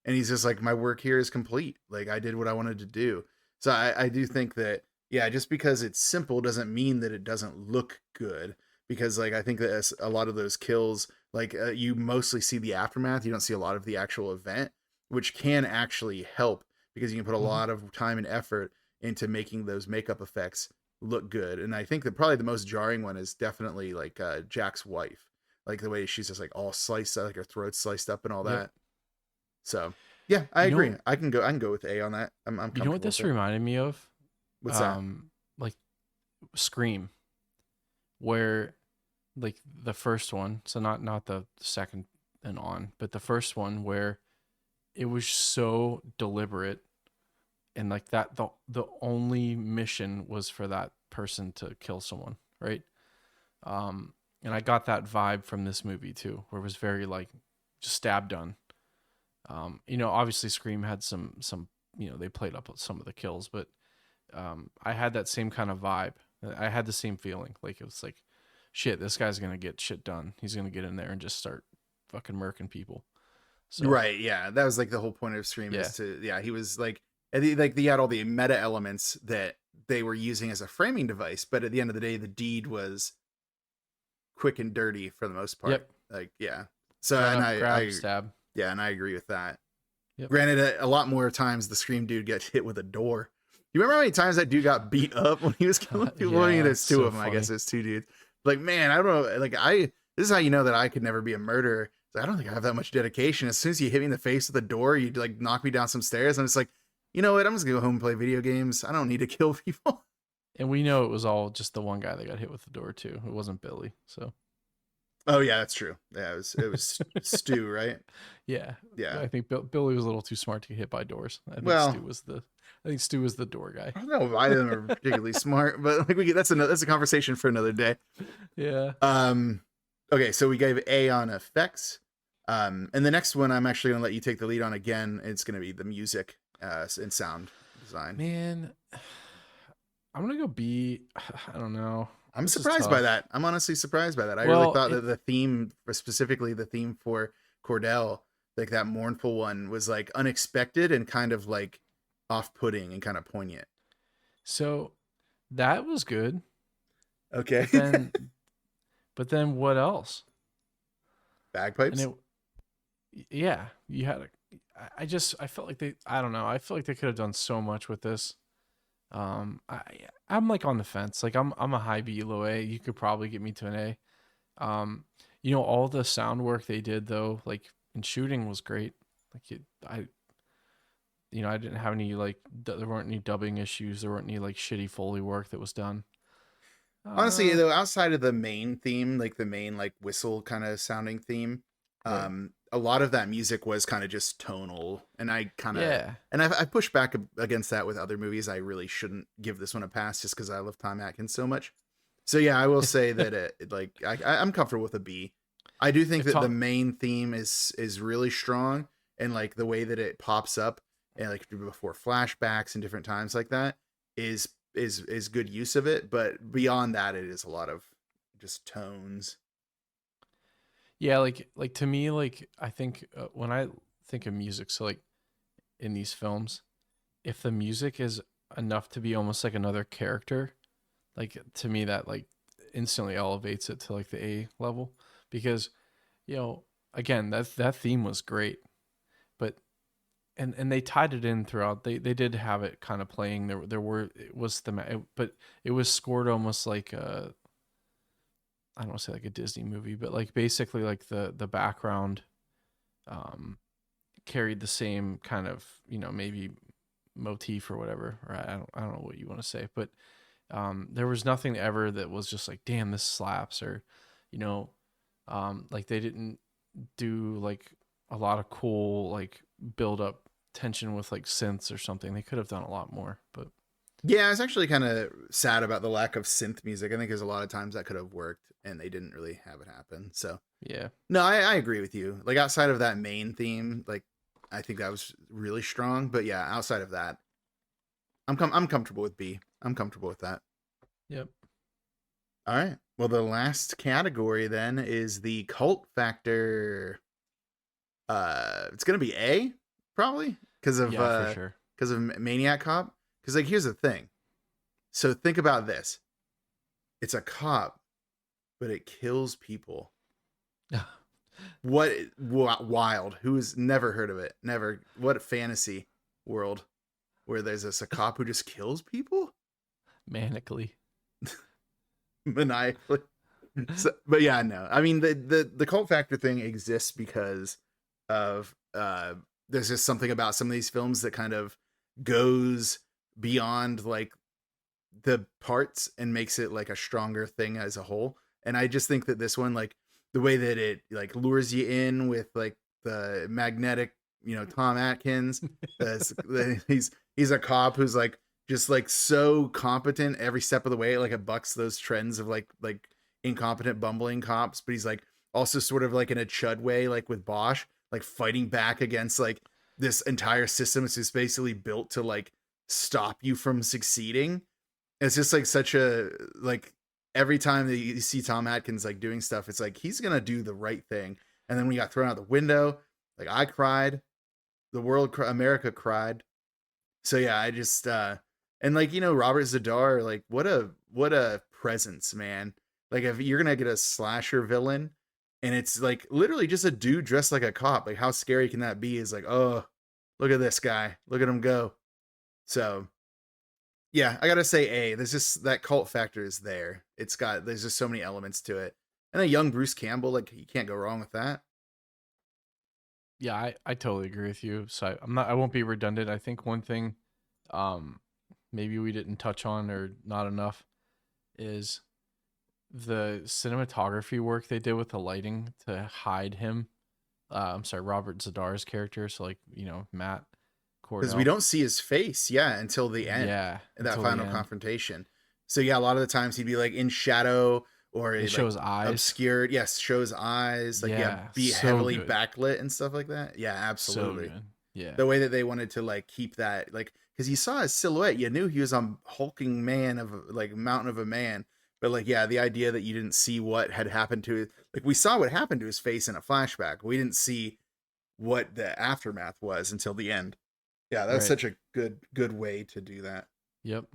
And he's just like, my work here is complete. Like I did what I wanted to do. So I do think that, yeah, just because it's simple doesn't mean that it doesn't look good. Because like I think that a lot of those kills, like you mostly see the aftermath. You don't see a lot of the actual event, which can actually help because you can put a lot of time and effort into making those makeup effects look good. And I think that probably the most jarring one is definitely like Jack's wife, like the way she's just like all sliced, like her throat sliced up and all that. So yeah, I agree. I can go with A on that. I'm comfortable. You know what this reminded me of? What's that? Like Scream, where like the first one, so not the second and on, but the first one where it was so deliberate and like that the only mission was for that person to kill someone, right? And I got that vibe from this movie too, where it was very like just stab done. Obviously Scream had some they played up some of the kills, but I had that same kind of vibe. I had the same feeling. Like it was like, shit, this guy's gonna get shit done. He's gonna get in there and just start fucking murking people. So, right, yeah, that was like the whole point of Scream is he was like he had all the meta elements that they were using as a framing device, but at the end of the day, the deed was quick and dirty for the most part. Yep. Like So grab, stab. Yeah, and I agree with that. Yep. Granted, a lot more times the Scream dude gets hit with a door. You remember how many times that dude got beat up when he was killing people? I mean, there's two of them. Funny. I guess there's two dudes. Like, man, I don't know. Like, this is how you know that I could never be a murderer. I don't think I have that much dedication. As soon as you hit me in the face with the door, you'd like knock me down some stairs. I'm just like, you know what? I'm just gonna go home and play video games. I don't need to kill people. And we know it was all just the one guy that got hit with the door too. It wasn't Billy. So. Oh yeah, that's true. Yeah, it was Stu, right? Yeah. Yeah. I think Billy was a little too smart to get hit by doors. I think Stu was the door guy. I don't know if either of them are particularly smart, but like that's a conversation for another day. Yeah. Okay, so we gave A on effects. And the next one I'm actually gonna let you take the lead on again. It's gonna be the music and sound design. Man, I'm gonna go B. I don't know. I'm surprised by that. I'm honestly surprised by that. I really thought that the theme, specifically the theme for Cordell, like that mournful one, was like unexpected and kind of like off-putting and kind of poignant. So that was good. Okay. But then what else? Bagpipes? You had I felt like I don't know. I feel like they could have done so much with this. I'm like on the fence. Like I'm a high B, low A. You could probably get me to an A. All the sound work they did though, like in shooting was great. Like I didn't have any there weren't any dubbing issues. There weren't any like shitty Foley work that was done. Honestly, though, outside of the main theme, like the main like whistle kind of sounding theme, right. A lot of that music was kind of just tonal, and I kind of and I push back against that with other movies. I really shouldn't give this one a pass just because I love Tom Atkins so much. So yeah, I will say that I'm comfortable with a B. I do think that the main theme is really strong, and like the way that it pops up and like before flashbacks and different times like that is good use of it. But beyond that, it is a lot of just tones. Yeah, like to me, like I think when I think of music, so like in these films, if the music is enough to be almost like another character. Like to me, that like instantly elevates it to like the A level because, you know, again, that theme was great, but and they tied it in throughout. They did have it kind of playing. There were it was but it was scored almost like a, I don't want to say like a Disney movie, but like basically like the background carried the same kind of, you know, maybe motif or whatever, or I don't know what you want to say, but there was nothing ever that was just like, damn, this slaps, or, you know, like they didn't do like a lot of cool like build up tension with like synths or something. They could have done a lot more, but Yeah, I was actually kind of sad about the lack of synth music. I think there's a lot of times that could have worked and they didn't really have it happen. So yeah. no, I agree with you. Like outside of that main theme, like I think that was really strong. But yeah, outside of that, I'm comfortable with B. I'm comfortable with that. Yep. All right. Well, the last category then is the cult factor. It's gonna be A, probably because of Yeah, for sure. because of Maniac Cop. Because like here's the thing. So think about this. It's a cop, but it kills people. What wild? Who's never heard of it? Never. What fantasy world where there's a cop who just kills people Manically. maniacally? So, but yeah, no. I mean, the cult factor thing exists because of there's just something about some of these films that kind of goes beyond like the parts and makes it like a stronger thing as a whole. And I just think that this one, like the way that it like lures you in with like the magnetic, you know, Tom Atkins, he's a cop who's like just like so competent every step of the way. Like it bucks those trends of like incompetent bumbling cops, but he's like also sort of like in a chud way, like with Bosch, like fighting back against like this entire system is just basically built to like stop you from succeeding. It's just like such a like every time that you see Tom Atkins like doing stuff, it's like he's gonna do the right thing. And then when he got thrown out the window, like I cried, the world, America cried. So yeah, I just and like you know Robert Zadar, like what a presence, man. Like if you're gonna get a slasher villain, and it's like literally just a dude dressed like a cop, like how scary can that be? Is like, oh, look at this guy, look at him go. So yeah, I gotta say A. There's just that cult factor is there. There's just so many elements to it. And a young Bruce Campbell, like you can't go wrong with that. Yeah, I totally agree with you. So I won't be redundant. I think one thing maybe we didn't touch on or not enough is the cinematography work they did with the lighting to hide him. I'm sorry, Robert Zadar's character. So like, you know, Matt Cordell. Because we don't see his face, yeah, until the end. Yeah. That final confrontation. So yeah, a lot of the times he'd be like in shadow or It like, shows eyes. obscured. Yes, shows eyes. Like be so heavily good. backlit and stuff like that. Yeah, absolutely. So good. Yeah. The way that they wanted to like keep that, like, because you saw his silhouette, you knew he was a hulking man of like mountain of a man. But like, yeah, the idea that you didn't see what had happened to it, like we saw what happened to his face in a flashback. We didn't see what the aftermath was until the end. Yeah, that's Right. such a good way to do that. Yep.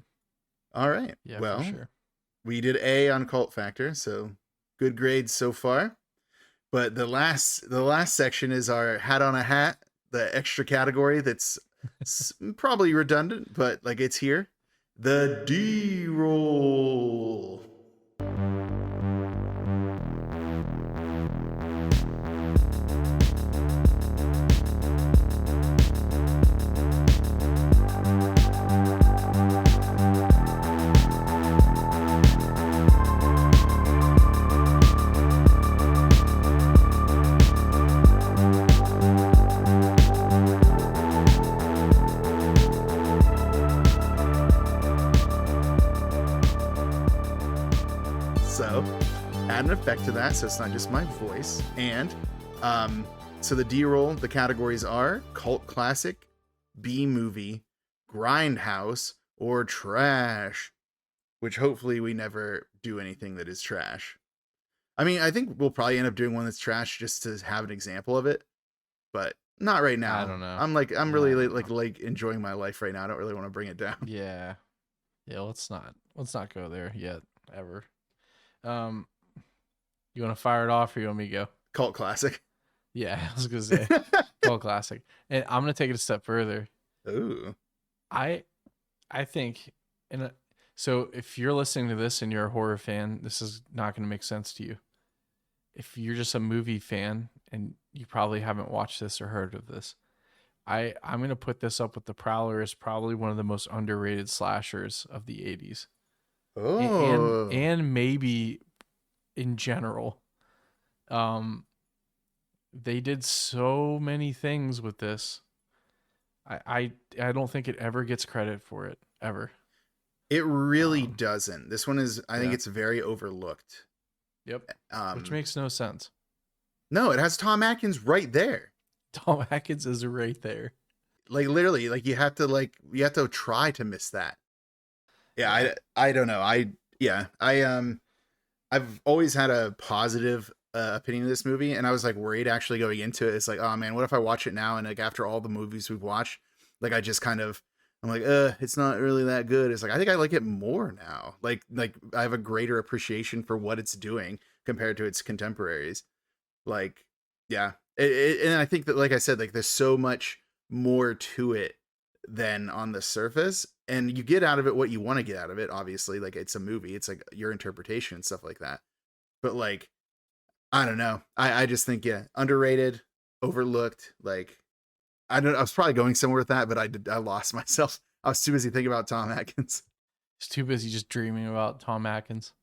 All right. Yeah, well, for sure. we did A on Cult Factor, so good grades so far. But the last section is our hat on a hat, the extra category that's probably redundant, but like it's here. The D roll. So add an effect to that so it's not just my voice. And so the D-roll, the categories are cult classic, B movie, grindhouse, or trash, which hopefully we never do anything that is trash. I mean, I think we'll probably end up doing one that's trash just to have an example of it, but Not right now. I don't know. I'm Yeah, really I don't like enjoying my life right now. I don't really want to bring it down. Yeah. Yeah, let's not go there yet, ever. Um, you want to fire it off, or you want me to go? Cult classic. Yeah, I was gonna say cult classic, and I'm gonna take it a step further. Ooh. I think, so if you're listening to this and you're a horror fan, this is not gonna make sense to you. If you're just a movie fan and you probably haven't watched this or heard of this, I'm gonna put this up with The Prowler as probably one of the most underrated slashers of the 80s. Oh. And maybe in general. They did so many things with this. I don't think it ever gets credit for it, ever. It really doesn't. This one is, I think Yeah. it's very overlooked. Yep. Which makes no sense. No, it has Tom Atkins right there. Tom Atkins is right there. Like literally, like you have to try to miss that. Yeah, I don't know. I've always had a positive opinion of this movie, and I was like worried actually going into it. It's like, oh man, what if I watch it now and like after all the movies we've watched, like I just kind of I'm like, it's not really that good. It's like I think I like it more now. Like I have a greater appreciation for what it's doing compared to its contemporaries. Like, yeah, and I think that, like I said, like there's so much more to it than on the surface, and you get out of it what you want to get out of it. Obviously, like it's a movie, it's like your interpretation and stuff like that. But like, I don't know. I just think, yeah, underrated, overlooked. Like, I was probably going somewhere with that, but I lost myself. I was too busy thinking about Tom Atkins. He's too busy just dreaming about Tom Atkins.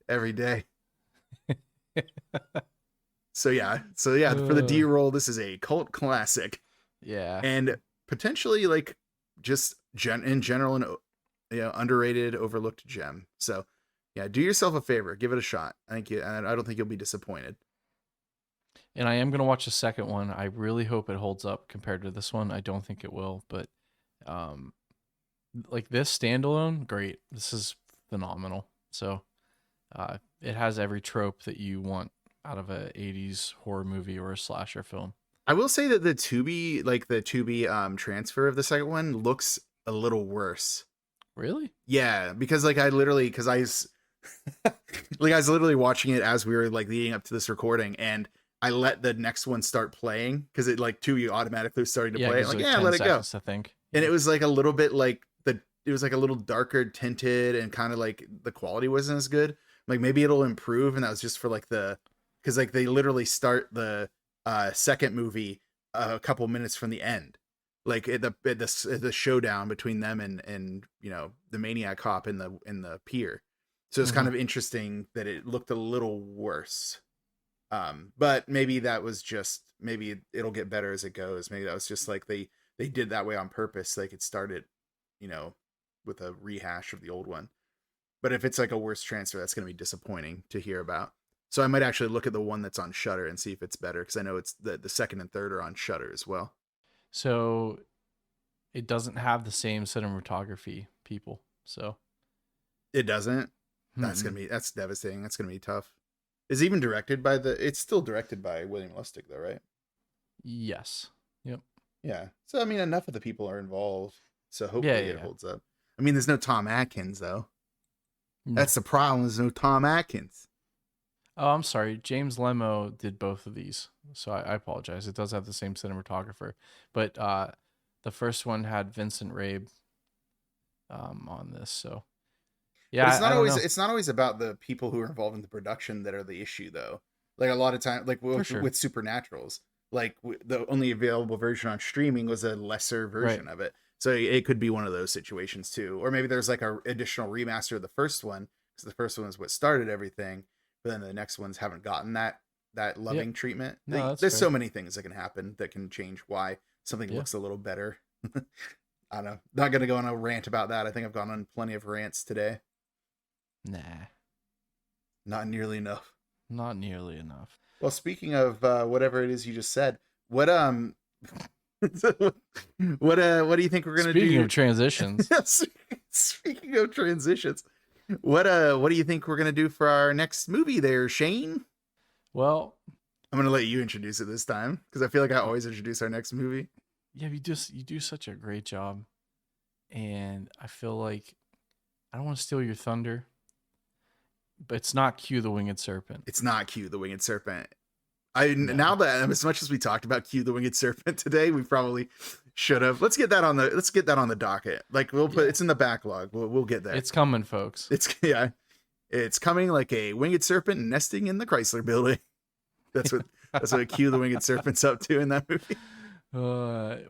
Every day. So yeah, for the D roll, this is a cult classic. Yeah. And potentially like just in general, an underrated, overlooked gem. So yeah, do yourself a favor, give it a shot. I don't think you'll be disappointed. And I am going to watch the second one. I really hope it holds up compared to this one. I don't think it will, but like this standalone, great. This is phenomenal. So it has every trope that you want out of a 80s horror movie or a slasher film. I will say that the Tubi transfer of the second one looks a little worse. Really? Yeah, because like I was literally watching it as we were like leading up to this recording, and I let the next one start playing because it like Tubi automatically starting to play it. Like, yeah, let it go. I think. And it was like a little bit like it was like a little darker tinted, and kind of like the quality wasn't as good. Like maybe it'll improve, and that was just for like because like they literally start the second movie a couple minutes from the end, like at the showdown between them and the Maniac cop in the pier. So it's kind of interesting that it looked a little worse. But maybe that was just, maybe it'll get better as it goes. Maybe that was just like they did that way on purpose. Like it started, with a rehash of the old one. But if it's like a worse transfer, that's going to be disappointing to hear about. So I might actually look at the one that's on Shudder and see if it's better, because I know it's the second and third are on Shudder as well. So it doesn't have the same cinematography, people. So it doesn't. That's devastating. That's gonna be tough. Is it even directed by it's still directed by William Lustig though, right? Yes. Yep. Yeah. So I mean, enough of the people are involved, so hopefully it holds up. I mean, there's no Tom Atkins though. No. That's the problem. There's no Tom Atkins. Oh, I'm sorry. James Lemo did both of these, so I apologize. It does have the same cinematographer, but the first one had Vincent Rabe on this. So yeah, but it's not always about the people who are involved in the production that are the issue, though. Like a lot of time, like with Supernaturals, like the only available version on streaming was a lesser version of it. So it could be one of those situations too, or maybe there's like a additional remaster of the first one, because the first one is what started everything. But then the next ones haven't gotten that loving treatment. No, there's so many things that can happen that can change why something looks a little better. I don't know. Not going to go on a rant about that. I think I've gone on plenty of rants today. Nah. Not nearly enough. Not nearly enough. Well, speaking of whatever it is you just said, what do you think we're going to do? Speaking of transitions. Speaking of transitions. What do you think we're gonna do for our next movie there, Shane? Well, I'm gonna let you introduce it this time because I feel like I always introduce our next movie. Yeah, you do such a great job, and I feel like I don't want to steal your thunder, but it's not Q the Winged Serpent. It's not Q the Winged Serpent. No. Now that as much as we talked about Q the Winged Serpent today, we probably should have. Let's get that on the docket. Like we'll put it's in the backlog. We'll get there. It's coming, folks. It's coming like a winged serpent nesting in the Chrysler Building. That's what Q the Winged Serpent's up to in that movie.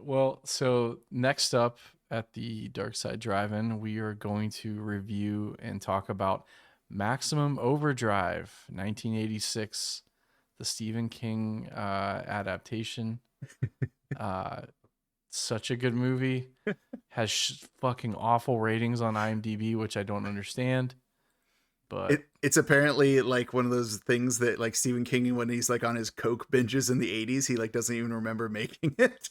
Well, so next up at the Dark Side Drive-In, we are going to review and talk about Maximum Overdrive, 1986, the Stephen King adaptation. Such a good movie. Has fucking awful ratings on IMDb, which I don't understand. But it's apparently like one of those things that like Stephen King, when he's like on his coke binges in the 80s, he like doesn't even remember making it.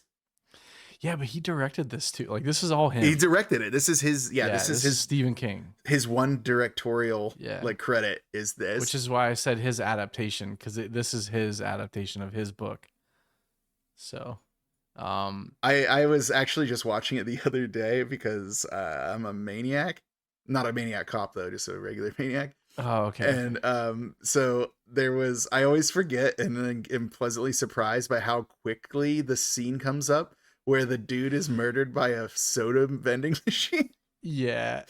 yeah, but he directed this too. Like this is all him. He directed it. This is his this is his Stephen King. His one directorial Yeah. like credit is this. Which is why I said his adaptation, because this is his adaptation of his book. So I was actually just watching it the other day because I'm a maniac. Not a maniac cop though, just a regular maniac. Oh, okay. And so I always forget and then am pleasantly surprised by how quickly the scene comes up where the dude is murdered by a soda vending machine. Yeah.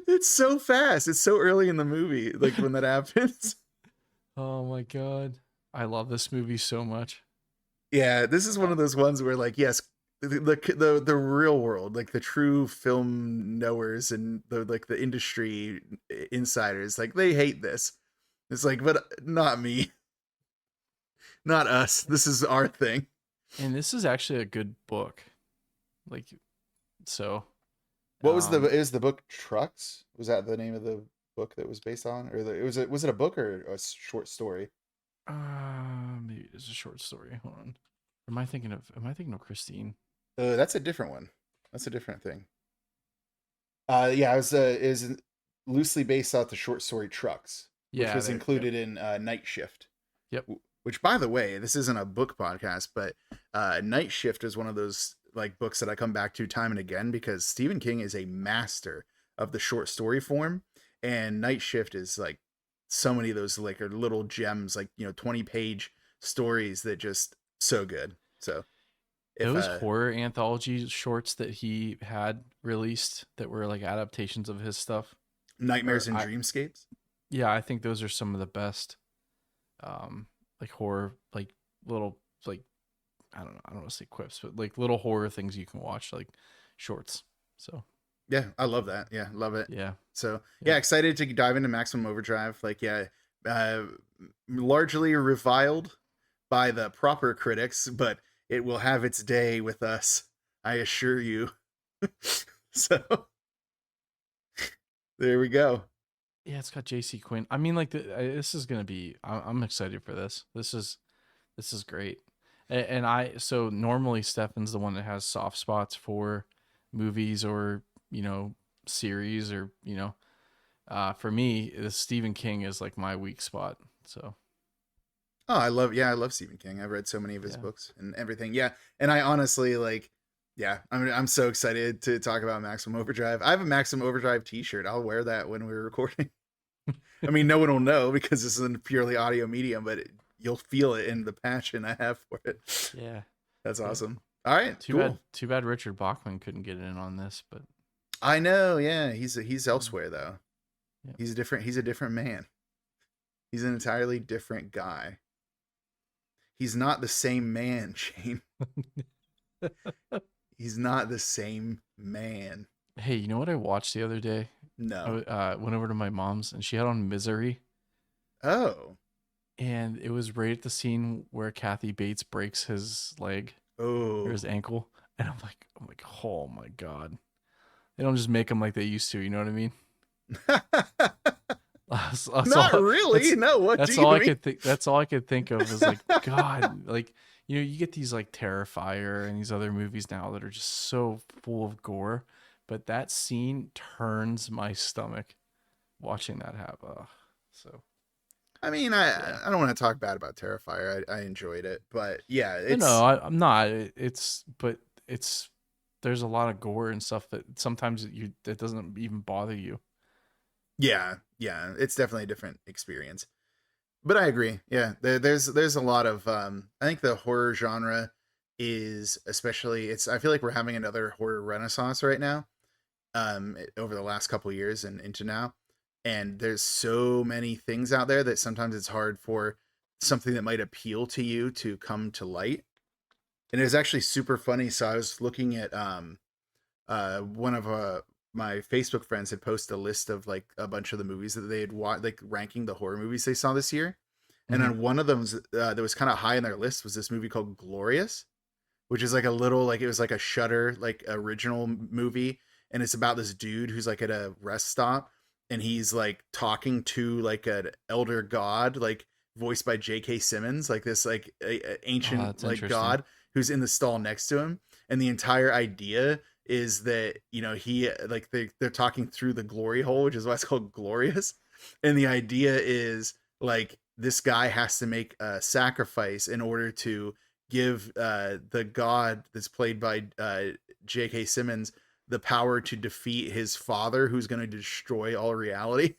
It's so fast. It's so early in the movie, like when that happens. Oh my God. I love this movie so much. Yeah, this is one of those ones where like, yes, the real world, like the true film knowers and the industry insiders, like they hate this. It's like, but not me, not us. This is our thing. And this is actually a good book. Like, so. What was is the book Trucks? Was that the name of the book that was based on, or was it a book or a short story? Maybe it's a short story. Hold on. Am I thinking of Christine? That's a different one. That's a different thing. Yeah, it was is loosely based off the short story Trucks, which was included in Night Shift. Yep. Which, by the way, this isn't a book podcast, but Night Shift is one of those like books that I come back to time and again because Stephen King is a master of the short story form, and Night Shift is like so many of those like are little gems, like 20-page stories that just so good. So those horror anthology shorts that he had released that were like adaptations of his stuff, Nightmares and Dreamscapes. Yeah, I think those are some of the best like horror, like little, like I don't want to say quips, but like little horror things you can watch, like shorts. So yeah, I love that. Yeah, love it. Yeah. So yeah, excited to dive into Maximum Overdrive. Like largely reviled by the proper critics, but it will have its day with us, I assure you. So there we go. Yeah, it's got JC Quinn. I mean, like this is gonna be. I'm excited for this. This is great. And so normally Stefan's the one that has soft spots for movies or series or for me, Stephen King is like my weak spot. So. Oh, I love Stephen King. I've read so many of his books and everything. Yeah, and I honestly I'm so excited to talk about Maximum Overdrive. I have a Maximum Overdrive T-shirt. I'll wear that when we're recording. I mean, no one will know because this is a purely audio medium, but you'll feel it in the passion I have for it. Yeah, that's awesome. All right, Too bad Richard Bachman couldn't get in on this, but I know. Yeah, he's elsewhere though. Yeah. He's a different man. He's an entirely different guy. He's not the same man, Shane. He's not the same man. Hey, you know what I watched the other day? No. I went over to my mom's and she had on Misery. Oh. And it was right at the scene where Kathy Bates breaks his leg or his ankle. And I'm like, oh my God. They don't just make them like they used to, you know what I mean? Not really. No, what that's do you all mean? I could think. That's all I could think of is like, God, like, you get these like Terrifier and these other movies now that are just so full of gore, but that scene turns my stomach watching that happen. So I mean, I don't want to talk bad about Terrifier. I enjoyed it, but yeah, it's I'm not. But it's there's a lot of gore and stuff that sometimes that doesn't even bother you. yeah, it's definitely a different experience. But I agree. Yeah, there's a lot of I think the horror genre is especially I feel like we're having another horror renaissance right now. Over the last couple of years and into now, and there's so many things out there that sometimes it's hard for something that might appeal to you to come to light. And it was actually super funny. So I was looking at one of my Facebook friends had posted a list of like a bunch of the movies that they had watched, like ranking the horror movies they saw this year. And on one of them that was kind of high in their list was this movie called Glorious, which is like a little, like it was like a Shudder, like original movie. And it's about this dude who's like at a rest stop and he's like talking to like an elder god, like voiced by J.K. Simmons, like this like ancient like god who's in the stall next to him. And the entire idea is that, you know, he like they're talking through the glory hole, which is why it's called Glorious. And the idea is like this guy has to make a sacrifice in order to give the god that's played by J.K. Simmons the power to defeat his father, who's going to destroy all reality.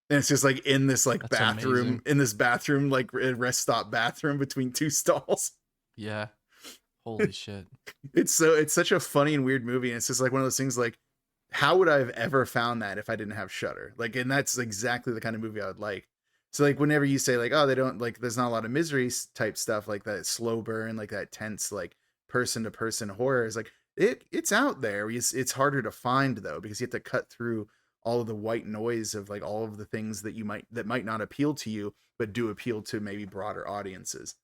And it's just like in this like That's bathroom, amazing. in this bathroom, like rest stop bathroom between two stalls. Yeah. Holy shit. It's such a funny and weird movie. And it's just like one of those things like, how would I have ever found that if I didn't have Shudder? Like, and that's exactly the kind of movie I would like. So like whenever you say like, oh, they don't like, there's not a lot of misery type stuff like that slow burn, like that tense, like person to person horror is like, it's out there. It's harder to find though, because you have to cut through all of the white noise of like all of the things that might not appeal to you, but do appeal to maybe broader audiences.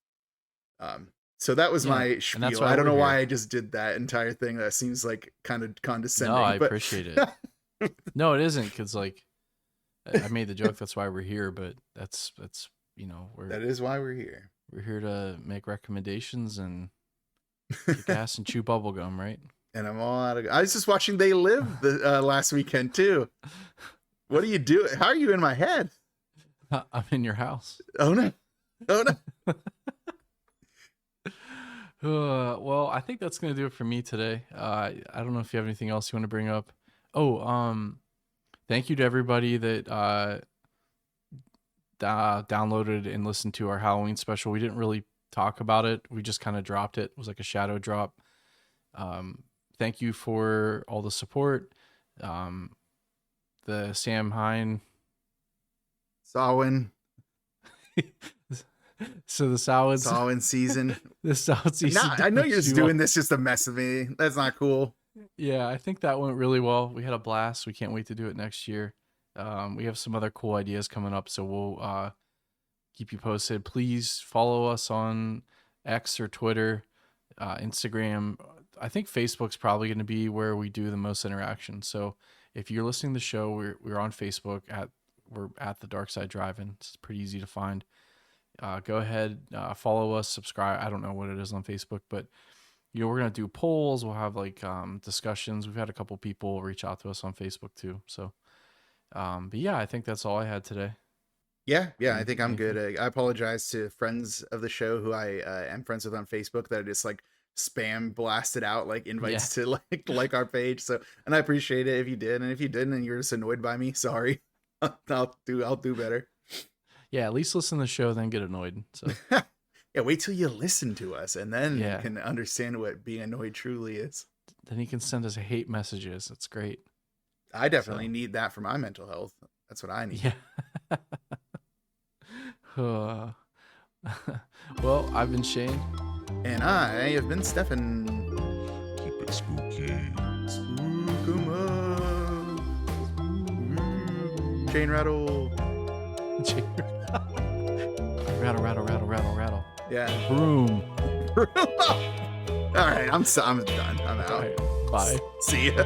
So that was my spiel. I don't know why I just did that entire thing. That seems like kind of condescending. No, I appreciate it. No, it isn't, because like I made the joke. That's why we're here. But that's you know, that is why we're here. We're here to make recommendations and kick ass and chew bubblegum, right? And I'm all out of. I was just watching They Live the last weekend too. What are you doing? How are you in my head? I'm in your house. Oh no! Oh no! Well, I think that's gonna do it for me today. I don't know if you have anything else you want to bring up. Oh, thank you to everybody that downloaded and listened to our Halloween special. We didn't really talk about it. We just kind of dropped it. It was like a shadow drop. Thank you for all the support. The Sam Hine. Samhain. So the Samhain season. The Samhain season. Nah, I know you're just doing this just to mess with me. That's not cool. Yeah, I think that went really well. We had a blast. We can't wait to do it next year. We have some other cool ideas coming up, so we'll keep you posted. Please follow us on X or Twitter, Instagram. I think Facebook's probably going to be where we do the most interaction. So if you're listening to the show, we're on Facebook we're at the Dark Side Drive-In. It's pretty easy to find. Go ahead, follow us, subscribe. I don't know what it is on Facebook, but you know, we're going to do polls. We'll have like discussions. We've had a couple people reach out to us on Facebook too. So, but yeah, I think that's all I had today. Yeah, I think I'm good. I apologize to friends of the show who I am friends with on Facebook that I just like spam blasted out like invites to like our page. So, and I appreciate it if you did, and if you didn't and you're just annoyed by me, sorry. I'll do better. Yeah, at least listen to the show, then get annoyed. So yeah, wait till you listen to us, and then you can understand what being annoyed truly is. Then you can send us hate messages. That's great. I definitely need that for my mental health. That's what I need. Yeah. Well, I've been Shane. And I have been Stefan. Keep it spooky. Spookuma. Chain rattle. Rattle, rattle, rattle, rattle, rattle. Yeah. Broom. All right, I'm done. I'm out. All right, bye. See ya.